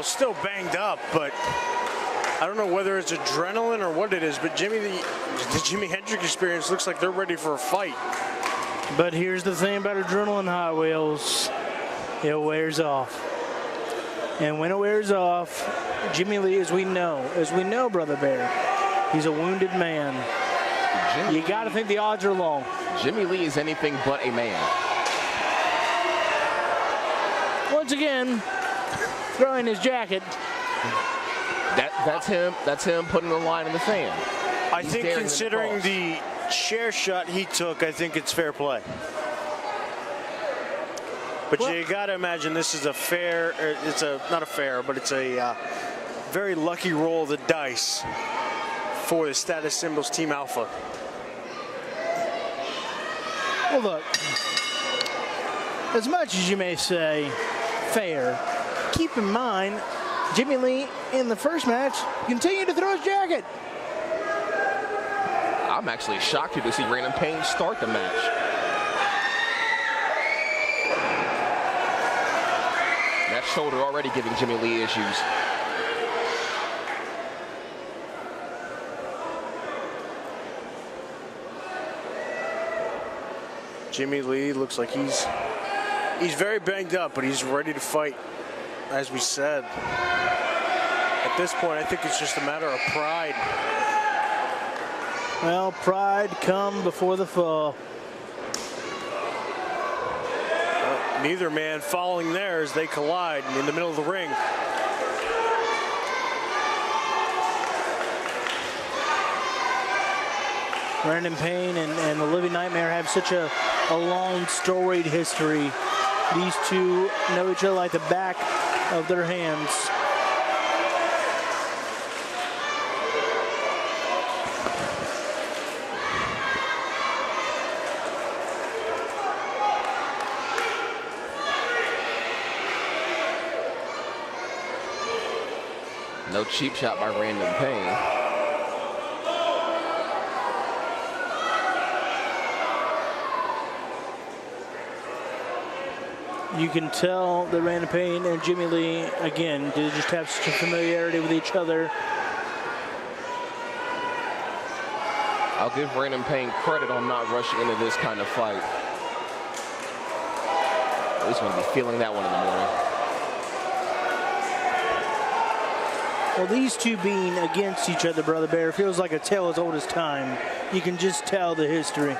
still banged up, but I don't know whether it's adrenaline or what it is, but the Jimi Hendrix Experience looks like they're ready for a fight. But here's the thing about adrenaline, Hot Wheels. It wears off. And when it wears off, Jimmy Lee, as we know, Brother Bear, he's a wounded man. You got to think the odds are long. Jimmy Lee is anything but a man. Once again, throwing his jacket. That's him putting the line in the sand. I think considering the chair shot he took, I think it's fair play. But you got to imagine this is it's a very lucky roll of the dice for the Status Symbols Team Alpha. Well, look, as much as you may say fair, keep in mind, Jimmy Lee in the first match continued to throw his jacket. I'm actually shocked to see Random Pain start the match. That shoulder already giving Jimmy Lee issues. Jimmy Lee looks like he's very banged up, but he's ready to fight, as we said. At this point, I think it's just a matter of pride. Well, pride come before the fall. Neither man following there as they collide in the middle of the ring. Random Pain and the Living Nightmare have such a long, storied history. These two know each other like the back of their hands. No cheap shot by Random Pain. You can tell that Random Pain and Jimmy Lee, again, they just have such a familiarity with each other. I'll give Random Pain credit on not rushing into this kind of fight. He's going to be feeling that one in the morning. Well, these two being against each other, Brother Bear, feels like a tale as old as time. You can just tell the history.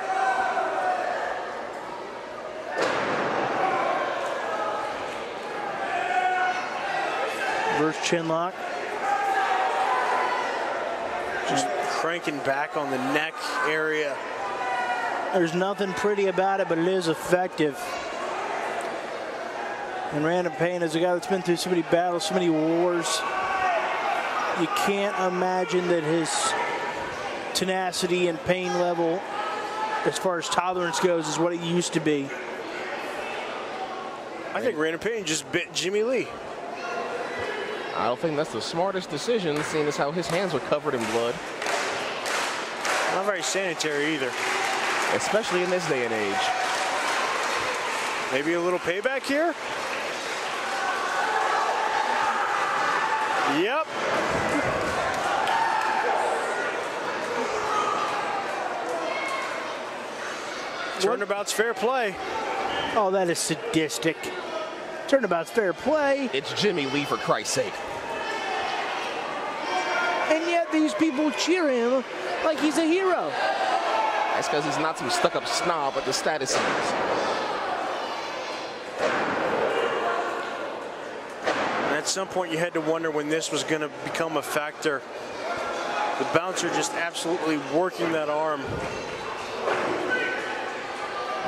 Reverse chin lock. Just cranking back on the neck area. There's nothing pretty about it, but it is effective. And Random Pain is a guy that's been through so many battles, so many wars. You can't imagine that his tenacity and pain level, as far as tolerance goes, is what it used to be. I think Random Pain just bit Jimmy Lee. I don't think that's the smartest decision, seeing as how his hands were covered in blood. Not very sanitary either. Especially in this day and age. Maybe a little payback here? Yep. Turnabout's fair play. Oh, that is sadistic. Turnabout's fair play. It's Jimmy Lee, for Christ's sake. And yet these people cheer him like he's a hero. That's because he's not some stuck-up snob at the Status Symbols. At some point you had to wonder when this was going to become a factor. The bouncer just absolutely working that arm.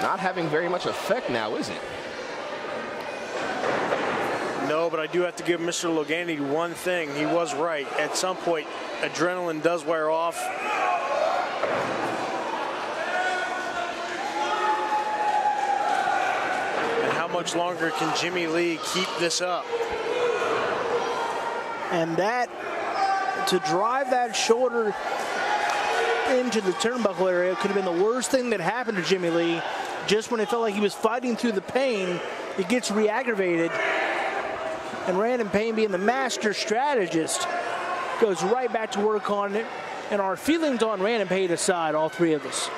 Not having very much effect now, is it? No, but I do have to give Mr. Logani one thing. He was right. At some point, adrenaline does wear off. And how much longer can Jimmy Lee keep this up? And that, to drive that shoulder into the turnbuckle area, could have been the worst thing that happened to Jimmy Lee. just when it felt like he was fighting through the pain, it gets re-aggravated. And Brandon Payne, being the master strategist, goes right back to work on it. And our feelings on Brandon Payne aside, all three of us,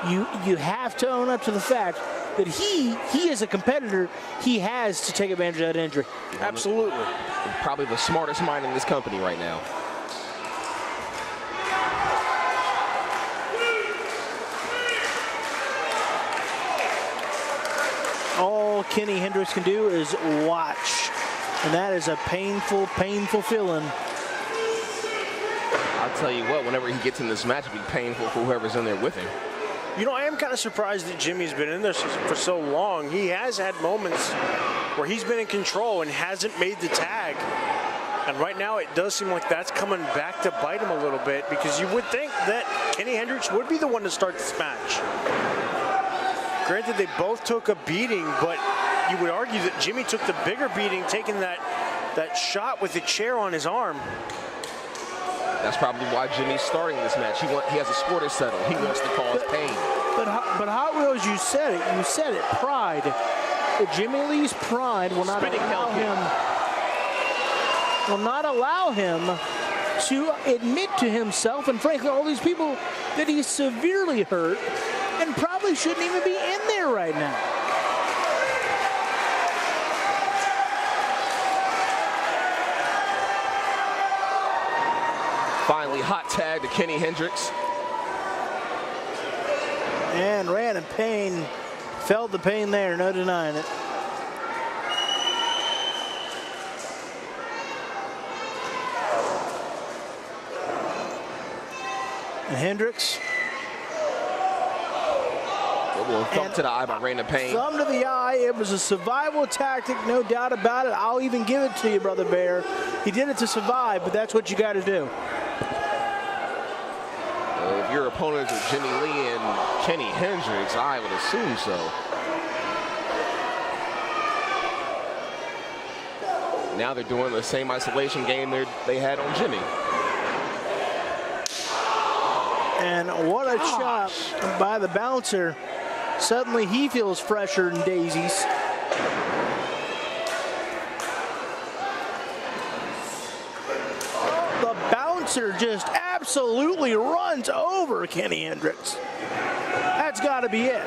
you have to own up to the fact that he is a competitor. He has to take advantage of that injury. Absolutely. Probably the smartest mind in this company right now. All Kenny Hendricks can do is watch. And that is a painful, painful feeling. I'll tell you what, whenever he gets in this match, it'll be painful for whoever's in there with him. You know, I am kind of surprised that Jimmy's been in this for so long. He has had moments where he's been in control and hasn't made the tag. And right now it does seem like that's coming back to bite him a little bit, because you would think that Kenny Hendricks would be the one to start this match. Granted, they both took a beating, but you would argue that Jimmy took the bigger beating, taking that shot with the chair on his arm. That's probably why Jimmy's starting this match. He has a score to settle. He wants to cause pain. But Hot Wheels, you said it. You said it. Pride. Jimmy Lee's pride will not allow him to admit to himself and frankly all these people that he's severely hurt and probably shouldn't even be in there right now. Finally, hot tag to Kenny Hendricks. And Brandon Payne felt the pain there, no denying it. And Hendricks. Thumb to the eye by Brandon Payne. Thumb to the eye. It was a survival tactic, no doubt about it. I'll even give it to you, Brother Bear. He did it to survive, but that's what you got to do. If your opponents are Jimmy Lee and Kenny Hendricks, I would assume so. Now they're doing the same isolation game they had on Jimmy. And what a chop by the bouncer. Suddenly he feels fresher than daisies. The bouncer just absolutely runs over Kenny Hendricks. That's got to be it.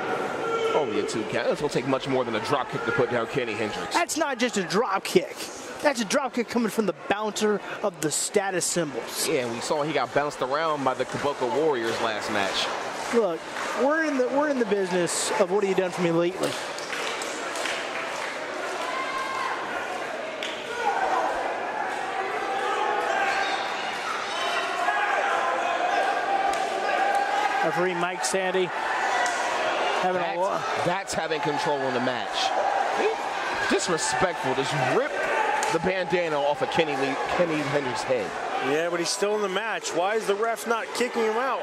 Only a 2 count. This will take much more than a drop kick to put down Kenny Hendricks. That's not just a drop kick. That's a drop kick coming from the bouncer of the status symbols. Yeah, we saw he got bounced around by the Kaboko Warriors last match. Look, we're in the business of what have you done for me lately. Referee Mike Sandy that's having control in the match. Disrespectful. Just rip the bandana off of Kenny Hendricks' head. Yeah, but he's still in the match. Why is the ref not kicking him out?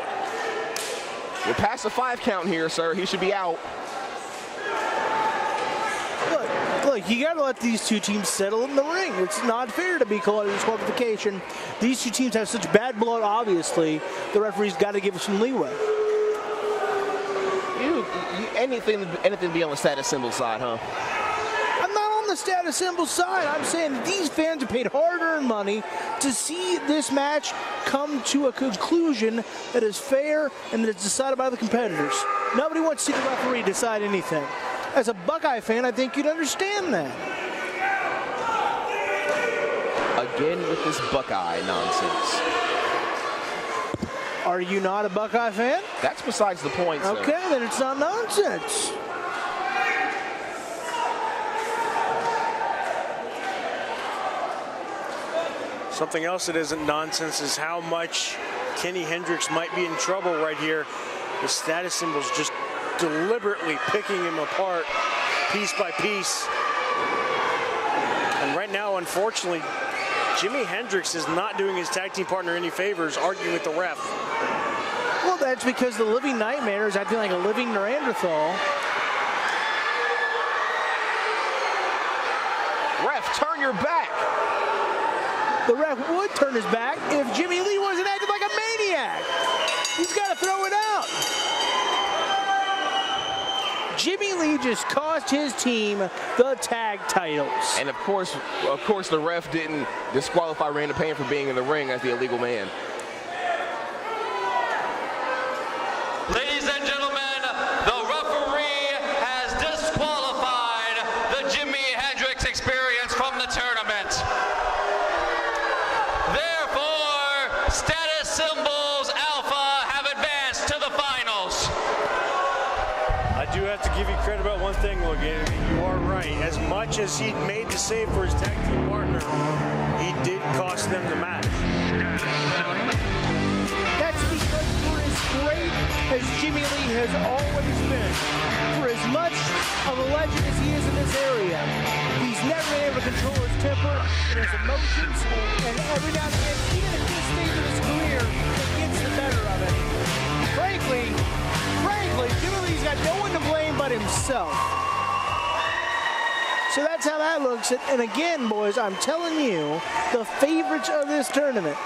We're past the 5 count here, sir. He should be out. Look, you got to let these two teams settle in the ring. It's not fair to be called a disqualification. These two teams have such bad blood, obviously. The referee's got to give us some leeway. Anything be on the status symbol side, huh? I'm not on the status symbol side. I'm saying that these fans have paid hard-earned money to see this match come to a conclusion that is fair and that is decided by the competitors. Nobody wants to see the referee decide anything. As a Buckeye fan, I think you'd understand that. Again with this Buckeye nonsense. Are you not a Buckeye fan? That's besides the point, sir. Okay, then it's not nonsense. Something else that isn't nonsense is how much Kenny Hendricks might be in trouble right here. The status symbols just deliberately picking him apart piece by piece. And right now, unfortunately, Jimi Hendrix is not doing his tag team partner any favors, arguing with the ref. Well, that's because the living nightmare is acting like a living Neanderthal. Ref, turn your back. The ref would turn his back if Jimmy Lee wasn't acting like a maniac. He's got to throw it out. Jimmy Lee just cost his team the tag titles. And of course, the ref didn't disqualify Randall Payne for being in the ring as the illegal man. Ladies and gentlemen, the referee has disqualified the Jimi Hendrix Experience from the tournament. Therefore, Status Symbols Alpha have advanced to the finals. I do have to give you credit about one thing, Logan. You are right. As much as he made the save for his tag team partner, he did cost them the match. That's because for as great as Jimmy Lee has always been, for as much of a legend as he is in this area, he's never been able to control his temper and his emotions, and every now and then, even at this stage of his career, it gets the better of it. Frankly, Jimmy Lee's got no one to blame but himself. So that's how that looks. And again, boys, I'm telling you, the favorites of this tournament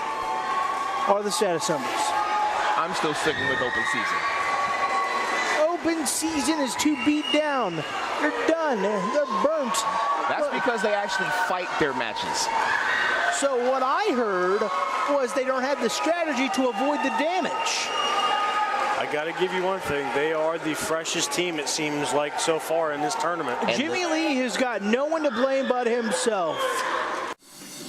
are the Status Symbols. I'm still sticking with open season. Open season is too beat down. They're done. They're burnt. That's because they actually fight their matches. So what I heard was they don't have the strategy to avoid the damage. I got to give you one thing. They are the freshest team, it seems like, so far in this tournament. Jimmy Lee has got no one to blame but himself.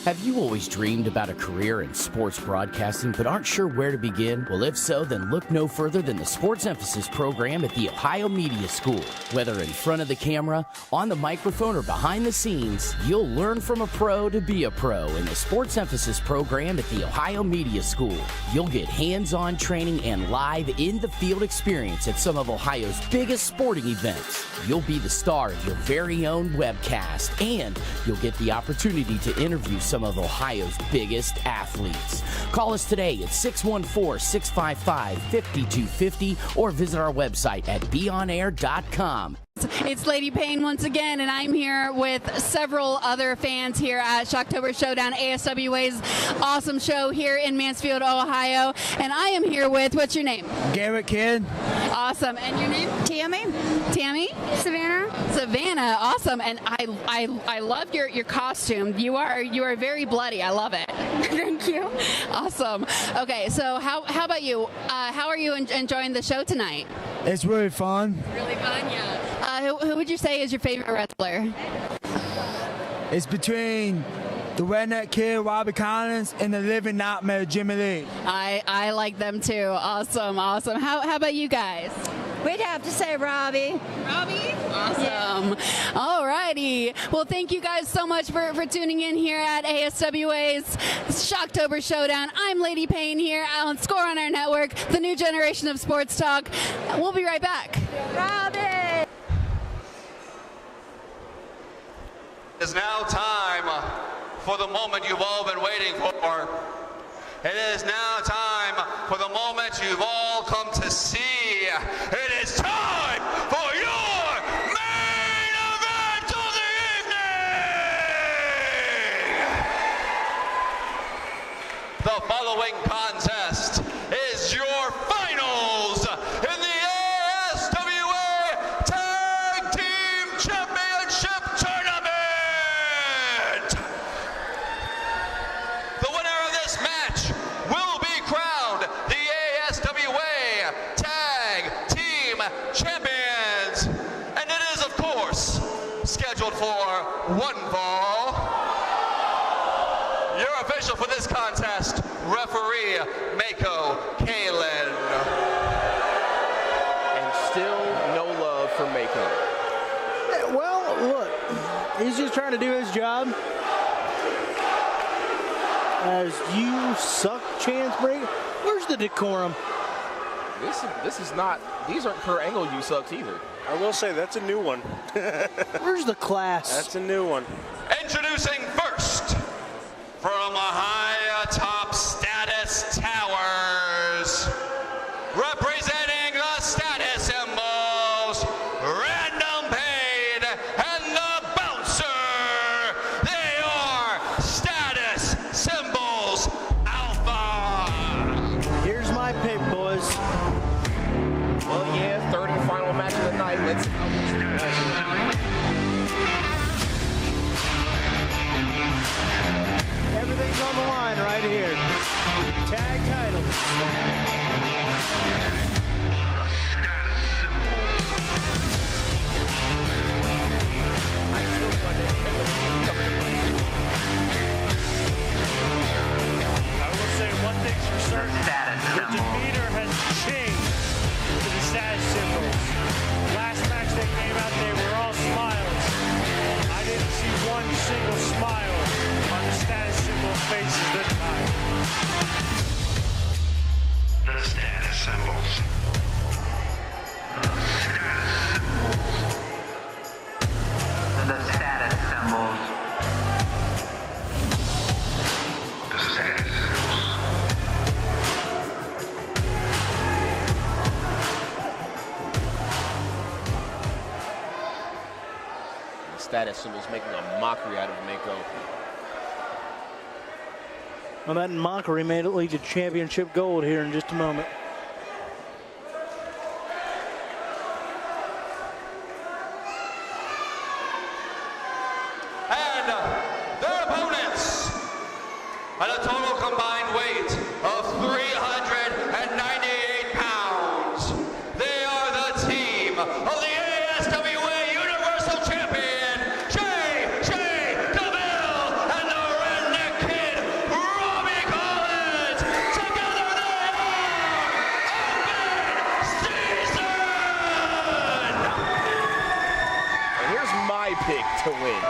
Have you always dreamed about a career in sports broadcasting but aren't sure where to begin? Well, if so, then look no further than the Sports Emphasis program at the Ohio Media School. Whether in front of the camera, on the microphone, or behind the scenes, you'll learn from a pro to be a pro in the Sports Emphasis program at the Ohio Media School. You'll get hands-on training and live in-the-field experience at some of Ohio's biggest sporting events. You'll be the star of your very own webcast, and you'll get the opportunity to interview some of Ohio's biggest athletes. Call us today at 614-655-5250 or visit our website at beonair.com. It's Lady Payne once again, and I'm here with several other fans here at Shocktober Showdown, ASWA's awesome show here in Mansfield, Ohio. And I am here with, what's your name? Garrett Kidd. Awesome. And your name? Tammy. Tammy? Savannah. Savannah. Awesome. And I love your costume. You are very bloody. I love it. Thank you. Awesome. Okay, so how about you? How are you enjoying the show tonight? It's really fun. Really fun, yeah. Who would you say is your favorite wrestler? It's between the Redneck Kid, Robbie Collins, and the Living Nightmare, Jimmy Lee. I like them too. Awesome, awesome. How about you guys? We'd have to say Robbie. Robbie? Awesome. All righty. Well, thank you guys so much for tuning in here at ASWA's Shocktober Showdown. I'm Lady Payne here on Score on Air Network, the new generation of sports talk. We'll be right back. Robbie! It is now time for the moment you've all been waiting for. It is now time for the moment you've all come to see. It is time for your main event of the evening! The following contest is your finals in the ASWA Tag Team Championship Tournament! The winner of this match will be crowned the ASWA Tag Team Champions. And it is, of course, scheduled for one fall. Your official for this contest, referee Mako Kalin. And still no love for Mako. Well, look, he's just trying to do his job. As you suck, chance break. Where's the decorum? This is not. These aren't Kurt Angle you sucks either. I will say that's a new one. Where's the class? That's a new one. Introducing first, from high atop Status Towers, representing the Status Symbols, Random Payne and the Bouncer. They are Status Symbols Alpha. Here's my pick, boys. Well, yeah, third and final match of the night. Let's see how single smile on the status symbol faces this time. The status symbols. The status symbols. The status symbols. The status symbols making a mockery out of Mako. Well, that mockery may lead to championship gold here in just a moment. And their opponents at a total combined weight of 398 pounds. They are the team of the ASWA Universal Champion, J.J. DeVille, and the Redneck Kid, Robbie Collins. Together they are Open Season! And here's my pick to win.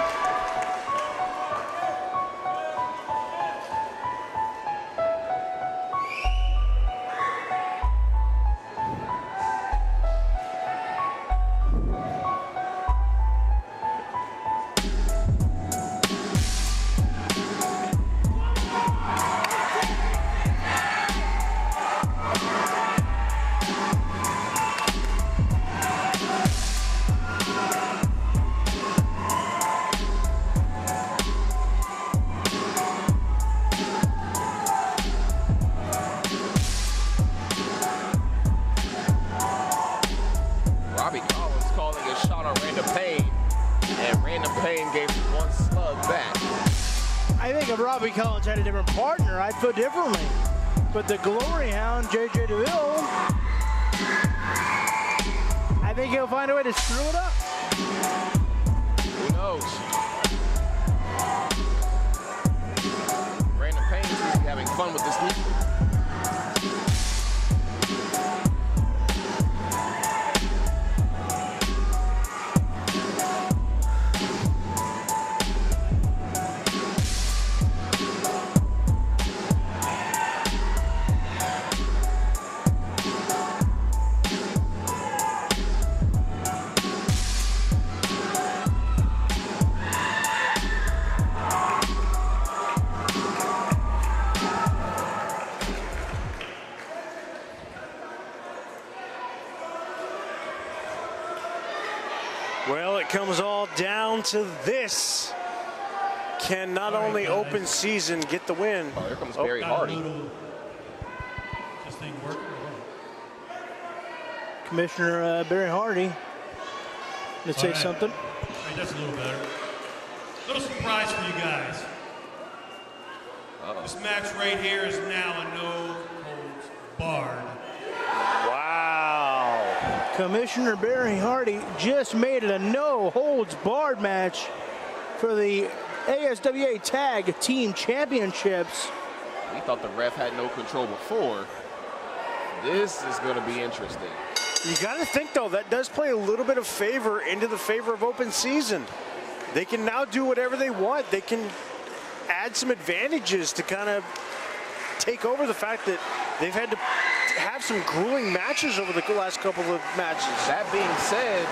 Robbie Collins calling a shot on Random Payne, and Random Payne gave one slug back. I think if Robbie Collins had a different partner, I'd feel differently. But the glory hound, J.J. DeVille, I think he'll find a way to screw it up. Who knows? Random Payne seems to be having fun with this league. Well, it comes all down to this. Can not only Open Season get the win. Oh, here comes Barry Hardy. This thing working? Commissioner Barry Hardy to say right. something. All right, that's a little better. Little surprise for you guys. This match right here is now a no holds barred. Wow. Commissioner Barry Hardy just made it a no holds barred match for the ASWA Tag Team Championships. We thought the ref had no control before. This is going to be interesting. You got to think, though, that does play a little bit of favor into the favor of Open Season. They can now do whatever they want. They can add some advantages to kind of take over the fact that they've had to have some grueling matches over the last couple of matches. That being said,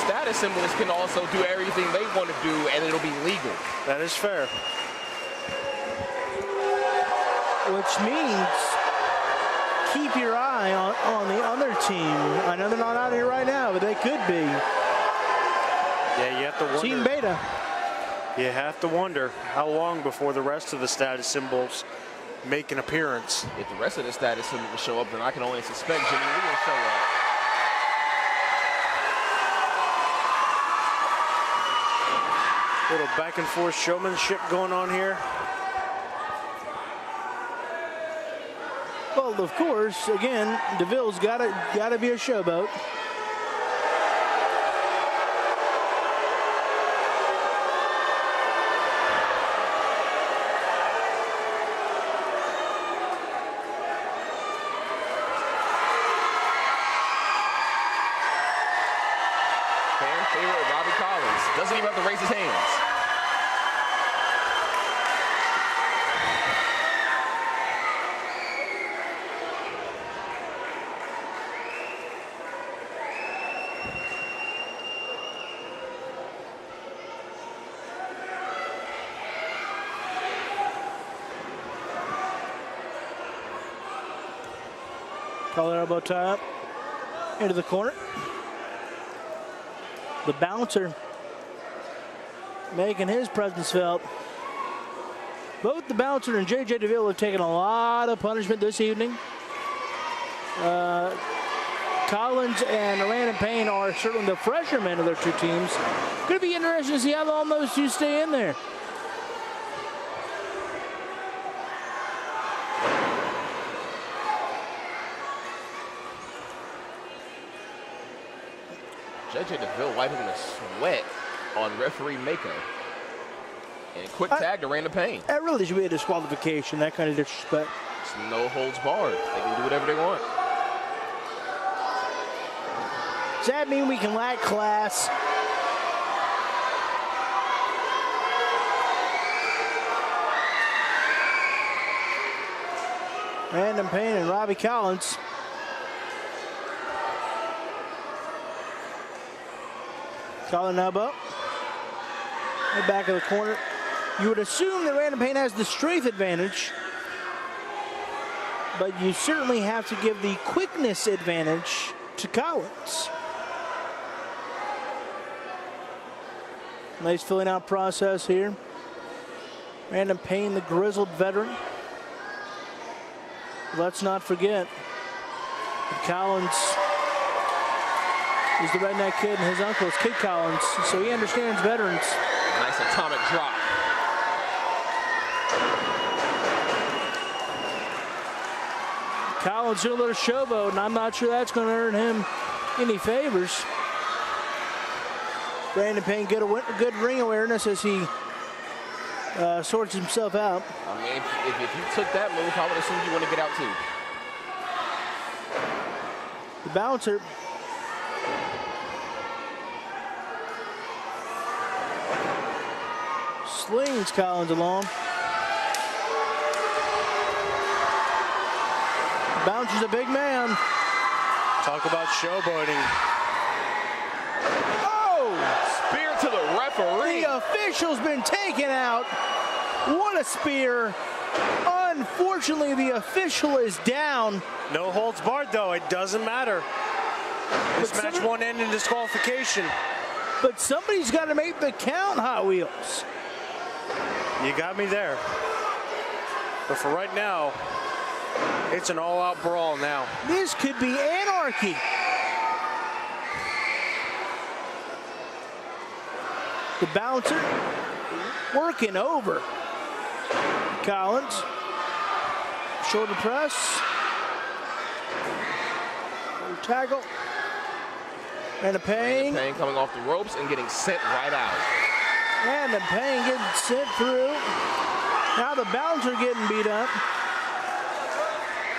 status symbols can also do everything they want to do, and it'll be legal. That is fair. Which means keep your eye on the other team. I know they're not out here right now, but they could be. Yeah, you have to wonder. Team Beta. You have to wonder how long before the rest of the status symbols make an appearance. If the rest of the status symbols show up, then I can only suspect Jimmy Lee will show up. Little back and forth showmanship going on here. Well, of course, again, DeVille's gotta be a showboat. Fan favorite Robbie Collins. Doesn't even have to raise his hands. Collar elbow tie up into the corner. The bouncer making his presence felt. Both the bouncer and J.J. DeVille have taken a lot of punishment this evening. Collins and Random Payne are certainly the fresher men of their two teams. Going to be interesting to see how long those two stay in there. J.J. DeVille wiping the sweat on referee Mako. And quick tag to Random Payne. That really should be a disqualification, that kind of disrespect. It's no holds barred. They can do whatever they want. Does that mean we can lack class? Random Payne and Robbie Collins. Collar elbow. In the back of the corner. You would assume that Random Payne has the strength advantage, but you certainly have to give the quickness advantage to Collins. Nice filling out process here. Random Payne, the grizzled veteran. Let's not forget that Collins is the redneck kid and his uncle is Kid Collins, so he understands veterans. Nice atomic drop. Collins doing a little showboat, and I'm not sure that's going to earn him any favors. Brandon Payne get a good ring awareness as he sorts himself out. I mean, if you took that move, I would assume you want to get out too. The bouncer. Slings Collins along. The bouncer's a big man. Talk about showboating. Spear to the referee. The official's been taken out. What a spear. Unfortunately, the official is down. No holds barred, though. It doesn't matter. This match won't end in disqualification. But somebody's got to make the count, Hot Wheels. You got me there. But for right now, it's an all-out brawl now. This could be anarchy. The bouncer working over Collins. Shoulder press. Tackle. Random Payne. Payne coming off the ropes and getting sent right out. Random Payne getting sent through. Now the bouncer getting beat up.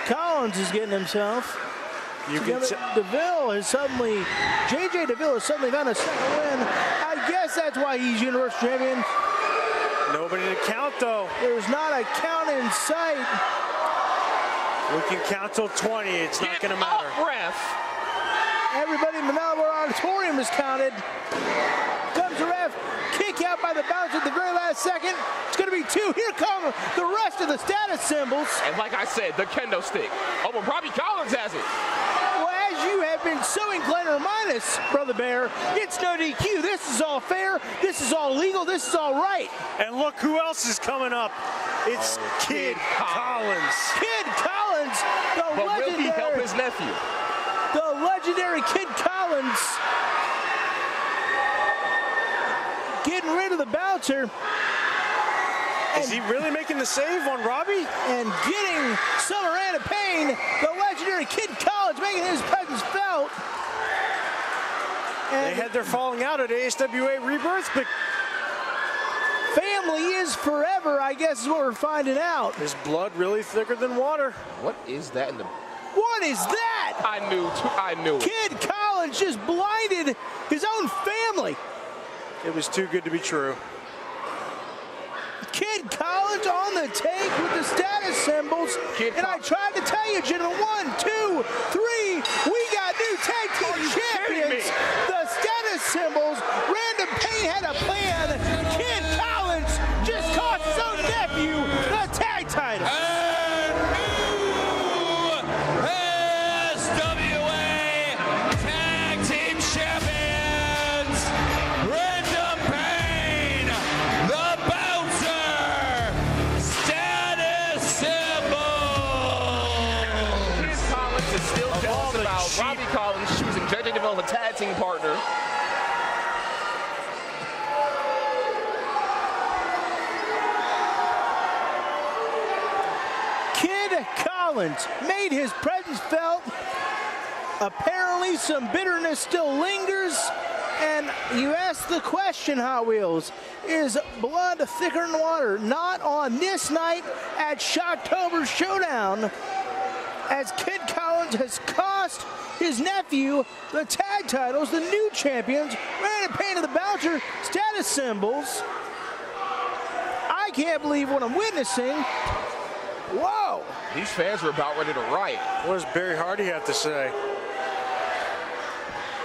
Collins is getting himself. DeVille has suddenly, J.J. DeVille has suddenly found a second win. I guess that's why he's Universal Champion. Nobody to count, though. There's not a count in sight. We can count till 20. It's not going to matter. Ref. Everybody in the Malibor Auditorium is counted. Comes the ref. Kick out by the bouncer at the very last second. It's going to be 2. Here come the rest of the status symbols. And like I said, the kendo stick. Oh, but Robbie Collins has it. Well, as you have been so inclined to remind us, Brother Bear, it's no DQ. This is all fair. This is all legal. This is all right. And look who else is coming up. It's Kid Collins. Kid Collins, the but legendary. Will he help his nephew? The legendary Kid Collins getting rid of the bouncer. Is he really making the save on Robbie? And getting some Random Payne, the legendary Kid Collins making his presence felt. And they had their falling out at ASWA Rebirth, but family is forever, I guess is what we're finding out. Is blood really thicker than water? What is that in the... What is that? I knew it. Kid Collins just blinded his own family. It was too good to be true. Kid Collins on the take with the status symbols. I tried to tell you, gentlemen, 1, 2, 3, we got new tag team champions. The status symbols. Random Payne had a plan. Kid Collins just cost his own nephew the tag title. And new tag team partner. Kid Collins made his presence felt. Apparently some bitterness still lingers. And you ask the question, Hot Wheels, is blood thicker than water? Not on this night at Shocktober Showdown, as Kid Collins has cost his nephew the tag titles, the new champions, Brandon Payne of the Bouncer status symbols. I can't believe what I'm witnessing. Whoa! These fans are about ready to riot. What does Barry Hardy have to say?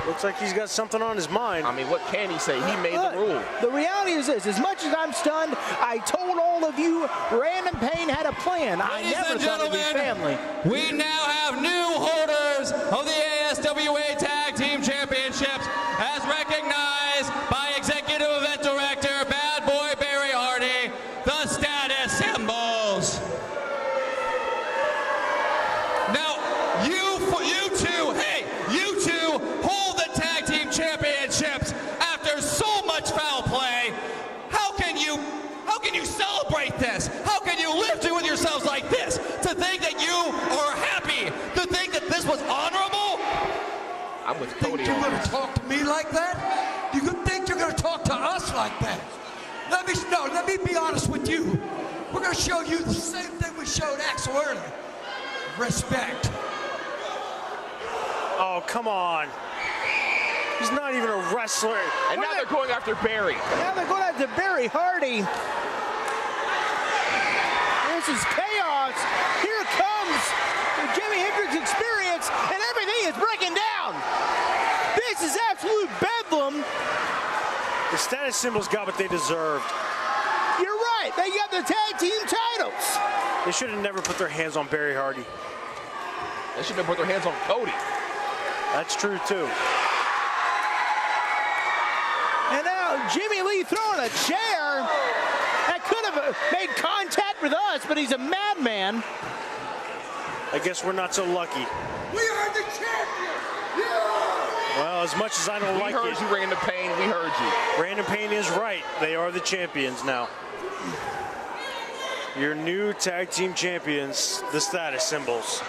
Looks like he's got something on his mind. I mean, what can he say? He made the rule. The reality is this: as much as I'm stunned, I told all of you Brandon Payne had a plan. I never thought it'd be family. We now have new holders of the ASWA Tag Team Championships, as recognized by Executive Event Director Bad Boy Barry Hardy, the status symbols. Now, you two hold the Tag Team Championships after so much foul play. How can you celebrate this? How can you live with yourselves like this? To think that you are happy, to think that this was honorable? I'm with Cody. You're going to talk to me like that? You think you're going to talk to us like that? Let me be honest with you. We're going to show you the same thing we showed Axel earlier. Respect. Oh, come on. He's not even a wrestler. And now they're going after Barry. Now they're going after Barry Hardy. This is chaos. Here comes the Jimi Hendrix Experience, and everything is breaking down. This is absolute bedlam. The status symbols got what they deserved. You're right. They got the tag team titles. They should have never put their hands on Barry Hardy. They should have put their hands on Cody. That's true, too. And now Jimmy Lee throwing a chair. That could have made contact with us, but he's a madman. I guess we're not so lucky. We are the champions! Yeah! Well, as much as I don't like it. We heard you, Brandon Payne. We heard you. Brandon Payne is right. They are the champions now. Your new tag team champions, the status symbols.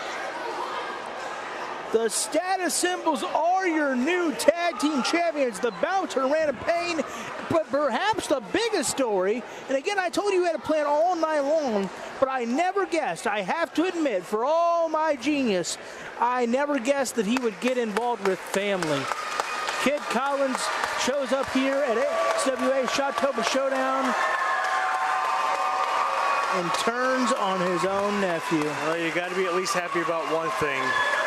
The status symbols are your new tag team champions, the Bouncer, Brandon Payne. But perhaps the biggest story, and again, I told you had a plan all night long, but I never guessed, I have to admit, for all my genius, I never guessed that he would get involved with family. Kid Collins shows up here at ASWA Shocktober Showdown and turns on his own nephew. Well, you got to be at least happy about one thing.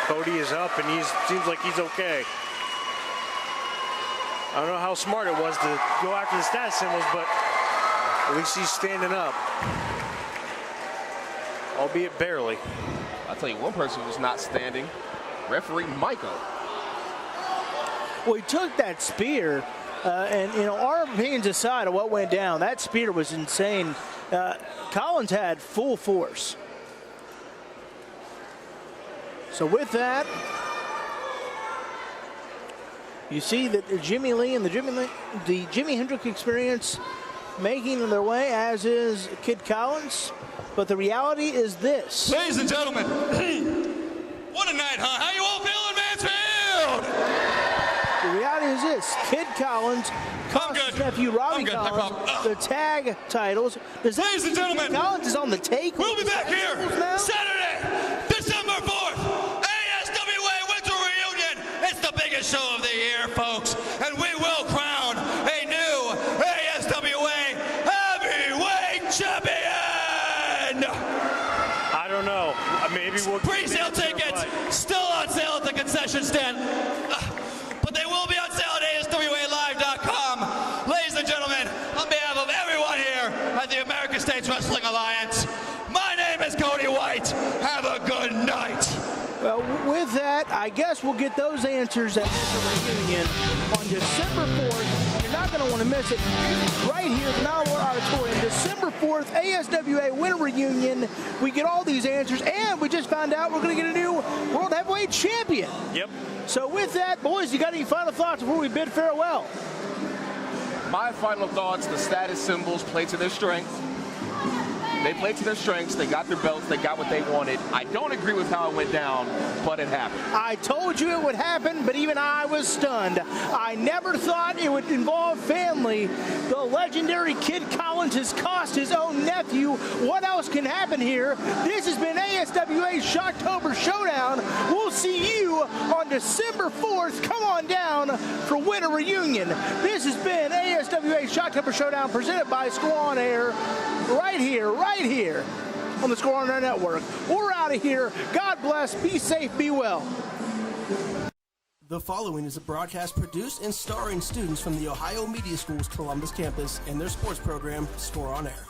Cody is up, and he seems like he's okay. I don't know how smart it was to go after the status symbols, but at least he's standing up. Albeit barely. I'll tell you one person who's not standing. Referee Michael. Well, he took that spear, and, you know, our opinions aside of what went down, that spear was insane. Collins had full force. So with that, you see that Jimmy Lee and the Jimi Hendrix Experience making their way, as is Kid Collins. But the reality is this. Ladies and gentlemen, what a night, huh? How you all feeling, Mansfield? The reality is this. Kid Collins cost his nephew Robbie Collins the tag titles. Ladies and gentlemen, Collins is on the take. We'll be back here Saturday, December 4th. ASWA Winter Reunion. It's the biggest show of the year, folks. And we will crown a new ASWA Heavyweight Champion. I don't know. Maybe we'll pre-sale tickets still on sale at the concession stand. But they will be on sale at ASWALive.com. Ladies and gentlemen, on behalf of everyone here at the American States Wrestling Alliance, my name is Cody White. Have a good night. Well, with that, I guess we'll get those answers at the reunion on December 4th. not going to want to miss it. Right here at the Mount Ward Auditorium, December 4th, ASWA Winter Reunion. We get all these answers, and we just found out we're going to get a new World Heavyweight Champion. Yep. So with that, boys, you got any final thoughts before we bid farewell? My final thoughts, the status symbols play to their strengths. They played to their strengths. They got their belts. They got what they wanted. I don't agree with how it went down, but it happened. I told you it would happen, but even I was stunned. I never thought it would involve family. The legendary Kid Collins has cost his own nephew. What else can happen here? This has been ASWA Shocktober Showdown. We'll see you on December 4th. Come on down for Winter Reunion. This has been ASWA Shocktober Showdown presented by Score on Air. Right here on the Score on Air Network. We're out of here. God bless. Be safe. Be well. The following is a broadcast produced and starring students from the Ohio Media School's Columbus campus and their sports program, Score on Air.